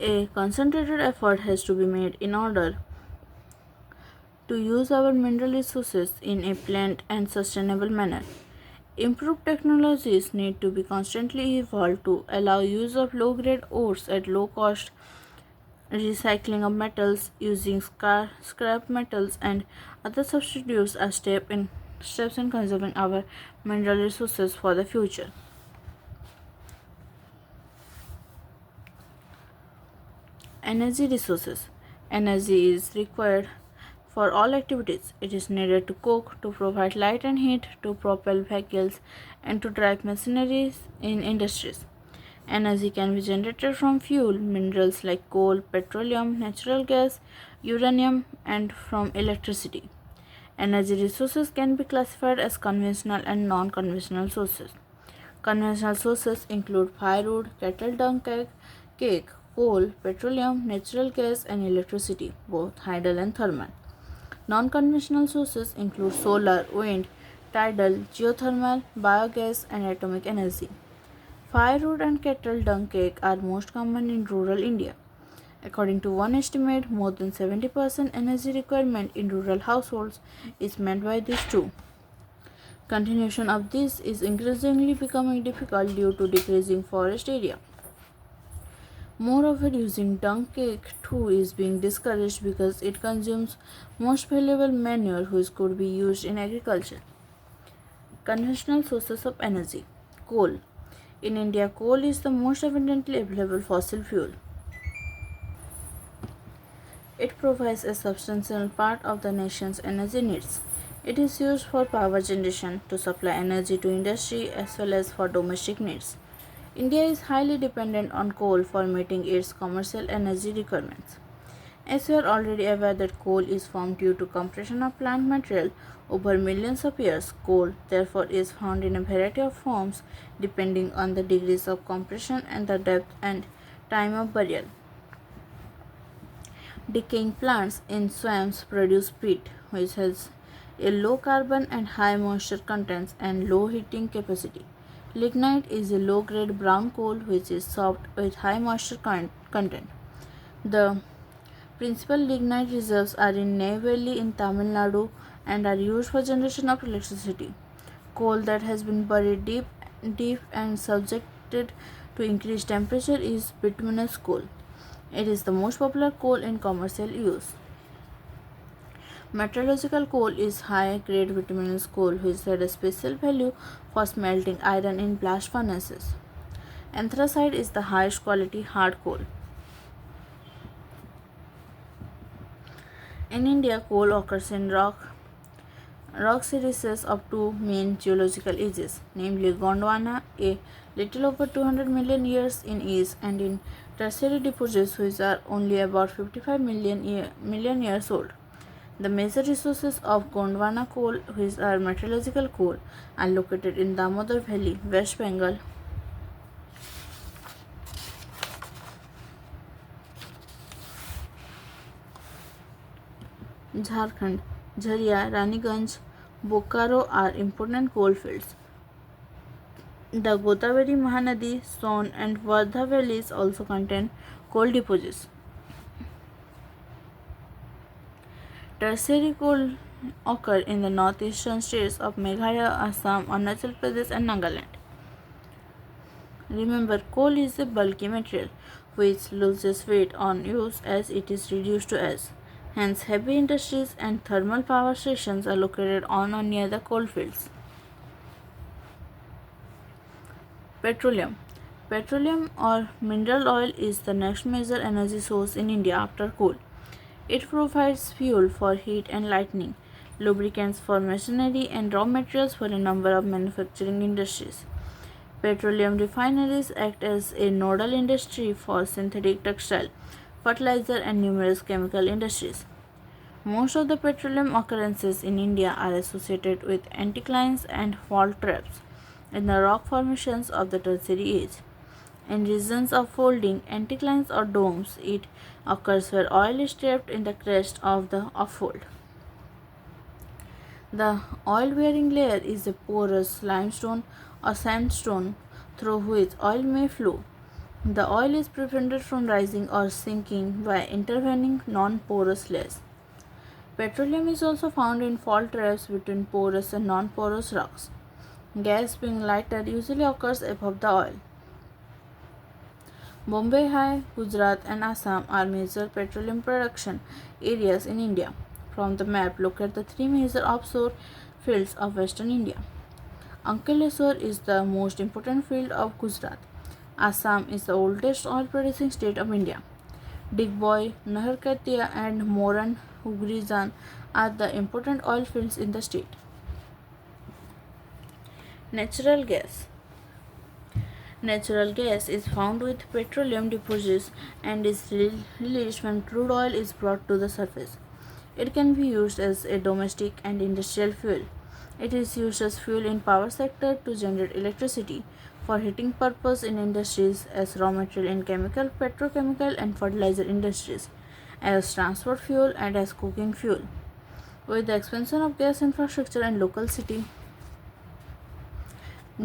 A concentrated effort has to be made in order to use our mineral resources in a planned and sustainable manner. Improved technologies need to be constantly evolved to allow use of low-grade ores at low cost, recycling of metals, using scrap metals and other substitutes are steps in conserving our mineral resources for the future. Energy resources. Energy is required for all activities. It is needed to cook, to provide light and heat, to propel vehicles, and to drive machineries in industries. Energy can be generated from fuel, minerals like coal, petroleum, natural gas, uranium, and from electricity. Energy resources can be classified as conventional and non conventional sources. Conventional sources include firewood, kettle dung cake, coal, petroleum, natural gas, and electricity, both hydel and thermal. Non conventional sources include solar, wind, tidal, geothermal, biogas, and atomic energy. Firewood and kettle dung cake are most common in rural India. According to one estimate, more than 70% energy requirement in rural households is met by these two. Continuation of this is increasingly becoming difficult due to decreasing forest area. Moreover, using dung cake too is being discouraged because it consumes most valuable manure which could be used in agriculture. Conventional sources of energy. Coal. In India, coal is the most abundantly available fossil fuel. It provides a substantial part of the nation's energy needs. It is used for power generation, to supply energy to industry as well as for domestic needs. India is highly dependent on coal for meeting its commercial energy requirements. As we are already aware that coal is formed due to compression of plant material over millions of years, coal therefore is found in a variety of forms depending on the degrees of compression and the depth and time of burial. Decaying plants in swamps produce peat, which has a low carbon and high moisture contents and low heating capacity. Lignite is a low-grade brown coal which is soft with high moisture content. The principal lignite reserves are in Neyveli in Tamil Nadu and are used for generation of electricity. Coal that has been buried deep and subjected to increased temperature is bituminous coal. It is the most popular coal in commercial use. Metallurgical coal is high-grade bituminous coal which had a special value for smelting iron in blast furnaces. Anthracite is the highest quality hard coal. In India, coal occurs in rock series of two main geological ages, namely Gondwana, a little over 200 million years in age, and in tertiary deposits which are only about 55 million years old. The major resources of Gondwana coal, which are metallurgical coal, are located in Damodar Valley, West Bengal. Jharkhand, Jharia, Raniganj, Bokaro are important coal fields. The Godavari, Mahanadi, Son, and Vardha valleys also contain coal deposits. Tertiary coal occur in the northeastern states of Meghalaya, Assam, Arunachal Pradesh, and Nagaland. Remember, coal is a bulky material which loses weight on use as it is reduced to ash. Hence, heavy industries and thermal power stations are located on or near the coal fields. Petroleum. Petroleum or mineral oil is the next major energy source in India after coal. It provides fuel for heat and lighting, lubricants for machinery, and raw materials for a number of manufacturing industries. Petroleum refineries act as a nodal industry for synthetic textile, fertilizer, and numerous chemical industries. Most of the petroleum occurrences in India are associated with anticlines and fault traps in the rock formations of the Tertiary age. In regions of folding, anticlines or domes, it occurs where oil is trapped in the crest of the fold. The oil-bearing layer is a porous limestone or sandstone through which oil may flow. The oil is prevented from rising or sinking by intervening non-porous layers. Petroleum is also found in fault traps between porous and non-porous rocks. Gas being lighter usually occurs above the oil. Bombay High, Gujarat, and Assam are major petroleum production areas in India. From the map, look at the three major offshore fields of western India. Ankleshwar is the most important field of Gujarat. Assam is the oldest oil producing state of India. Digboy, Naharkatia, and Moran Hugrizan are the important oil fields in the state. Natural gas. Natural gas is found with petroleum deposits and is released when crude oil is brought to the surface. It can be used as a domestic and industrial fuel. It is used as fuel in power sector to generate electricity, for heating purpose in industries, as raw material in chemical, petrochemical, and fertilizer industries, as transport fuel, and as cooking fuel. With the expansion of gas infrastructure and local city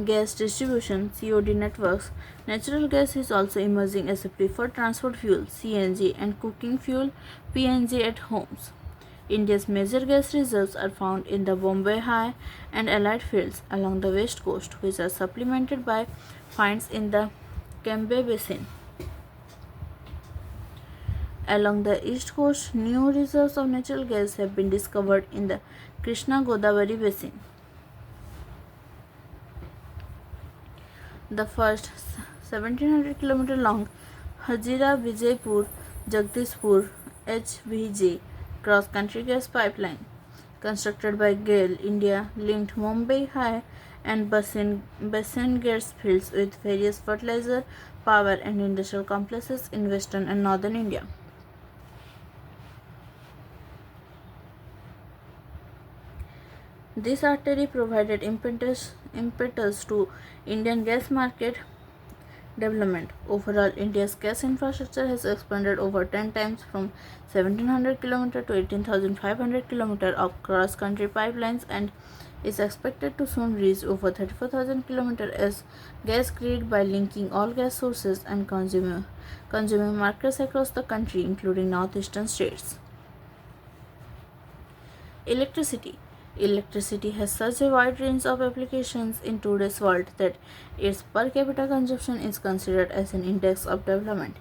gas distribution (COD) networks, natural gas is also emerging as a preferred transport fuel (CNG) and cooking fuel (PNG) at homes. India's major gas reserves are found in the Bombay High and allied fields along the west coast, which are supplemented by finds in the Cambay Basin. Along the east coast, new reserves of natural gas have been discovered in the Krishna Godavari Basin. The first 1700 km long Hazira Vijaypur Jagdishpur HVJ cross country gas pipeline, constructed by GAIL India, linked Mumbai High and basin gas fields with various fertilizer, power, and industrial complexes in western and northern India. This artery provided impetus to Indian gas market development. Overall, India's gas infrastructure has expanded over 10 times from 1700 km to 18,500 km of cross-country pipelines and is expected to soon reach over 34,000 km as gas grid by linking all gas sources and consuming markets across the country, including northeastern states. Electricity. Electricity has such a wide range of applications in today's world that its per capita consumption is considered as an index of development.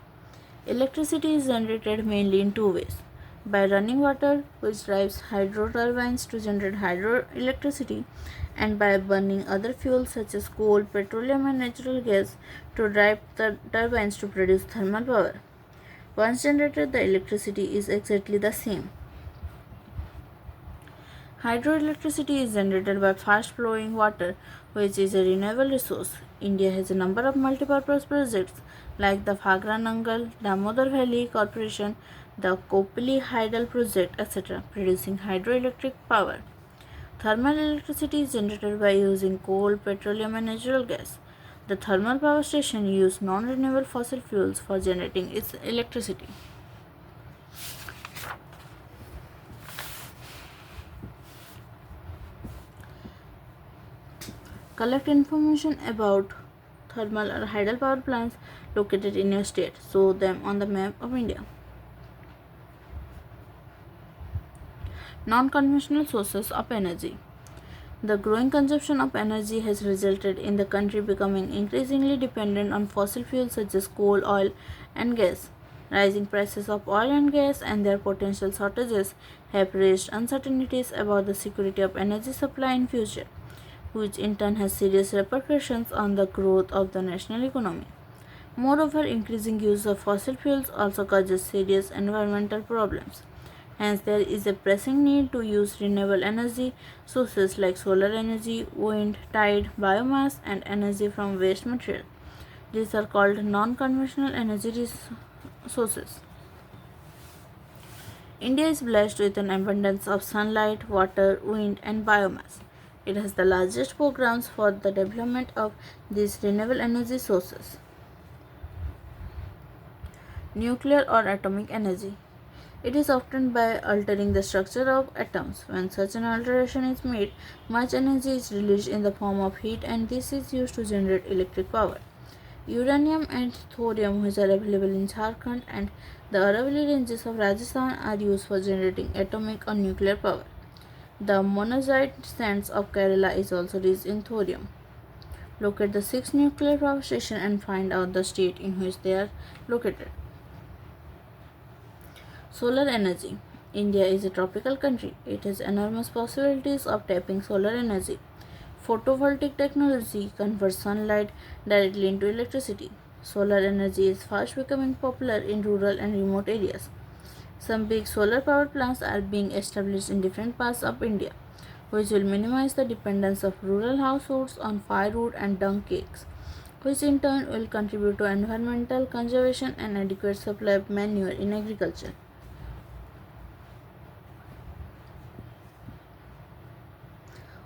Electricity is generated mainly in two ways: by running water, which drives hydro turbines to generate hydroelectricity, and by burning other fuels such as coal, petroleum, and natural gas to drive the turbines to produce thermal power. Once generated, the electricity is exactly the same. Hydroelectricity is generated by fast flowing water, which is a renewable resource. India has a number of multipurpose projects like the Phagra Nangal, Damodar Valley Corporation, the Kopali Hydel project, etc., producing hydroelectric power. Thermal electricity is generated by using coal, petroleum, and natural gas. The thermal power station use non-renewable fossil fuels for generating its electricity. Collect information about thermal or hydel power plants located in your state. Show them on the map of India. Non-conventional sources of energy. The growing consumption of energy has resulted in the country becoming increasingly dependent on fossil fuels such as coal, oil, and gas. Rising prices of oil and gas and their potential shortages have raised uncertainties about the security of energy supply in future, which in turn has serious repercussions on the growth of the national economy. Moreover, increasing use of fossil fuels also causes serious environmental problems. Hence, there is a pressing need to use renewable energy sources like solar energy, wind, tide, biomass, and energy from waste material. These are called non-conventional energy sources. India is blessed with an abundance of sunlight, water, wind, and biomass. It has the largest programs for the development of these renewable energy sources. Nuclear or atomic energy. It is obtained by altering the structure of atoms. When such an alteration is made, much energy is released in the form of heat, and this is used to generate electric power. Uranium and thorium, which are available in Jharkhand and the Aravalli ranges of Rajasthan, are used for generating atomic or nuclear power. The monazite sands of Kerala is also rich in thorium. Locate the 6 nuclear power stations and find out the state in which they are located. Solar energy. India is a tropical country. It has enormous possibilities of tapping solar energy. Photovoltaic technology converts sunlight directly into electricity. Solar energy is fast becoming popular in rural and remote areas. Some big solar power plants are being established in different parts of India, which will minimize the dependence of rural households on firewood and dung cakes, which in turn will contribute to environmental conservation and adequate supply of manure in agriculture.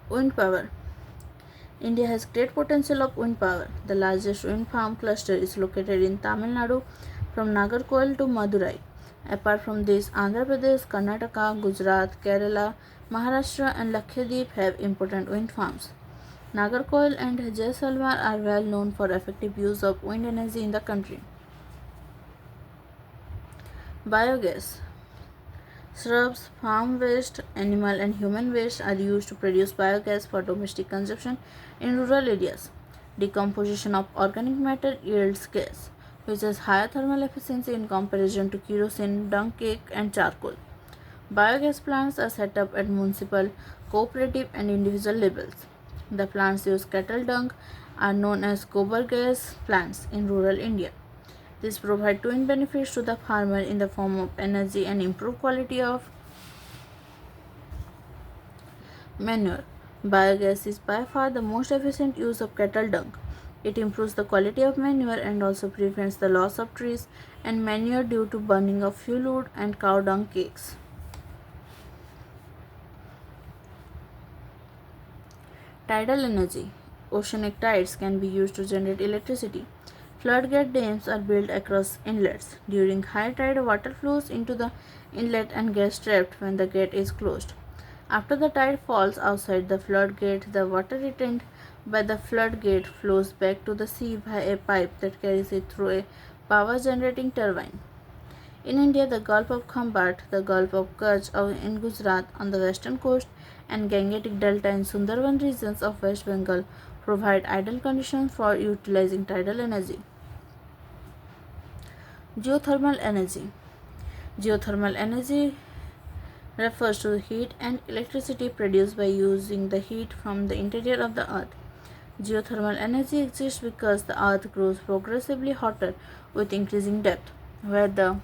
Wind power. India has great potential of wind power. The largest wind farm cluster is located in Tamil Nadu from Nagarcoil to Madurai. Apart from this, Andhra Pradesh, Karnataka, Gujarat, Kerala, Maharashtra and Lakshadweep have important wind farms. Nagarcoil and Jaisalmer are well known for effective use of wind energy in the country. Biogas. Shrubs, farm waste, animal and human waste are used to produce biogas for domestic consumption in rural areas. Decomposition of organic matter yields gas, which has higher thermal efficiency in comparison to kerosene, dung cake, and charcoal. Biogas plants are set up at municipal, cooperative, and individual levels. The plants use cattle dung are known as gobar gas plants in rural India. This provides twin benefits to the farmer in the form of energy and improved quality of manure. Biogas is by far the most efficient use of cattle dung. It improves the quality of manure and also prevents the loss of trees and manure due to burning of fuel wood and cow dung cakes. Tidal energy. Oceanic tides can be used to generate electricity. Floodgate dams are built across inlets. During high tide, water flows into the inlet and gets trapped when the gate is closed. After the tide falls outside the floodgate, the water retained by the floodgate flows back to the sea by a pipe that carries it through a power generating turbine. In India, the Gulf of Khambat, the Gulf of Kutch in Gujarat on the western coast, and Gangetic Delta in Sundarban regions of West Bengal provide ideal conditions for utilizing tidal energy. Geothermal energy. Geothermal energy refers to the heat and electricity produced by using the heat from the interior of the earth. Geothermal energy exists because the earth grows progressively hotter with increasing depth. Where the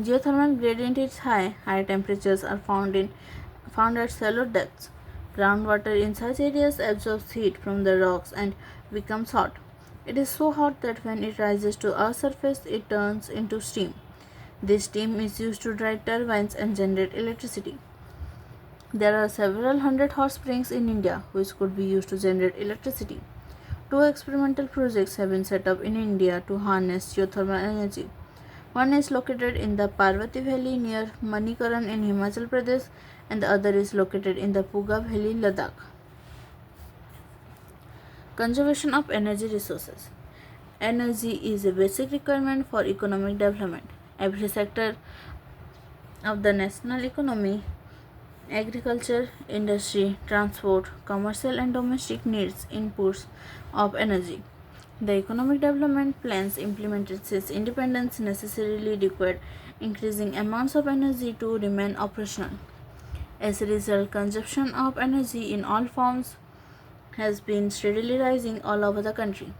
geothermal gradient is high, higher temperatures are found at shallow depths. Groundwater in such areas absorbs heat from the rocks and becomes hot. It is so hot that when it rises to Earth's surface, it turns into steam. This steam is used to drive turbines and generate electricity. There are several hundred hot springs in India which could be used to generate electricity. 2 experimental projects have been set up in India to harness geothermal energy. One is located in the Parvati Valley near Manikaran in Himachal Pradesh, and the other is located in the Puga Valley, Ladakh. Conservation of energy resources. Energy is a basic requirement for economic development. Every sector of the national economy, agriculture, industry, transport, commercial and domestic needs inputs of energy. The economic development plans implemented since independence necessarily required increasing amounts of energy to remain operational. As a result, consumption of energy in all forms has been steadily rising all over the country.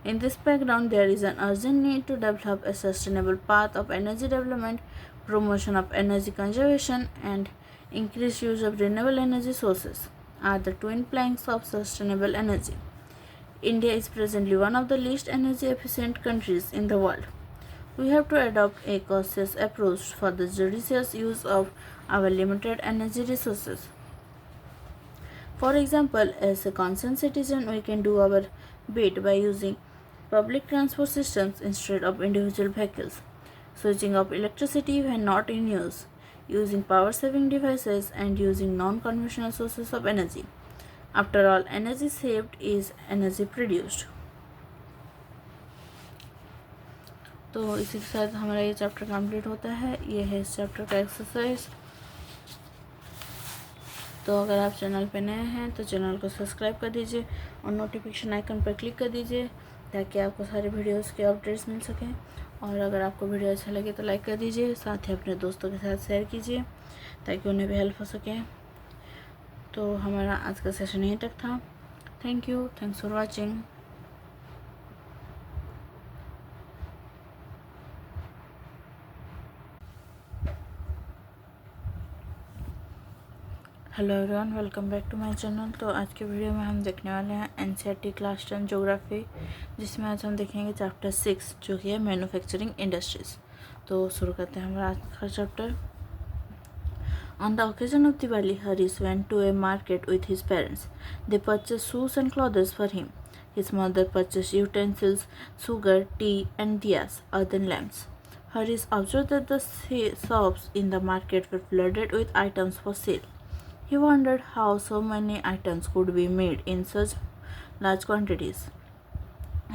In this background, there is an urgent need to develop a sustainable path of energy development, promotion of energy conservation, and increased use of renewable energy sources are the twin planks of sustainable energy. India is presently one of the least energy efficient countries in the world. We have to adopt a cautious approach for the judicious use of our limited energy resources. For example, as a concerned citizen, we can do our bit by using public transport systems instead of individual vehicles, switching off electricity when not in use, using power saving devices, and using non conventional sources of energy. After all, energy saved is energy produced. तो इसी के साथ हमारा ये chapter complete होता है. ये है इस चैप्टर का एक्सरसाइज. तो अगर आप चैनल पर नए हैं तो चैनल को सब्सक्राइब कर दीजिए और नोटिफिकेशन आइकन पर क्लिक कर दीजिए ताकि आपको सारे वीडियोस के अपडेट्स मिल सकें। और अगर आपको वीडियो अच्छा लगे तो लाइक कर दीजिए, साथ ही अपने दोस्तों के साथ शेयर कीजिए ताकि उन्हें भी हेल्प हो सके। तो हमारा आज का सेशन यहीं तक था। Thank you, thanks for watching. Hello everyone, welcome back to my channel. तो आज के वीडियो में हम देखने वाले हैं NCERT क्लास 10 ज्योग्राफी, जिसमें आज हम देखेंगे चैप्टर 6 जो कि है मैन्युफैक्चरिंग इंडस्ट्रीज। तो शुरू करते हैं हमारा आज का chapter. On the occasion of Diwali, Harish went to a market with his parents. They purchased shoes and clothes for him. His mother purchased utensils, sugar, tea, and diyas, earthen lamps. Harish observed that the shops in the market were flooded with items for sale. He wondered how so many items could be made in such large quantities.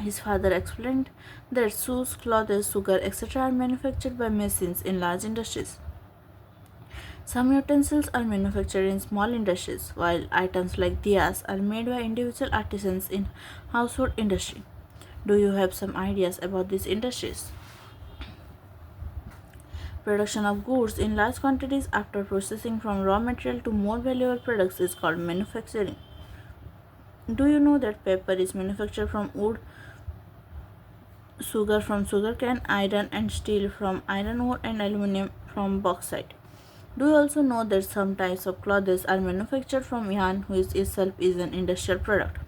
His father explained that shoes, clothes, sugar, etc. are manufactured by machines in large industries. Some utensils are manufactured in small industries, while items like diyas are made by individual artisans in household industry. Do you have some ideas about these industries? Production of goods in large quantities after processing from raw material to more valuable products is called manufacturing. Do you know that paper is manufactured from wood, sugar from sugarcane, iron and steel from iron ore, and aluminum from bauxite? Do you also know that some types of clothes are manufactured from yarn, which itself is an industrial product?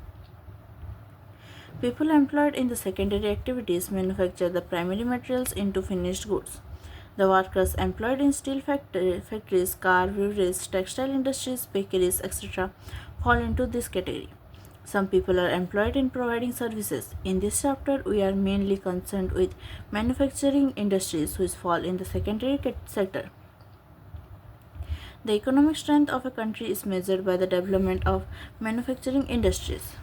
People employed in the secondary activities manufacture the primary materials into finished goods. The workers employed in steel factories, car, breweries, textile industries, bakeries, etc. fall into this category. Some people are employed in providing services. In this chapter, we are mainly concerned with manufacturing industries which fall in the secondary sector. The economic strength of a country is measured by the development of manufacturing industries.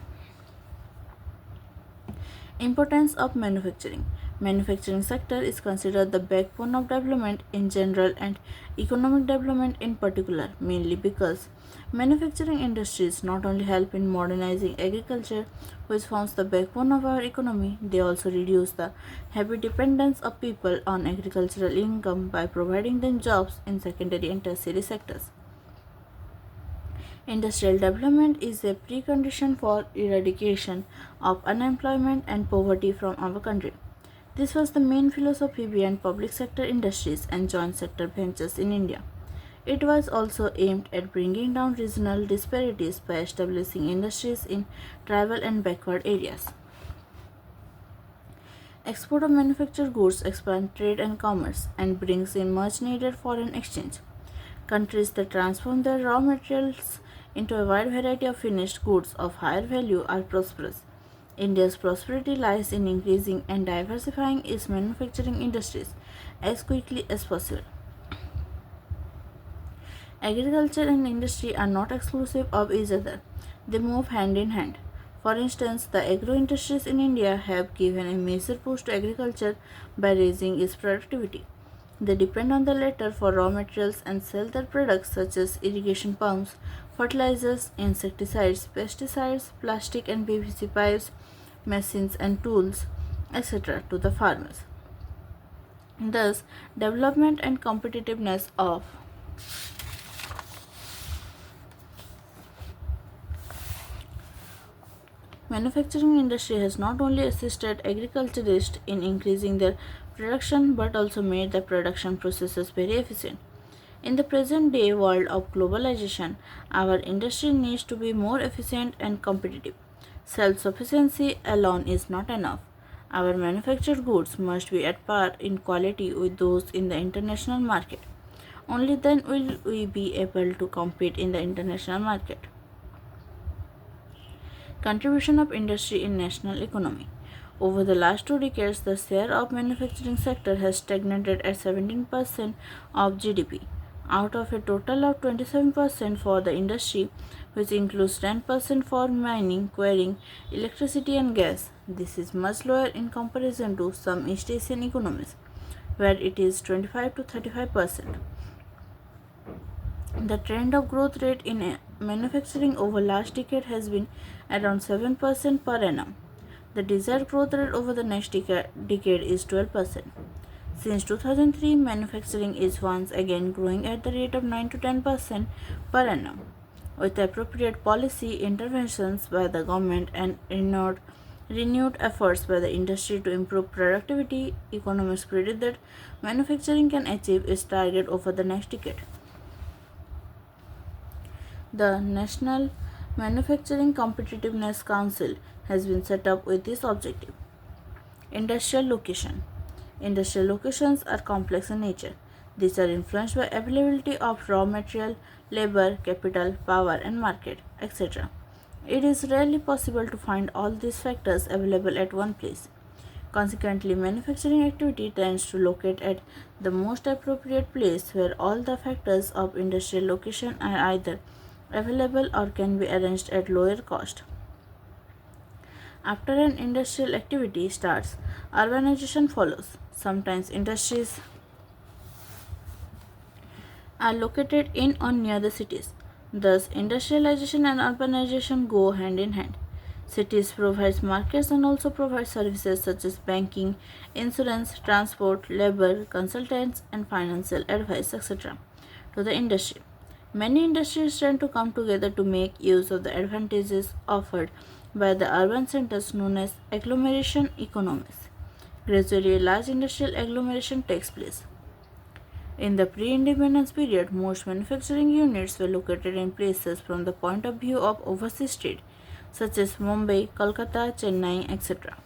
Importance of manufacturing. Manufacturing sector is considered the backbone of development in general and economic development in particular, mainly because manufacturing industries not only help in modernizing agriculture, which forms the backbone of our economy, they also reduce the heavy dependence of people on agricultural income by providing them jobs in secondary and tertiary sectors. Industrial development is a precondition for eradication of unemployment and poverty from our country. This was the main philosophy behind public sector industries and joint sector ventures in India. It was also aimed at bringing down regional disparities by establishing industries in tribal and backward areas. Export of manufactured goods expands trade and commerce and brings in much needed foreign exchange. Countries that transform their raw materials into a wide variety of finished goods of higher value are prosperous. India's prosperity lies in increasing and diversifying its manufacturing industries as quickly as possible. Agriculture and industry are not exclusive of each other, they move hand in hand. For instance, the agro industries in India have given a major push to agriculture by raising its productivity. They depend on the latter for raw materials and sell their products such as irrigation pumps, fertilizers, insecticides, pesticides, plastic and PVC pipes, machines and tools, etc. to the farmers. Thus, development and competitiveness of manufacturing industry has not only assisted agriculturists in increasing their production but also made the production processes very efficient. In the present day world of globalization, our industry needs to be more efficient and competitive. Self-sufficiency alone is not enough. Our manufactured goods must be at par in quality with those in the international market. Only then will we be able to compete in the international market. Contribution of industry in national economy. Over the last 2 decades, the share of manufacturing sector has stagnated at 17% of GDP, out of a total of 27% for the industry, which includes 10% for mining, quarrying, electricity and gas. This is much lower in comparison to some East Asian economies, where it is 25 to 35%. The trend of growth rate in manufacturing over last decade has been around 7% per annum. The desired growth rate over the next decade is 12%. Since 2003, manufacturing is once again growing at the rate of 9 to 10% per annum. With appropriate policy interventions by the government and renewed efforts by the industry to improve productivity, economists predict that manufacturing can achieve its target over the next decade. The National Manufacturing Competitiveness Council has been set up with this objective. Industrial location. Industrial locations are complex in nature. These are influenced by availability of raw material, labor, capital, power and market, etc. It is rarely possible to find all these factors available at one place. Consequently, manufacturing activity tends to locate at the most appropriate place where all the factors of industrial location are either available or can be arranged at lower cost. After an industrial activity starts, urbanization follows. Sometimes industries are located in or near the cities. Thus, industrialization and urbanization go hand in hand. Cities provide markets and also provide services such as banking, insurance, transport, labor, consultants, and financial advice, etc. to the industry. Many industries tend to come together to make use of the advantages offered by the urban centers known as agglomeration economies. Gradually, a large industrial agglomeration takes place. In the pre-independence period, most manufacturing units were located in places from the point of view of overseas trade, such as Mumbai, Kolkata, Chennai, etc.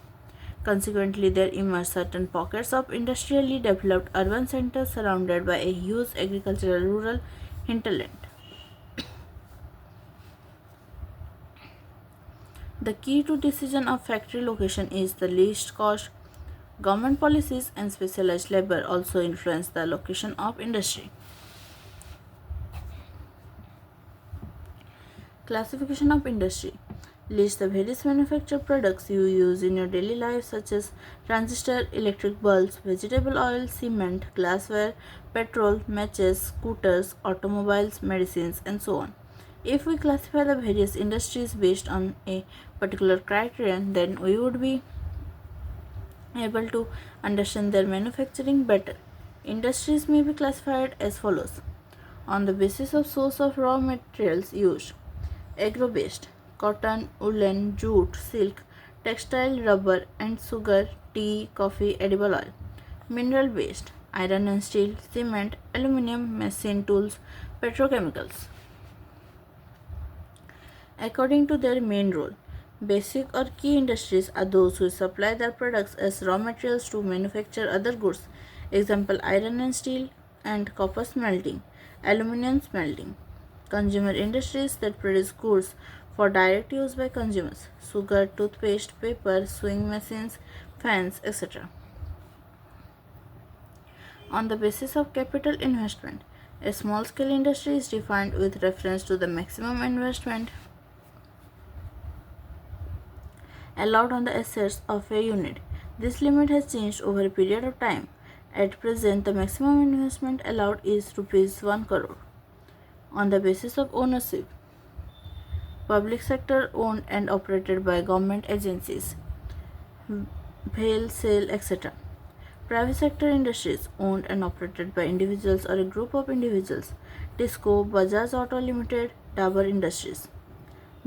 Consequently, there emerged certain pockets of industrially developed urban centers surrounded by a huge agricultural rural hinterland. The key to decision of factory location is the least cost. Government policies and specialized labor also influence the location of industry. Classification of industry lists the various manufactured products you use in your daily life, such as transistor, electric bulbs, vegetable oil, cement, glassware, petrol, matches, scooters, automobiles, medicines, and so on. If we classify the various industries based on a particular criterion, then we would be able to understand their manufacturing better. Industries may be classified as follows on the basis of source of raw materials used: agro based, cotton, woolen, jute, silk, textile, rubber and sugar, tea, coffee, edible oil; mineral based, iron and steel, cement, aluminum, machine tools, petrochemicals. According to their main role, basic or key industries are those who supply their products as raw materials to manufacture other goods. Example: iron and steel and copper smelting, aluminum smelting. Consumer industries that produce goods for direct use by consumers: sugar, toothpaste, paper, sewing machines, fans, etc. On the basis of capital investment, a small scale industry is defined with reference to the maximum investment allowed on the assets of a unit. This limit has changed over a period of time. At present, the maximum investment allowed is Rs 1 crore. On the basis of ownership, public sector owned and operated by government agencies, sale, etc. Private sector industries owned and operated by individuals or a group of individuals, Tisco, Bajaj Auto Limited, Dabur Industries.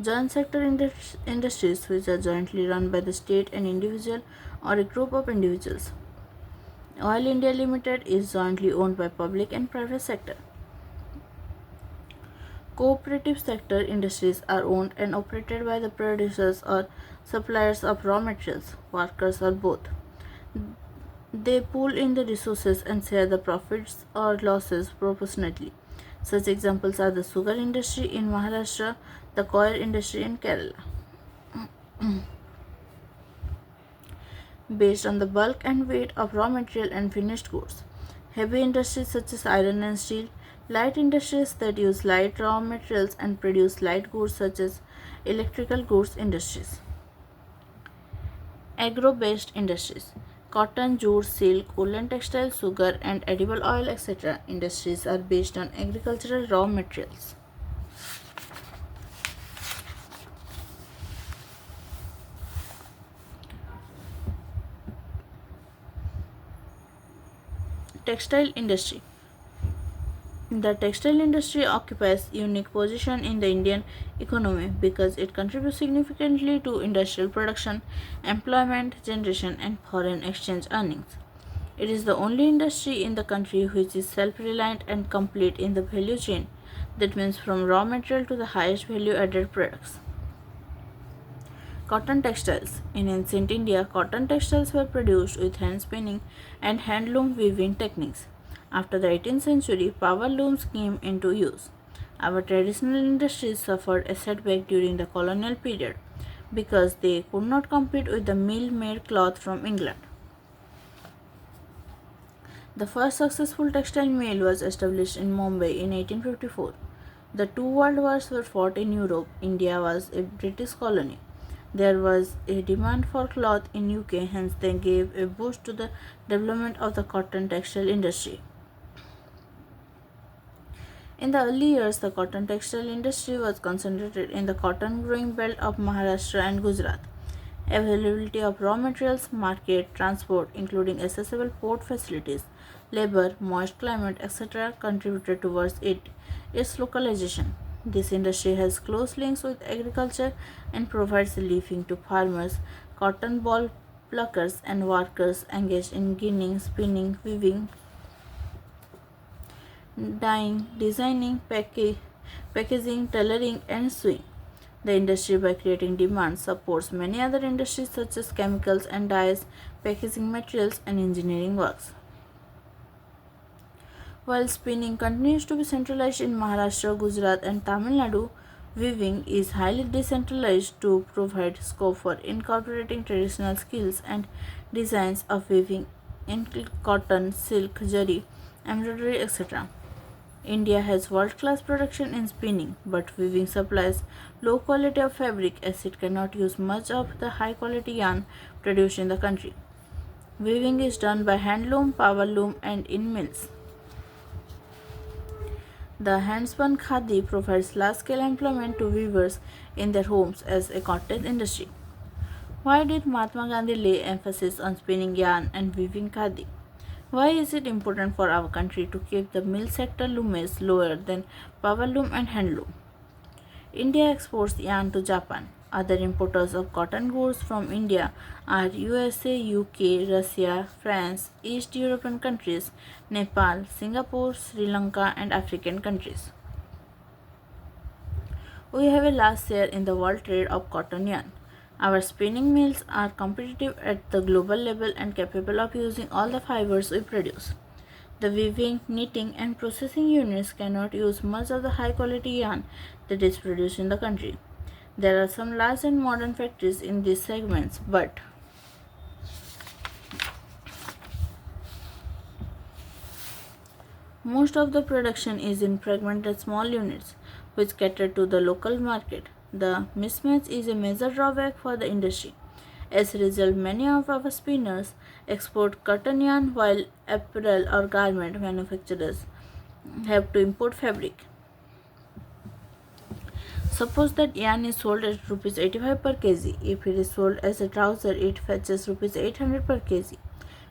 Joint sector industries which are jointly run by the state and individual or a group of individuals. Oil India Limited is jointly owned by public and private sector. Cooperative sector industries are owned and operated by the producers or suppliers of raw materials, workers or both. They pool in the resources and share the profits or losses proportionately. Such examples are the sugar industry in Maharashtra, the coir industry in Kerala. Based on the bulk and weight of raw material and finished goods. Heavy industries such as iron and steel, light industries that use light raw materials and produce light goods such as electrical goods industries. Agro-based industries. Cotton, jute, silk, woolen textile, sugar and edible oil, etc. industries are based on agricultural raw materials. Textile industry. The textile industry occupies a unique position in the Indian economy because it contributes significantly to industrial production, employment generation, and foreign exchange earnings. It is the only industry in the country which is self reliant and complete in the value chain, that means from raw material to the highest value added products. Cotton textiles. In ancient India, cotton textiles were produced with hand spinning and handloom weaving techniques. After the 18th century, power looms came into use. Our traditional industries suffered a setback during the colonial period because they could not compete with the mill made cloth from England. The first successful textile mill was established in Mumbai in 1854. The two world wars were fought in Europe. India was a British colony. There was a demand for cloth in UK, hence they gave a boost to the development of the cotton textile industry. In the early years, the cotton textile industry was concentrated in the cotton growing belt of Maharashtra and Gujarat. Availability of raw materials, market, transport, including accessible port facilities, labor, moist climate, etc., contributed towards its localization. This industry has close links with agriculture and provides a living to farmers, cotton ball pluckers, and workers engaged in ginning, spinning, weaving, dyeing, designing, packaging, tailoring, and sewing. The industry, by creating demand, supports many other industries such as chemicals and dyes, packaging materials, and engineering works. While spinning continues to be centralized in Maharashtra, Gujarat, and Tamil Nadu, weaving is highly decentralized to provide scope for incorporating traditional skills and designs of weaving in cotton, silk, zari, embroidery, etc. India has world-class production in spinning, but weaving supplies low quality of fabric as it cannot use much of the high-quality yarn produced in the country. Weaving is done by handloom, power loom, and in mills. The handspun khadi provides large-scale employment to weavers in their homes as a cottage industry. Why did Mahatma Gandhi lay emphasis on spinning yarn and weaving khadi? Why is it important for our country to keep the mill sector looms lower than power loom and handloom? India exports yarn to Japan. Other importers of cotton goods from India are USA, UK, Russia, France, East European countries, Nepal, Singapore, Sri Lanka, and African countries. We have a large share in the world trade of cotton yarn. Our spinning mills are competitive at the global level and capable of using all the fibers we produce. The weaving, knitting, and processing units cannot use much of the high quality yarn that is produced in the country. There are some large and modern factories in these segments, but most of the production is in fragmented small units which cater to the local market. The mismatch is a major drawback for the industry. As a result, many of our spinners export cotton yarn while apparel or garment manufacturers have to import fabric. Suppose that yarn is sold at Rs 85 per kg. If it is sold as a trouser, it fetches Rs 800 per kg.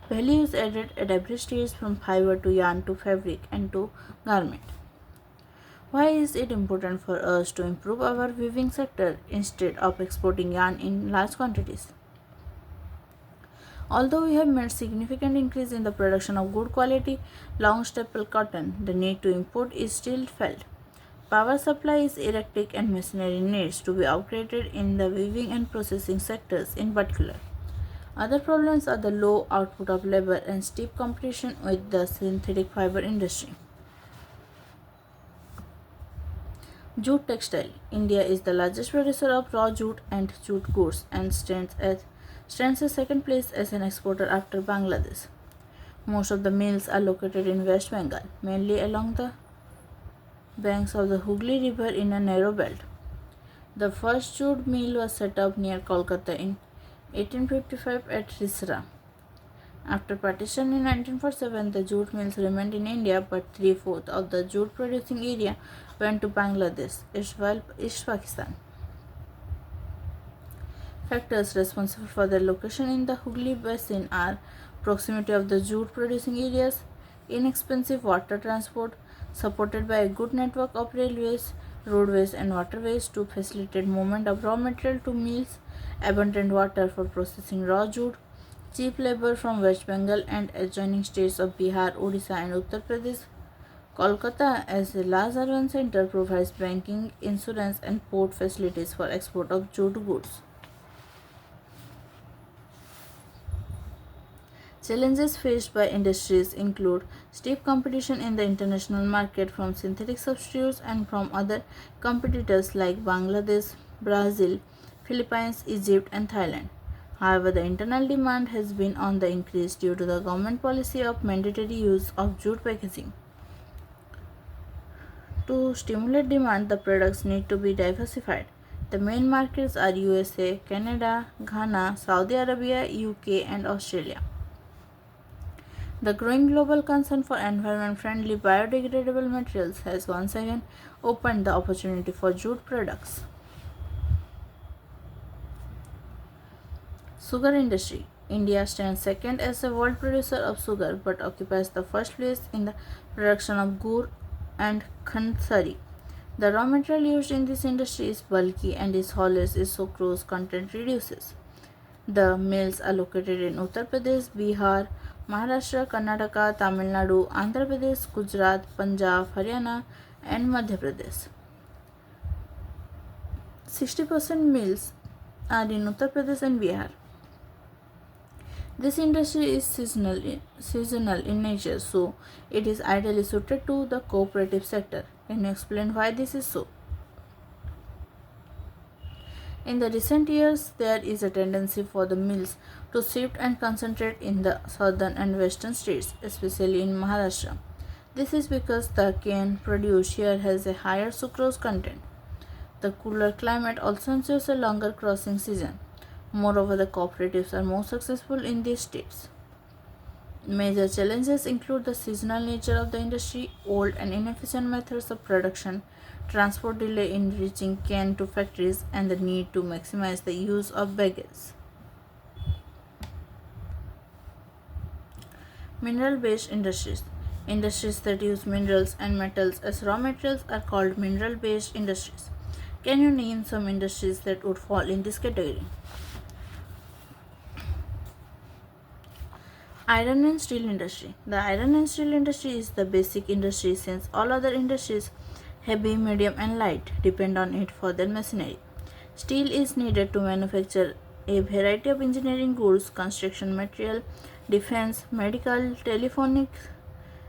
Value is added at every stage from fiber to yarn to fabric and to garment. Why is it important for us to improve our weaving sector instead of exporting yarn in large quantities? Although we have made significant increase in the production of good quality long staple cotton, the need to import is still felt. Power supply is erratic and machinery needs to be upgraded in the weaving and processing sectors in particular. Other problems are the low output of labor and steep competition with the synthetic fiber industry. Jute textile. India is the largest producer of raw jute and jute goods and stands at second place as an exporter after Bangladesh. Most of the mills are located in West Bengal, mainly along the banks of the Hooghly River in a narrow belt. The first jute mill was set up near Kolkata in 1855 at Risra. After partition in 1947, the jute mills remained in India, but three-fourths of the jute producing area went to Bangladesh, East Pakistan. Factors responsible for their location in the Hooghly Basin are proximity of the jute producing areas, inexpensive water transport, supported by a good network of railways, roadways, and waterways to facilitate movement of raw material to mills, abundant water for processing raw jute, cheap labor from West Bengal and adjoining states of Bihar, Odisha, and Uttar Pradesh. Kolkata, as a large urban center, provides banking, insurance, and port facilities for export of jute goods. Challenges faced by industries include stiff competition in the international market from synthetic substitutes and from other competitors like Bangladesh, Brazil, Philippines, Egypt, and Thailand. However, the internal demand has been on the increase due to the government policy of mandatory use of jute packaging. To stimulate demand, the products need to be diversified. The main markets are USA, Canada, Ghana, Saudi Arabia, UK, and Australia. The growing global concern for environment-friendly biodegradable materials has once again opened the opportunity for jute products. Sugar industry. India stands second as a world producer of sugar but occupies the first place in the production of gur and khandsari. The raw material used in this industry is bulky and its haulage is so sucrose content reduces. The mills are located in Uttar Pradesh, Bihar, Maharashtra, Karnataka, Tamil Nadu, Andhra Pradesh, Gujarat, Punjab, Haryana, and Madhya Pradesh. 60% mills are in Uttar Pradesh and Bihar. This industry is seasonal in nature, so it is ideally suited to the cooperative sector. Can you explain why this is so? In the recent years, there is a tendency for the mills to shift and concentrate in the southern and western states, especially in Maharashtra. This is because the cane produced here has a higher sucrose content. The cooler climate also ensures a longer crossing season. Moreover, the cooperatives are more successful in these states. Major challenges include the seasonal nature of the industry, old and inefficient methods of production, transport delay in reaching cane to factories, and the need to maximize the use of baggage. Mineral-based industries. Industries that use minerals and metals as raw materials are called mineral-based industries. Can you name some industries that would fall in this category? Iron and steel industry. The iron and steel industry is the basic industry since all other industries, heavy, medium, and light, depend on it for their machinery. Steel is needed to manufacture a variety of engineering goods, construction material, defense, medical, telephonic,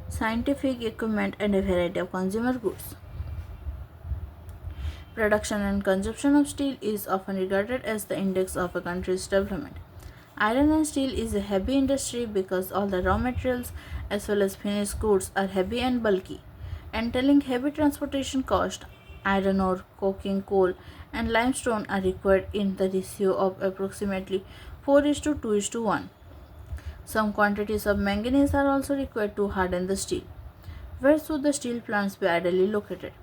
scientific equipment, and a variety of consumer goods. Production and consumption of steel is often regarded as the index of a country's development. Iron and steel is a heavy industry because all the raw materials as well as finished goods are heavy and bulky, entailing heavy transportation cost. Iron ore, coking coal, and limestone are required in the ratio of approximately 4:2:1. Some quantities of manganese are also required to harden the steel. Where should the steel plants be ideally located?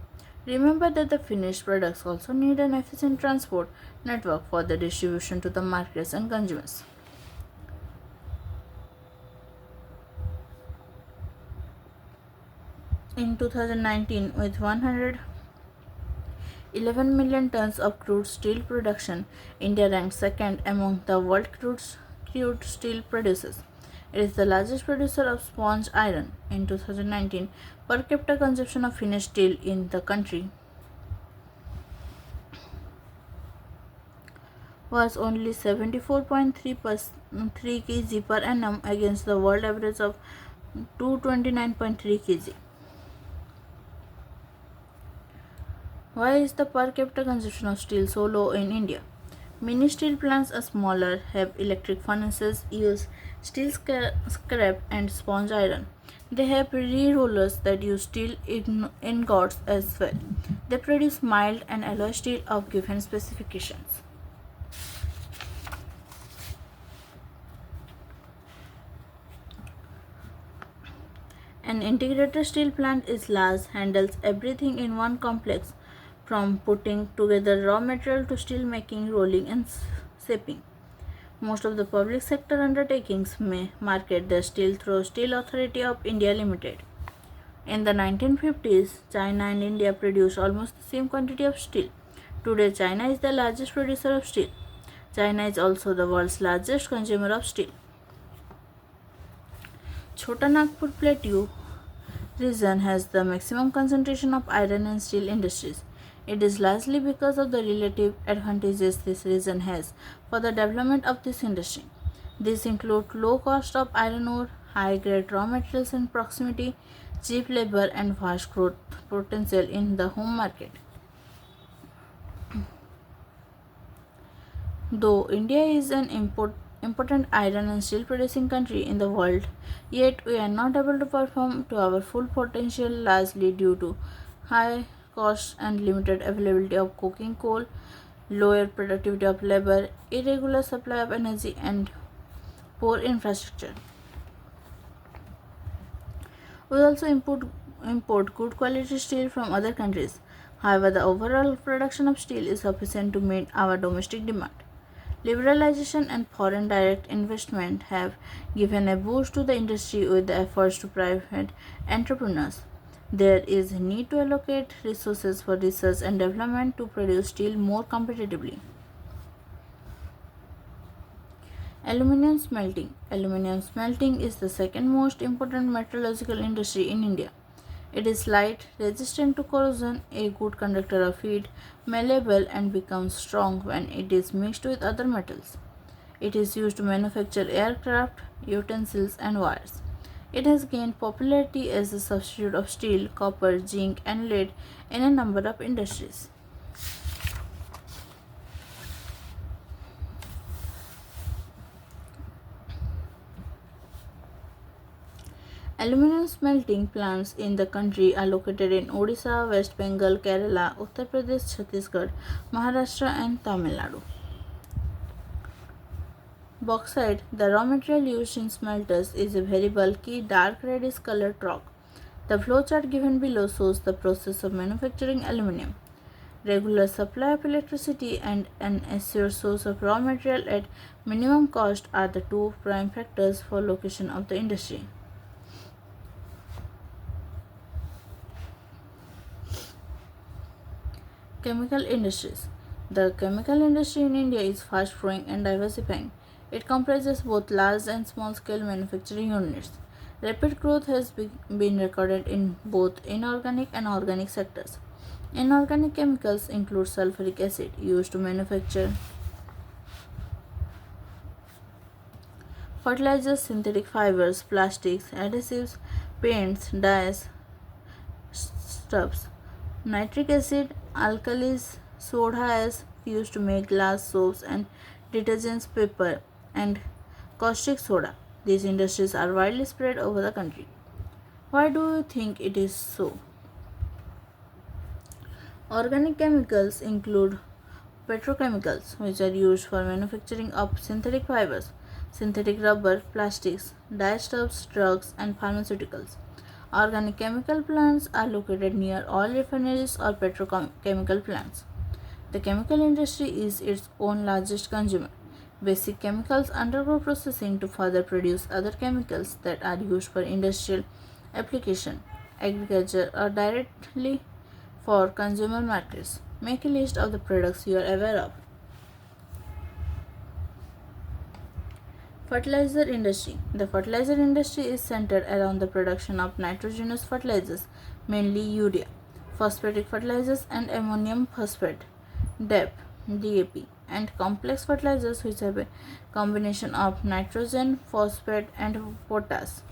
Remember that the finished products also need an efficient transport network for the distribution to the markets and consumers. In 2019, with 111 million tons of crude steel production, India ranked second among the world crude steel producers. It is the largest producer of sponge iron. In 2019, per capita consumption of finished steel in the country was only 74.3 kg per annum against the world average of 229.3 kg. Why is the per capita consumption of steel so low in India? Many steel plants are smaller, have electric furnaces, use steel scrap and sponge iron. They have re-rollers that use steel ingots as well. They produce mild and alloy steel of given specifications. An integrated steel plant is large, handles everything in one complex, from putting together raw material to steel making, rolling, and shaping. Most of the public sector undertakings may market their steel through Steel Authority of India Limited. In the 1950s, China and India produced almost the same quantity of steel. Today, China is the largest producer of steel. China is also the world's largest consumer of steel. Chota Nagpur Plateau region has the maximum concentration of iron and steel industries. It is largely because of the relative advantages this region has for the development of this industry. These include low cost of iron ore, high grade raw materials in proximity, cheap labor, and vast growth potential in the home market. Though India is an important iron and steel producing country in the world, yet we are not able to perform to our full potential largely due to high cost and limited availability of coking coal, lower productivity of labor, irregular supply of energy, and poor infrastructure. We also import good quality steel from other countries. However, the overall production of steel is sufficient to meet our domestic demand. Liberalization and foreign direct investment have given a boost to the industry with the efforts to private entrepreneurs. There is a need to allocate resources for research and development to produce steel more competitively. Aluminum smelting. Aluminum smelting is the second most important metallurgical industry in India. It is light, resistant to corrosion, a good conductor of heat, malleable, and becomes strong when it is mixed with other metals. It is used to manufacture aircraft, utensils, and wires. It has gained popularity as a substitute of steel, copper, zinc, and lead in a number of industries. Aluminum smelting plants in the country are located in Odisha, West Bengal, Kerala, Uttar Pradesh, Chhattisgarh, Maharashtra, and Tamil Nadu. Bauxite, the raw material used in smelters, is a very bulky, dark reddish colored rock. The flowchart given below shows the process of manufacturing aluminum. Regular supply of electricity and an assured source of raw material at minimum cost are the two prime factors for location of the industry. Chemical industries. The chemical industry in India is fast growing and diversifying. It comprises both large and small scale manufacturing units. Rapid growth has been recorded in both inorganic and organic sectors. Inorganic chemicals include sulfuric acid used to manufacture fertilizers, synthetic fibers, plastics, adhesives, paints, dyes, stuffs. Nitric acid, alkalis, soda ash used to make glass, soaps, and detergents, paper, and caustic soda. These industries are widely spread over the country. Why do you think it is so? Organic chemicals include petrochemicals, which are used for manufacturing of synthetic fibers, synthetic rubber, plastics, dyestuffs, drugs, and pharmaceuticals. Organic chemical plants are located near oil refineries or petrochemical plants. The chemical industry is its own largest consumer. Basic chemicals undergo processing to further produce other chemicals that are used for industrial application, agriculture, or directly for consumer markets. Make a list of the products you are aware of. Fertilizer industry. The fertilizer industry is centered around the production of nitrogenous fertilizers, mainly urea, phosphatic fertilizers, and ammonium phosphate, DAP, and complex fertilizers which have a combination of nitrogen, phosphate, and potash.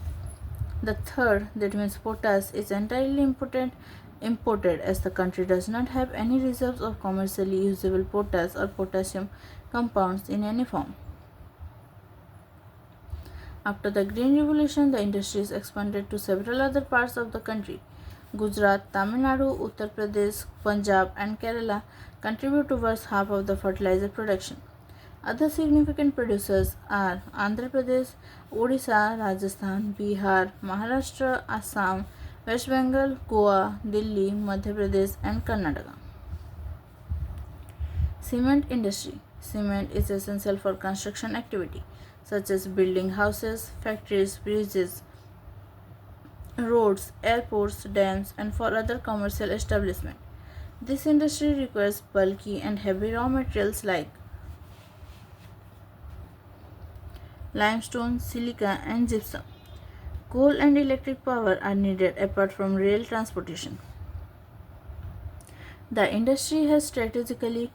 The third, that means potash, is entirely imported as the country does not have any reserves of commercially usable potash or potassium compounds in any form. After the Green Revolution, the industries expanded to several other parts of the country. Gujarat, Tamil Nadu, Uttar Pradesh, Punjab, and Kerala contribute towards half of the fertilizer production. Other significant producers are Andhra Pradesh, Odisha, Rajasthan, Bihar, Maharashtra, Assam, West Bengal, Goa, Delhi, Madhya Pradesh, and Karnataka. Cement industry. Cement is essential for construction activity such as building houses, factories, bridges, roads, airports, dams, and for other commercial establishments. This industry requires bulky and heavy raw materials like limestone, silica, and gypsum. Coal and electric power are needed apart from rail transportation. The industry has strategically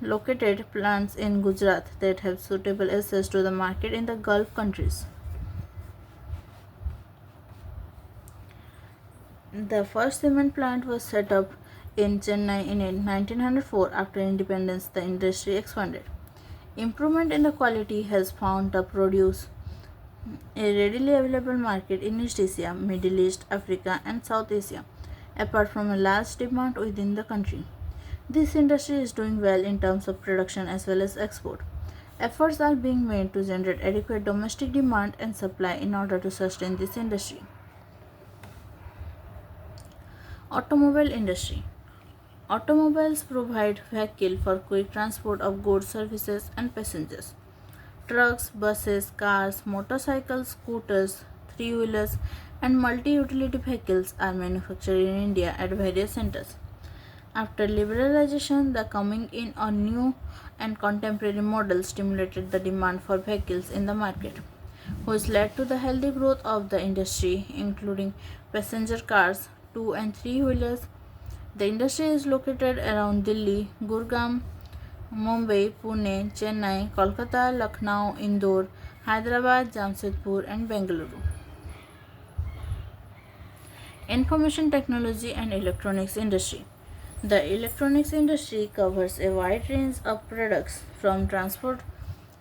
located plants in Gujarat that have suitable access to the market in the Gulf countries. The first cement plant was set up in Chennai in 1904. After independence, the industry expanded. Improvement in the quality has found the produce a readily available market in East Asia, Middle East, Africa, and South Asia, apart from a large demand within the country. This industry is doing well in terms of production as well as export. Efforts are being made to generate adequate domestic demand and supply in order to sustain this industry. Automobile industry. Automobiles provide vehicle for quick transport of goods, services, and passengers. Trucks, buses, cars, motorcycles, scooters, three-wheelers, and multi-utility vehicles are manufactured in India at various centers. After liberalization, the coming in of new and contemporary models stimulated the demand for vehicles in the market, which led to the healthy growth of the industry, including passenger cars, two and three wheelers. The industry is located around Delhi, Gurgaon, Mumbai, Pune, Chennai, Kolkata, Lucknow, Indore, Hyderabad, Jamshedpur, and Bengaluru. Information technology and electronics industry. The electronics industry covers a wide range of products from transport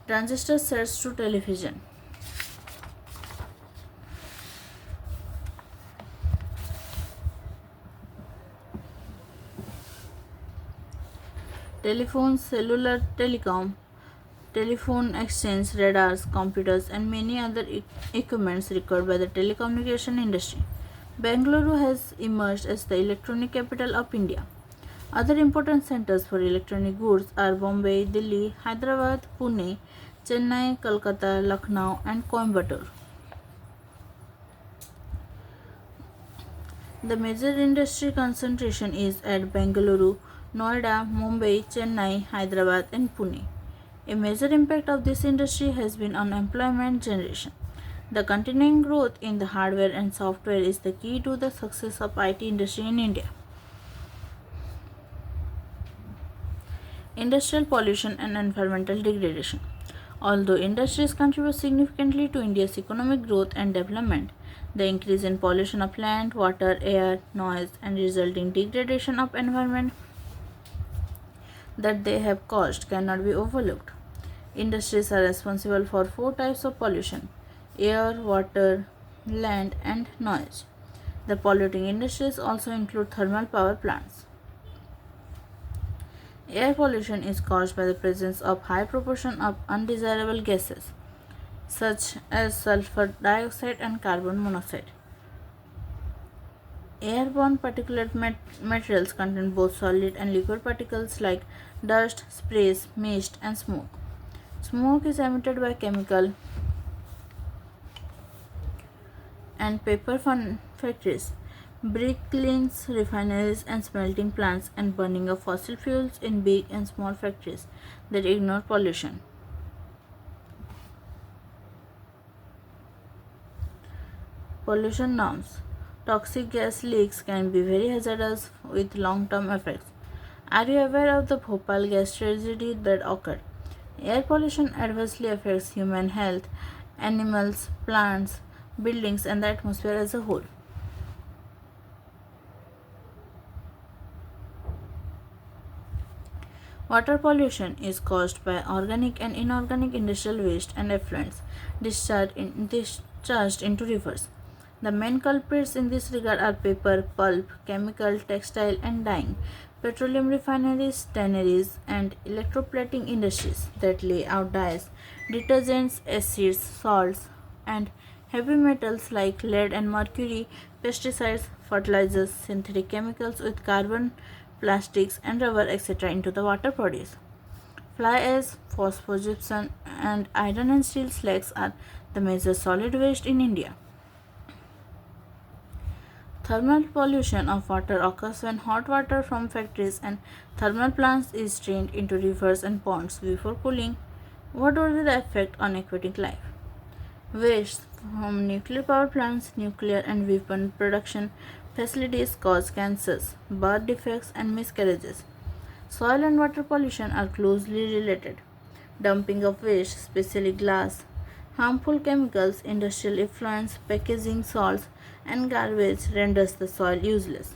transistor sets to television, telephones, cellular telecom, telephone exchange, radars, computers, and many other equipments required by the telecommunication industry. Bengaluru has emerged as the electronic capital of India. Other important centers for electronic goods are Bombay, Delhi, Hyderabad, Pune, Chennai, Kolkata, Lucknow, and Coimbatore. The major industry concentration is at Bengaluru, Noida, Mumbai, Chennai, Hyderabad, and Pune. A major impact of this industry has been on employment generation. The continuing growth in the hardware and software is the key to the success of IT industry in India. Industrial pollution and environmental degradation. Although industries contribute significantly to India's economic growth and development, the increase in pollution of land, water, air, noise, and resulting degradation of environment that they have caused cannot be overlooked. Industries are responsible for four types of pollution: air, water, land, and noise. The polluting industries also include thermal power plants. Air pollution is caused by the presence of high proportion of undesirable gases such as sulfur dioxide and carbon monoxide. Airborne particulate materials contain both solid and liquid particles like dust, sprays, mist, and smoke. Smoke is emitted by chemical and paper factories, brick kilns, refineries, and smelting plants, and burning of fossil fuels in big and small factories that ignore pollution. Pollution norms. Toxic gas leaks can be very hazardous with long-term effects. Are you aware of the Bhopal gas tragedy that occurred? Air pollution adversely affects human health, animals, plants, buildings, and the atmosphere as a whole. Water pollution is caused by organic and inorganic industrial waste and effluents discharged into rivers. The main culprits in this regard are paper, pulp, chemical, textile, and dyeing, petroleum refineries, tanneries, and electroplating industries that lay out dyes, detergents, acids, salts, and heavy metals like lead and mercury, pesticides, fertilizers, synthetic chemicals with carbon, plastics, and rubber, etc., into the water bodies. Fly ash, phosphogypsum, and iron and steel slags are the major solid waste in India. Thermal pollution of water occurs when hot water from factories and thermal plants is drained into rivers and ponds before cooling. What would be the effect on aquatic life? Waste from nuclear power plants, nuclear and weapon production facilities cause cancers, birth defects, and miscarriages. Soil and water pollution are closely related. Dumping of waste, especially glass, harmful chemicals, industrial effluents, packaging, salts, and garbage renders the soil useless.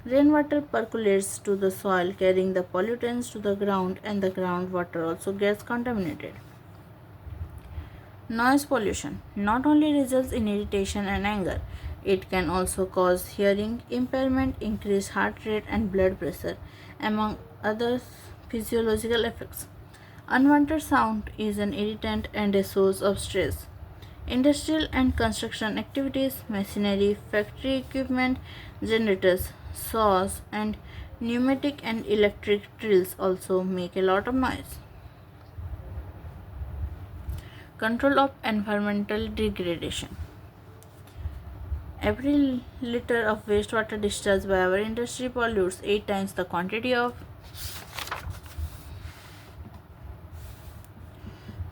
Rainwater percolates to the soil, carrying the pollutants to the ground, and the groundwater also gets contaminated. Noise pollution not only results in irritation and anger, it can also cause hearing impairment, increased heart rate, and blood pressure, among other physiological effects. Unwanted sound is an irritant and a source of stress. Industrial and construction activities, machinery, factory equipment, generators, saws, and pneumatic and electric drills also make a lot of noise. Control of environmental degradation. Every liter of wastewater discharged by our industry pollutes 8 times the quantity of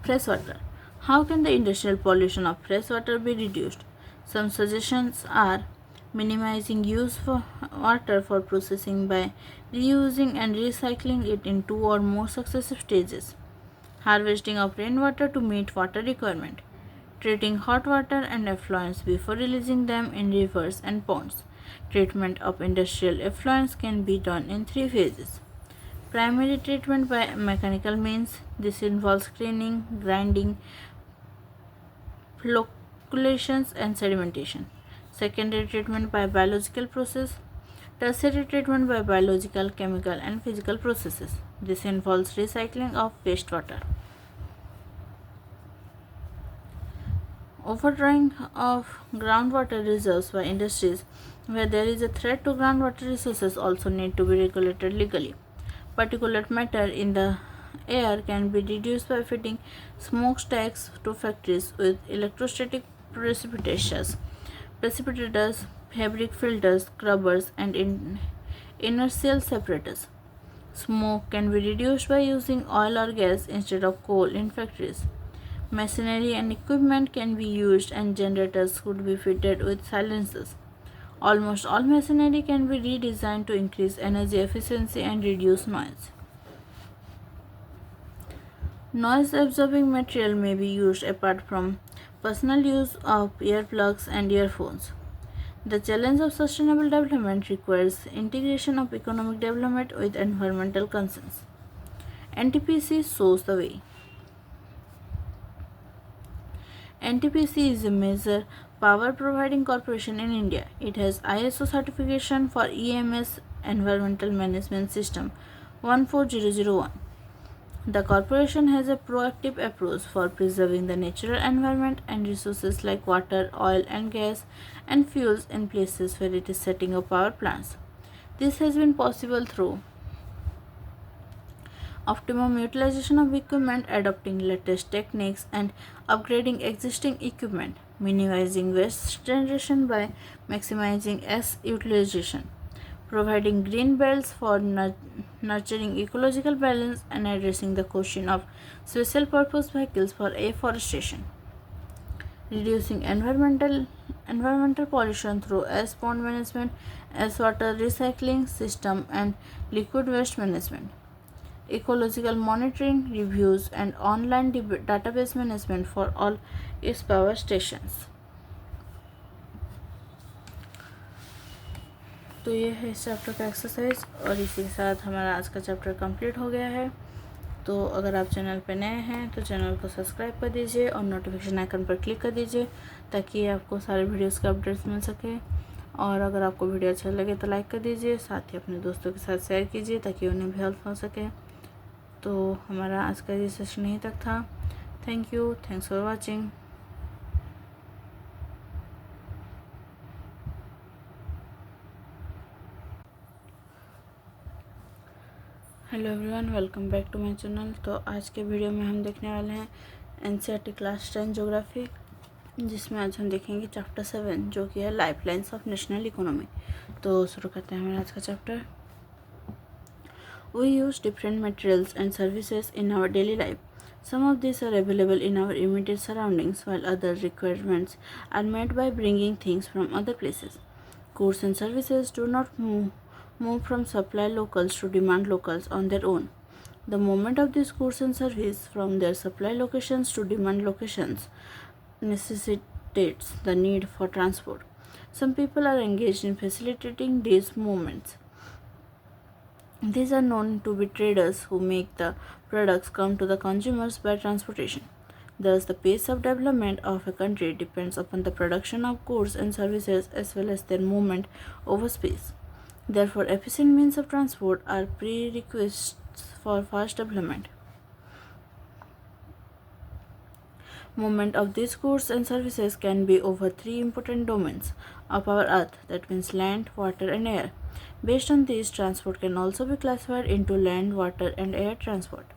fresh water. How can the industrial pollution of fresh water be reduced? Some suggestions are minimizing use of water for processing by reusing and recycling it in 2 or more successive stages. Harvesting of rainwater to meet water requirement. Treating hot water and effluents before releasing them in rivers and ponds. Treatment of industrial effluents can be done in 3 phases. Primary treatment by mechanical means. This involves cleaning, grinding, flocculations, and sedimentation. Secondary treatment by biological process. Tertiary treatment by biological, chemical, and physical processes. This involves recycling of wastewater. Overdrawing of groundwater reserves by industries where there is a threat to groundwater resources also need to be regulated legally. Particulate matter in the air can be reduced by fitting smokestacks to factories with electrostatic precipitators, fabric filters, scrubbers, and inertial separators. Smoke can be reduced by using oil or gas instead of coal in factories. Machinery and equipment can be used and generators could be fitted with silencers. Almost all machinery can be redesigned to increase energy efficiency and reduce noise. Noise absorbing material may be used apart from personal use of earplugs and earphones. The challenge of sustainable development requires integration of economic development with environmental concerns. NTPC shows the way. NTPC is a major power providing corporation in India. It has ISO certification for EMS Environmental Management System 14001. The corporation has a proactive approach for preserving the natural environment and resources like water, oil and gas and fuels in places where it is setting up power plants. This has been possible through optimum utilization of equipment, adopting latest techniques, and upgrading existing equipment, minimizing waste generation by maximizing S utilization, providing green belts for nurturing ecological balance, and addressing the question of special purpose vehicles for afforestation, reducing environmental pollution through ash pond management, ash water recycling system, and liquid waste management, ecological monitoring, reviews, and online database management for all its power stations. तो ये है इस chapter का exercise और इसी के साथ हमारा आज का चैप्टर कंप्लीट हो गया है। तो अगर आप चैनल पर नए हैं तो चैनल को सब्सक्राइब कर दीजिए और नोटिफिकेशन आइकन पर क्लिक कर दीजिए ताकि आपको सारे वीडियोस के अपडेट्स मिल सके। और अगर आपको वीडियो अच्छा लगे तो लाइक कर दीजिए, साथ ही अपने दोस्तों के साथ शेयर कीजिए ताकि उन्हें भी हेल्प हो सके। तो हमारा आज का ये सेशन यहीं तक था। Thank you, thanks for watching. Hello everyone, welcome back to my channel. तो आज के वीडियो में हम देखने वाले हैं एनसीईआरटी क्लास 10 ज्योग्राफी, जिसमें आज हम देखेंगे चैप्टर 7 जो कि है लाइफलाइंस ऑफ नेशनल इकोनॉमी। तो शुरू करते हैं हमारा आज का chapter. We use different materials and services in our daily life. Some of these are available in our immediate surroundings, while other requirements are met by bringing things from other places. Goods and services do not move from supply locals to demand locals on their own. The movement of these goods and services from their supply locations to demand locations necessitates the need for transport. Some people are engaged in facilitating these movements. These are known to be traders who make the products come to the consumers by transportation. Thus, the pace of development of a country depends upon the production of goods and services as well as their movement over space. Therefore, efficient means of transport are prerequisites for fast development. Movement of these goods and services can be over three important domains of our earth, that means land, water, and air. Based on these, transport can also be classified into land, water, and air transport.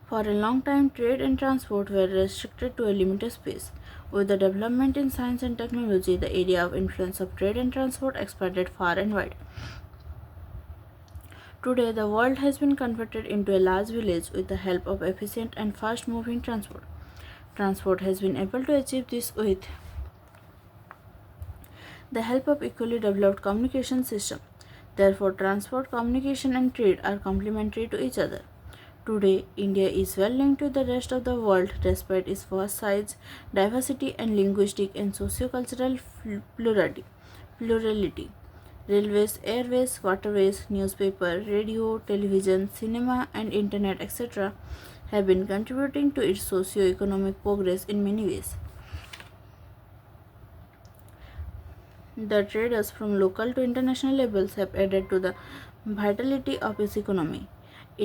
For a long time, trade and transport were restricted to a limited space. With the development in science and technology, the area of influence of trade and transport expanded far and wide. Today, the world has been converted into a large village with the help of efficient and fast-moving transport. Transport has been able to achieve this with the help of equally developed communication system. Therefore, transport, communication, and trade are complementary to each other. Today, India is well linked to the rest of the world despite its vast size, diversity, and linguistic and socio-cultural plurality. Railways, airways, waterways, newspaper, radio, television, cinema, and internet, etc., have been contributing to its socio-economic progress in many ways. The traders from local to international levels have added to the vitality of its economy.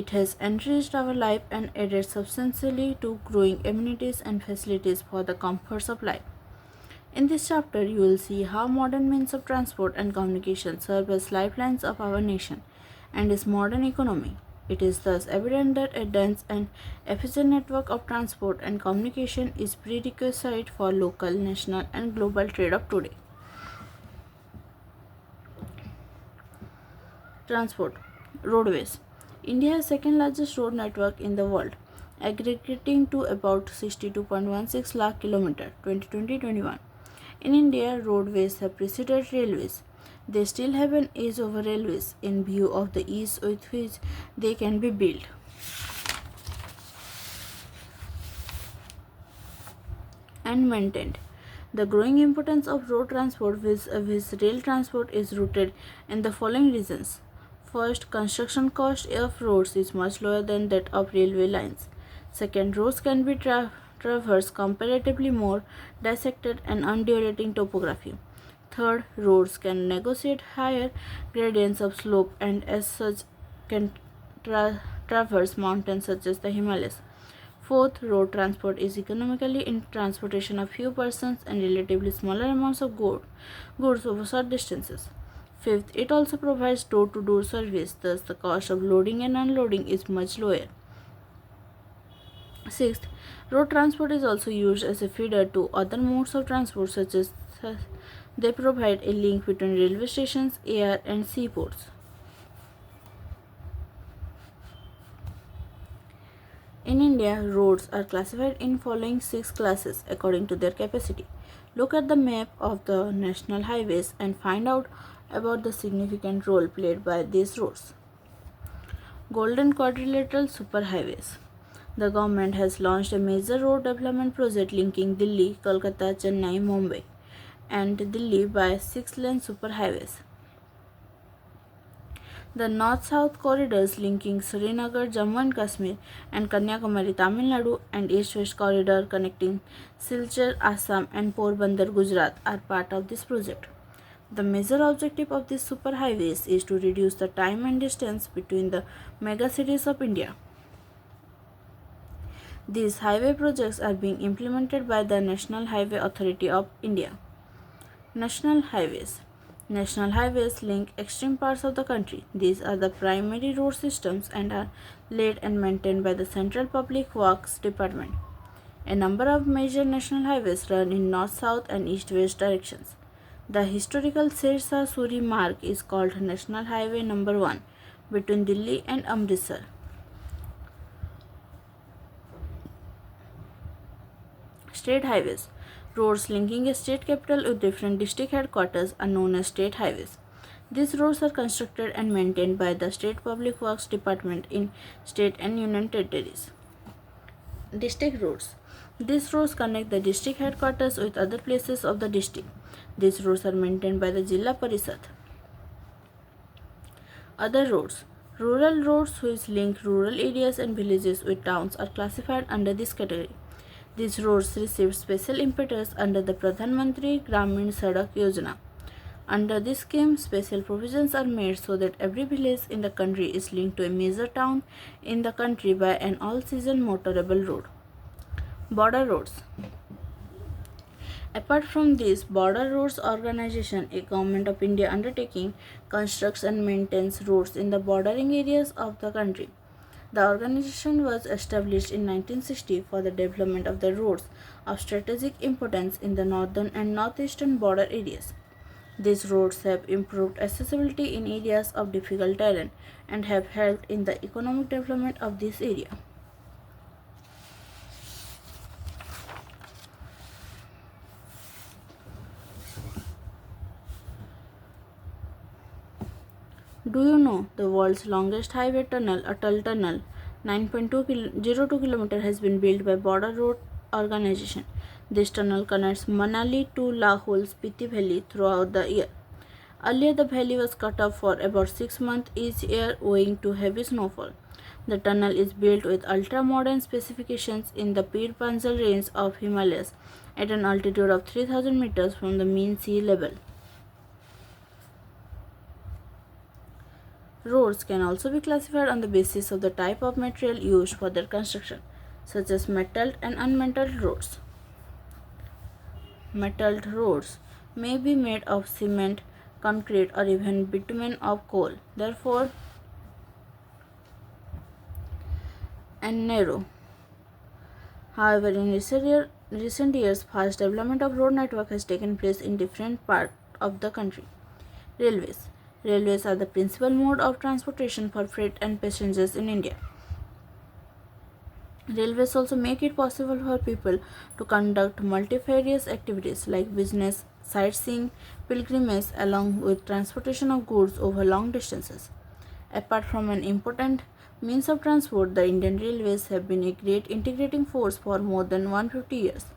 It has enriched our life and added substantially to growing amenities and facilities for the comforts of life. In this chapter, you will see how modern means of transport and communication serve as lifelines of our nation and its modern economy. It is thus evident that a dense and efficient network of transport and communication is prerequisite for local, national, and global trade of today. Transport. Roadways. India has second largest road network in the world, aggregating to about 62.16 lakh km 2020-21. In India, roadways have preceded railways. They still have an edge over railways in view of the ease with which they can be built and maintained. The growing importance of road transport vis-a-vis rail transport is rooted in the following reasons. First, construction cost of roads is much lower than that of railway lines. Second, roads can be traversed comparatively more dissected and undulating topography. Third, roads can negotiate higher gradients of slope and as such can traverse mountains such as the Himalayas. Fourth, road transport is economically in transportation of few persons and relatively smaller amounts of goods over short distances. Fifth, it also provides door-to-door service, thus the cost of loading and unloading is much lower. Sixth, road transport is also used as a feeder to other modes of transport such as they provide a link between railway stations, air and seaports. In India, roads are classified in following 6 classes according to their capacity. Look at the map of the national highways and find out about the significant role played by these roads. Golden Quadrilateral Superhighways. The government has launched a major road development project linking Delhi, Kolkata, Chennai, Mumbai, and Delhi by 6-lane superhighways. The north-south corridors linking Srinagar, Jammu and Kashmir, and Kanyakumari, Tamil Nadu, and east-west corridor connecting Silchar, Assam, and Porbandar, Gujarat, are part of this project. The major objective of these superhighways is to reduce the time and distance between the megacities of India. These highway projects are being implemented by the National Highway Authority of India. National highways. National highways link extreme parts of the country. These are the primary road systems and are laid and maintained by the Central Public Works Department. A number of major national highways run in north-south and east-west directions. The historical Sirsa Suri Marg is called National Highway Number 1 between Delhi and Amritsar. State highways. Roads linking a state capital with different district headquarters are known as state highways. These roads are constructed and maintained by the State Public Works Department in state and union territories. District roads. These roads connect the district headquarters with other places of the district. These roads are maintained by the Jilla Parishad. Other roads. Rural roads which link rural areas and villages with towns are classified under this category. These roads received special impetus under the Pradhan Mantri Gramin Sadak Yojana. Under this scheme, special provisions are made so that every village in the country is linked to a major town in the country by an all-season motorable road. Border roads. Apart from this, Border Roads Organization, a Government of India undertaking, constructs and maintains roads in the bordering areas of the country. The organization was established in 1960 for the development of the roads of strategic importance in the northern and northeastern border areas. These roads have improved accessibility in areas of difficult terrain and have helped in the economic development of this area. Do you know the world's longest highway tunnel, Atal Tunnel, 9.202 km, has been built by Border Road Organization. This tunnel connects Manali to Lahore Spiti Valley throughout the year. Earlier, the valley was cut off for about 6 months each year owing to heavy snowfall. The tunnel is built with ultra-modern specifications in the Pir Panjal range of Himalayas at an altitude of 3000 meters from the mean sea level. Roads can also be classified on the basis of the type of material used for their construction, such as metalled and unmetalled roads. Metalled roads may be made of cement, concrete, or even bitumen of coal, therefore, and narrow. However, in recent years, fast development of road network has taken place in different parts of the country. Railways. Railways are the principal mode of transportation for freight and passengers in India. Railways also make it possible for people to conduct multifarious activities like business, sightseeing, pilgrimage, along with transportation of goods over long distances. Apart from an important means of transport, the Indian railways have been a great integrating force for more than 150 years.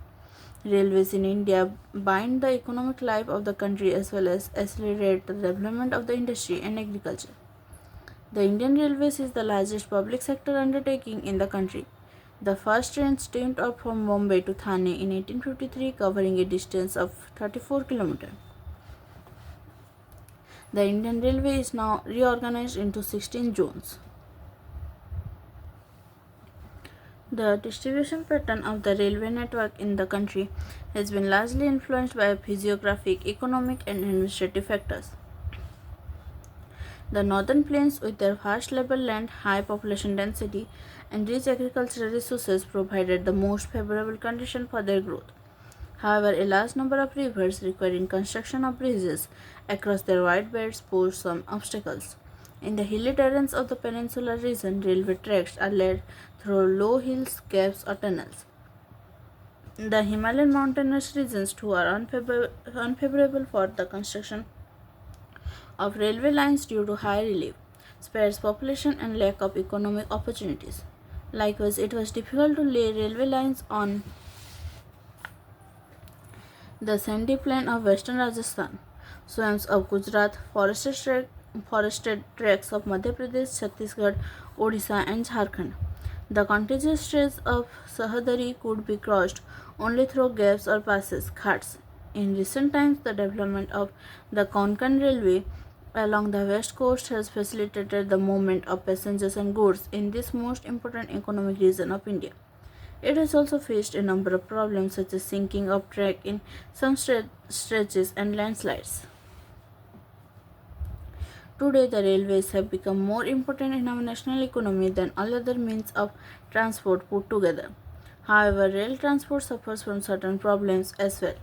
Railways in India bind the economic life of the country as well as accelerate the development of the industry and agriculture. The Indian Railways is the largest public sector undertaking in the country. The first train steamed up from Bombay to Thane in 1853, covering a distance of 34 km. The Indian Railway is now reorganized into 16 zones. The distribution pattern of the railway network in the country has been largely influenced by physiographic, economic, and administrative factors. The northern plains, with their vast level land, high population density, and rich agricultural resources, provided the most favorable conditions for their growth. However, a large number of rivers requiring construction of bridges across their wide beds pose some obstacles. In the hilly terrains of the peninsular region, railway tracks are led through low hills, caves, or tunnels. The Himalayan mountainous regions too are unfavorable for the construction of railway lines due to high relief, sparse population, and lack of economic opportunities. Likewise, it was difficult to lay railway lines on the sandy plain of western Rajasthan, swamps of Gujarat, forested tracts of Madhya Pradesh, Chhattisgarh, Odisha, and Jharkhand. The contiguous stretch of Sahadri could be crossed only through gaps or passes, ghats. In recent times, the development of the Konkan Railway along the west coast has facilitated the movement of passengers and goods in this most important economic region of India. It has also faced a number of problems such as sinking of track in some stretches and landslides. Today, the railways have become more important in our national economy than all other means of transport put together. However, rail transport suffers from certain problems as well.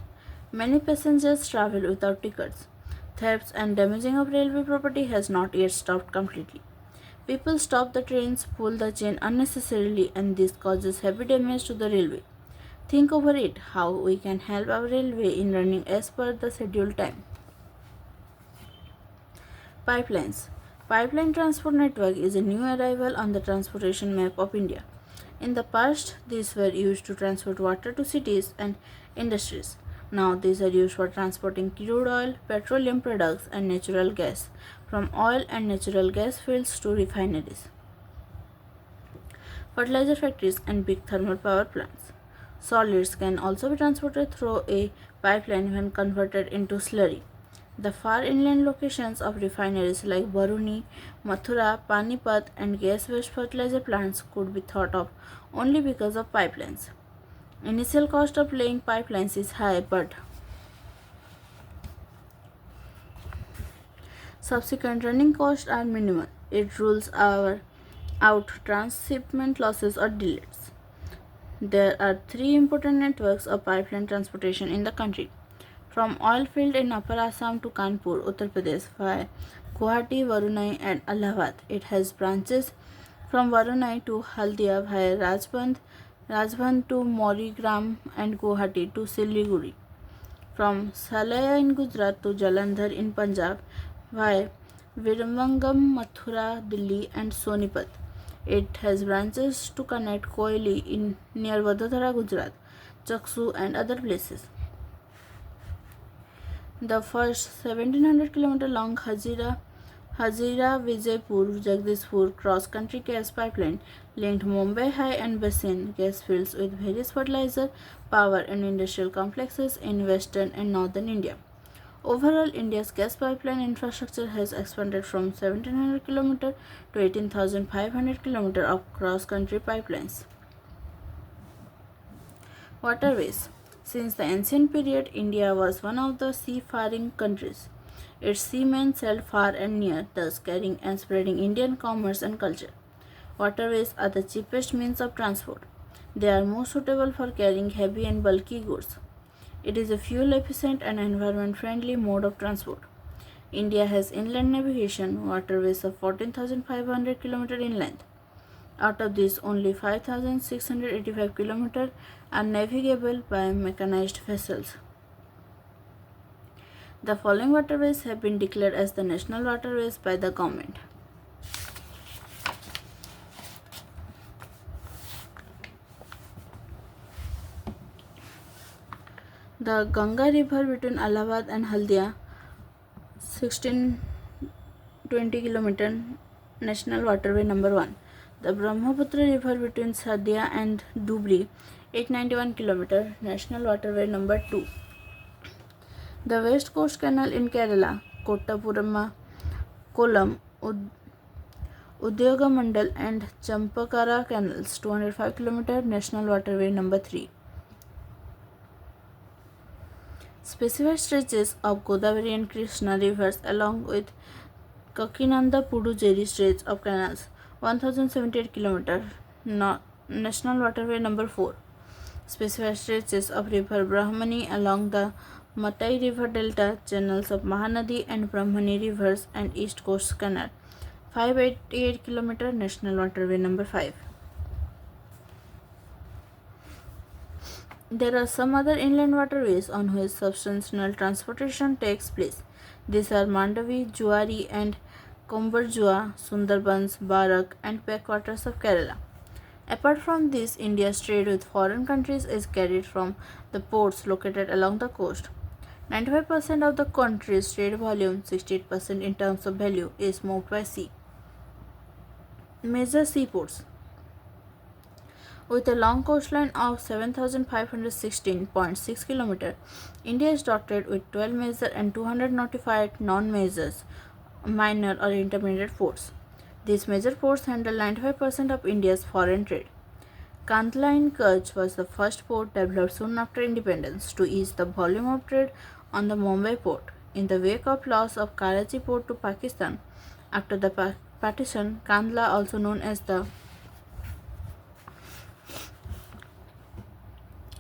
Many passengers travel without tickets. Thefts and damaging of railway property has not yet stopped completely. People stop the trains, pull the chain unnecessarily, and this causes heavy damage to the railway. Think over it how we can help our railway in running as per the scheduled time. Pipelines. Pipeline transport network is a new arrival on the transportation map of India. In the past, these were used to transport water to cities and industries. Now, these are used for transporting crude oil, petroleum products, and natural gas from oil and natural gas fields to refineries, fertilizer factories, and big thermal power plants. Solids can also be transported through a pipeline when converted into slurry. The far inland locations of refineries like Baruni, Mathura, Panipat, and gas waste fertilizer plants could be thought of only because of pipelines. Initial cost of laying pipelines is high, but subsequent running costs are minimal. It rules out transshipment losses or delays. There are three important networks of pipeline transportation in the country. From oil field in Upper Assam to Kanpur, Uttar Pradesh via Guwahati, Varunai and Allahabad. It has branches from Varunai to Haldia via Rajband to Morigram and Guwahati to Siliguri. From Salaya in Gujarat to Jalandhar in Punjab via Virumangam, Mathura, Delhi and Sonipat. It has branches to connect Koili in near Vadodara, Gujarat, Chaksu and other places. The first 1700 km long Hazira Vijaypur Jagdishpur cross country gas pipeline linked Mumbai High and Basin gas fields with various fertilizer, power and industrial complexes in western and northern India. Overall, India's gas pipeline infrastructure has expanded from 1700 km to 18,500 km of cross country pipelines. Waterways. Since the ancient period, India was one of the seafaring countries. Its seamen sailed far and near, thus carrying and spreading Indian commerce and culture. Waterways are the cheapest means of transport. They are more suitable for carrying heavy and bulky goods. It is a fuel efficient and environment friendly mode of transport. India has inland navigation waterways of 14,500 km in length. Out of this, only 5,685 km are navigable by mechanized vessels. The following waterways have been declared as the national waterways by the government. The Ganga River between Allahabad and Haldia, 1620 km, national waterway number 1. The Brahmaputra River between Sadia and Dhubri, 891 km, national waterway number 2. The West Coast Canal in Kerala, Kottapurama, Kollam, Udyogamandal and Champakara canals, 205 km, national waterway number 3. Specified stretches of Godavari and Krishna rivers along with Kakinanda Pudujeri stretch of canals, 1078 km, national waterway number 4. Specified stretches of river Brahmani along the Matai river delta, channels of Mahanadi and Brahmani rivers and East Coast Canal, 588 km, national waterway number 5. There are some other inland waterways on which substantial transportation takes place. These are Mandavi, Juari and Kombarjua, Sundarbans, Barak and backwaters of Kerala. Apart from this, India's trade with foreign countries is carried from the ports located along the coast. 95% of the country's trade volume, 68% in terms of value, is moved by sea. Major seaports. With a long coastline of 7,516.6 km, India is dotted with 12 major and 200 notified non-majors, minor or intermediate ports. These major ports handle 95% of India's foreign trade. Kandla in Kutch was the first port developed soon after independence to ease the volume of trade on the Mumbai port. In the wake of loss of Karachi port to Pakistan, After the partition, Kandla, also known as the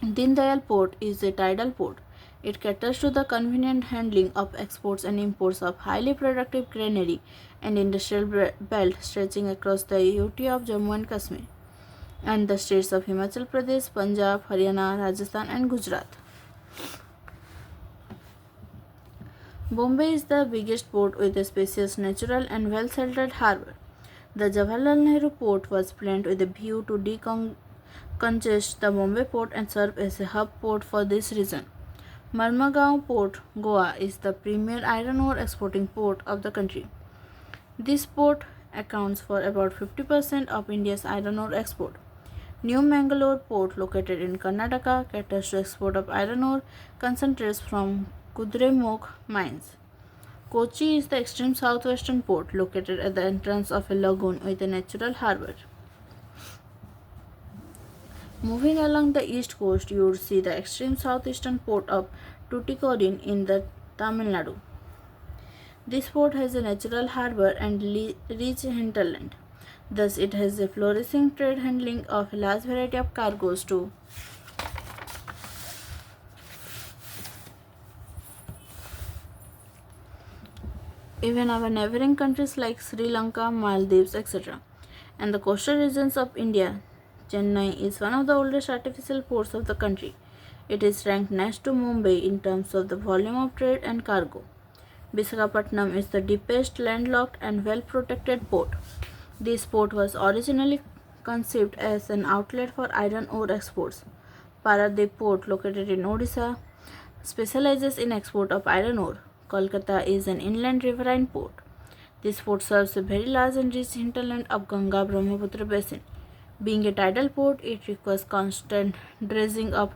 Dindayal port, is a tidal port. It caters to the convenient handling of exports and imports of highly productive granary and industrial belt stretching across the UT of Jammu and Kashmir and the states of Himachal Pradesh, Punjab, Haryana, Rajasthan, and Gujarat. Bombay is the biggest port with a spacious, natural, and well sheltered harbour. The Jawaharlal Nehru port was planned with a view to decongest the Bombay port and serve as a hub port for this region. Marmagaon Port, Goa, is the premier iron ore exporting port of the country. This port accounts for about 50% of India's iron ore export. New Mangalore Port, located in Karnataka, caters to export of iron ore concentrates from Kudremukh mines. Kochi is the extreme southwestern port, located at the entrance of a lagoon with a natural harbour. Moving along the east coast, you would see the extreme southeastern port of Tuticorin in the Tamil Nadu. This port has a natural harbour and rich hinterland. Thus, it has a flourishing trade handling of a large variety of cargoes too. Even our neighbouring countries like Sri Lanka, Maldives, etc., and the coastal regions of India, Chennai is one of the oldest artificial ports of the country. It is ranked next to Mumbai in terms of the volume of trade and cargo. Visakhapatnam is the deepest landlocked and well protected port. This port was originally conceived as an outlet for iron ore exports. Paradip port, located in Odisha, specializes in export of iron ore. Kolkata is an inland riverine port. This port serves a very large and rich hinterland of Ganga Brahmaputra basin. Being a tidal port, it requires constant dredging of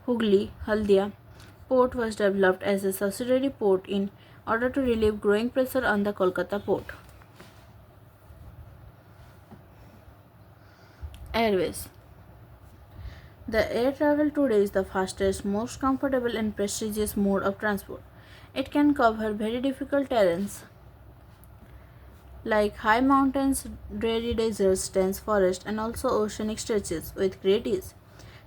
Hooghly Haldia port was developed as a subsidiary port in order to relieve growing pressure on the Kolkata port. Airways. The air travel today is the fastest, most comfortable and prestigious mode of transport. It can cover very difficult terrains like high mountains, dreary deserts, dense forests, and also oceanic stretches with great ease.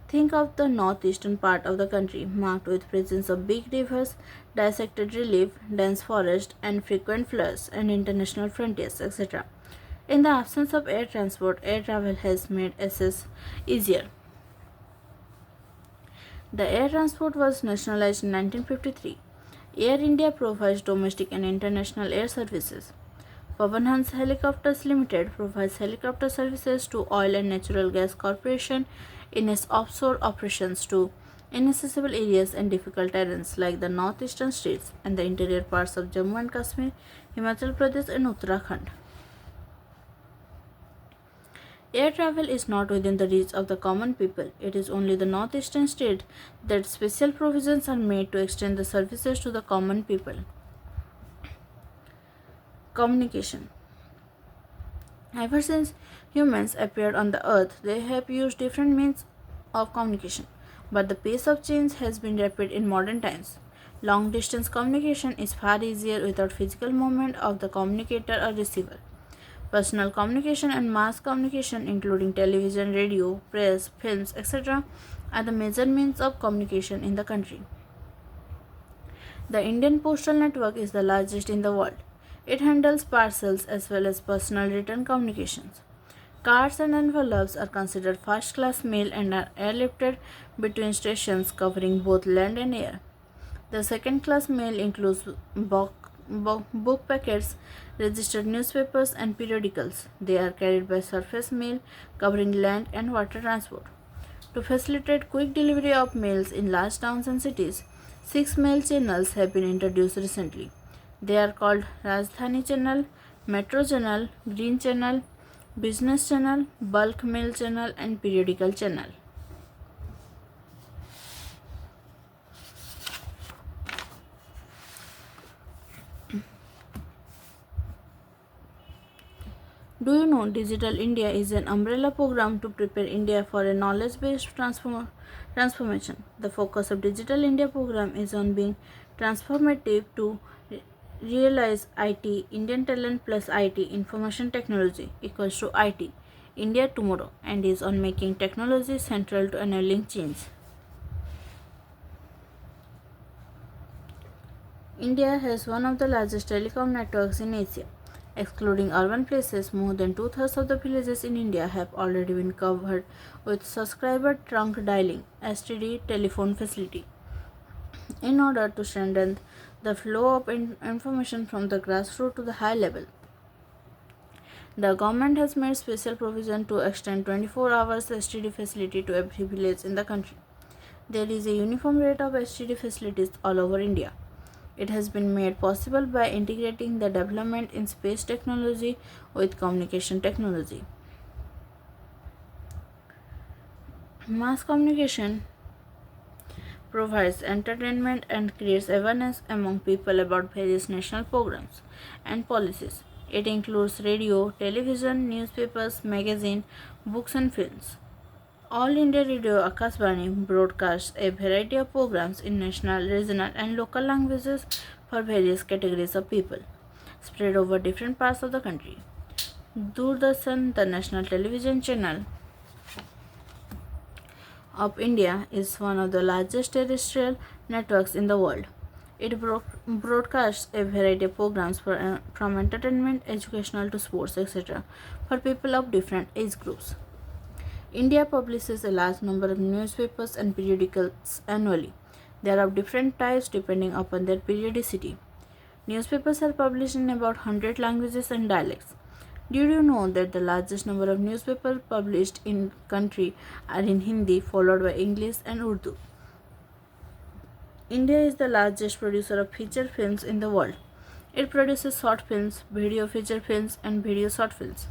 Think of the northeastern part of the country, marked with presence of big rivers, dissected relief, dense forest, and frequent floods and international frontiers, etc. In the absence of air transport, air travel has made access easier. The air transport was nationalized in 1953. Air India provides domestic and international air services. Pawan Hans Helicopters Limited provides helicopter services to Oil and Natural Gas Corporation in its offshore operations to inaccessible areas and difficult terrains like the northeastern states and the interior parts of Jammu and Kashmir, Himachal Pradesh, and Uttarakhand. Air travel is not within the reach of the common people. It is only the northeastern state that special provisions are made to extend the services to the common people. Communication. Ever since humans appeared on the earth, they have used different means of communication, but the pace of change has been rapid in modern times. Long distance communication is far easier without physical movement of the communicator or receiver. Personal communication and mass communication, including television, radio, press, films, etc., are the major means of communication in the country. The Indian postal network is the largest in the world. It handles parcels as well as personal written communications. Cards and envelopes are considered first-class mail and are airlifted between stations covering both land and air. The second-class mail includes book packets, registered newspapers, and periodicals. They are carried by surface mail covering land and water transport. To facilitate quick delivery of mails in large towns and cities, 6 mail channels have been introduced recently. They are called Rajdhani Channel, Metro Channel, Green Channel, Business Channel, Bulk Mail Channel, and Periodical Channel. Do you know Digital India is an umbrella program to prepare India for a knowledge-based transformation? The focus of Digital India program is on being transformative to Realize IT, Indian talent plus IT, information technology equals to IT, India tomorrow, and is on making technology central to enabling change. India has one of the largest telecom networks in Asia. Excluding urban places, more than two-thirds of the villages in India have already been covered with subscriber trunk dialing (STD) telephone facility. In order to strengthen the flow of information from the grassroots to the high level, the government has made special provision to extend 24 hours STD facility to every village in the country. There is a uniform rate of STD facilities all over India. It has been made possible by integrating the development in space technology with communication technology. Mass communication provides entertainment and creates awareness among people about various national programs and policies. It includes radio, television, newspapers, magazines, books, and films. All India Radio Akashvani broadcasts a variety of programs in national, regional, and local languages for various categories of people, spread over different parts of the country. Doordarshan, the national television channel of India, is one of the largest terrestrial networks in the world. It broadcasts a variety of programs from entertainment, educational to sports, etc., for people of different age groups. India publishes a large number of newspapers and periodicals annually. They are of different types depending upon their periodicity. Newspapers are published in about 100 languages and dialects. Did you know that the largest number of newspapers published in country are in Hindi, followed by English and Urdu? India is the largest producer of feature films in the world. It produces short films, video feature films, and video short films.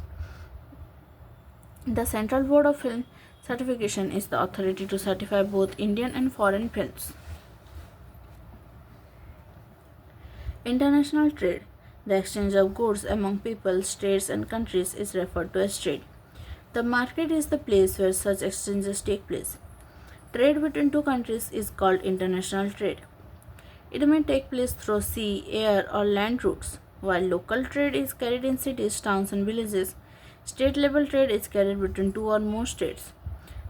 The Central Board of Film Certification is the authority to certify both Indian and foreign films. International trade. The exchange of goods among people, states, and countries is referred to as trade. The market is the place where such exchanges take place. Trade between two countries is called international trade. It may take place through sea, air, or land routes. While local trade is carried in cities, towns, and villages, state level trade is carried between two or more states.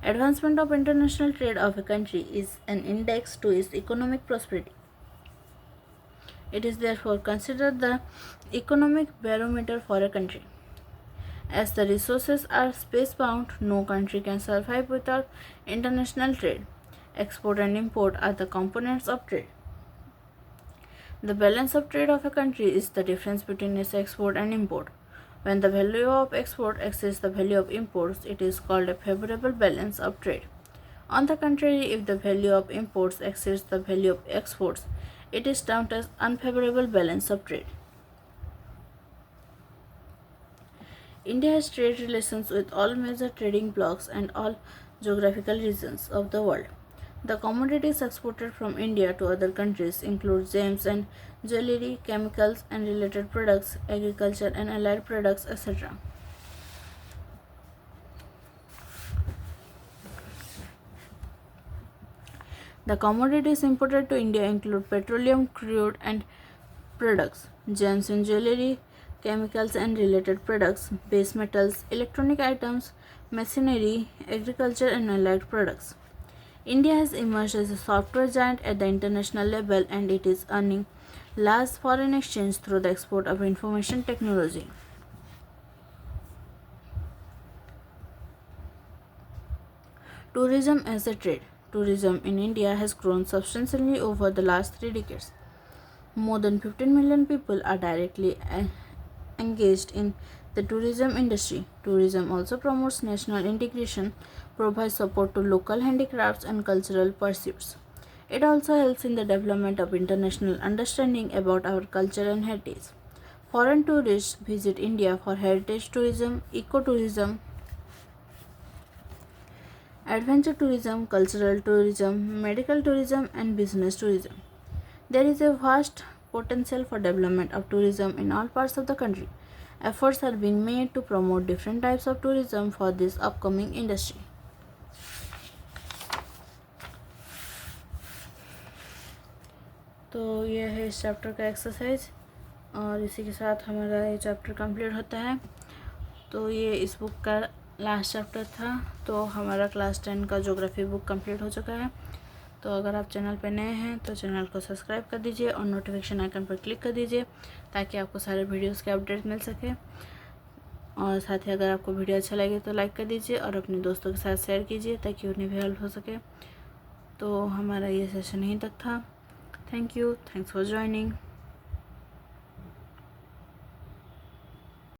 Advancement of international trade of a country is an index to its economic prosperity. It is therefore considered the economic barometer for a country. As the resources are space bound, no country can survive without international trade. Export and import are the components of trade. The balance of trade of a country is the difference between its export and import. When the value of export exceeds the value of imports, it is called a favorable balance of trade. On the contrary, if the value of imports exceeds the value of exports, it is termed as unfavorable balance of trade. India has trade relations with all major trading blocs and all geographical regions of the world. The commodities exported from India to other countries include gems and jewelry, chemicals and related products, agriculture and allied products, etc. The commodities imported to India include petroleum, crude and products, gems and jewelry, chemicals and related products, base metals, electronic items, machinery, agriculture and allied products. India has emerged as a software giant at the international level and it is earning large foreign exchange through the export of information technology. Tourism as a trade. Tourism in India has grown substantially over the last 3 decades. More than 15 million people are directly engaged in the tourism industry. Tourism also promotes national integration, provides support to local handicrafts and cultural pursuits. It also helps in the development of international understanding about our culture and heritage. Foreign tourists visit India for heritage tourism, ecotourism, adventure tourism, cultural tourism, medical tourism, and business tourism. There is a vast potential for development of tourism in all parts of the country. Efforts are being made to promote different types of tourism for this upcoming industry. तो ये है इस chapter का exercise और इसी के साथ हमारा ये चैप्टर कंप्लीट होता है। तो ये इस बुक का लास्ट चैप्टर था। तो हमारा क्लास 10 का ज्योग्राफी बुक कंप्लीट हो चुका है। तो अगर आप चैनल पर नए हैं तो चैनल को सब्सक्राइब कर दीजिए और नोटिफिकेशन आइकन पर क्लिक कर दीजिए ताकि आपको सारे वीडियोस के अपडेट मिल सके। और साथ ही अगर आपको वीडियो अच्छा लगे तो लाइक कर दीजिए और अपने दोस्तों के साथ शेयर कीजिए ताकि उन्हें भी हेल्प हो सके। तो हमारा ये सेशन यहीं तक था। Thank you, thanks for joining.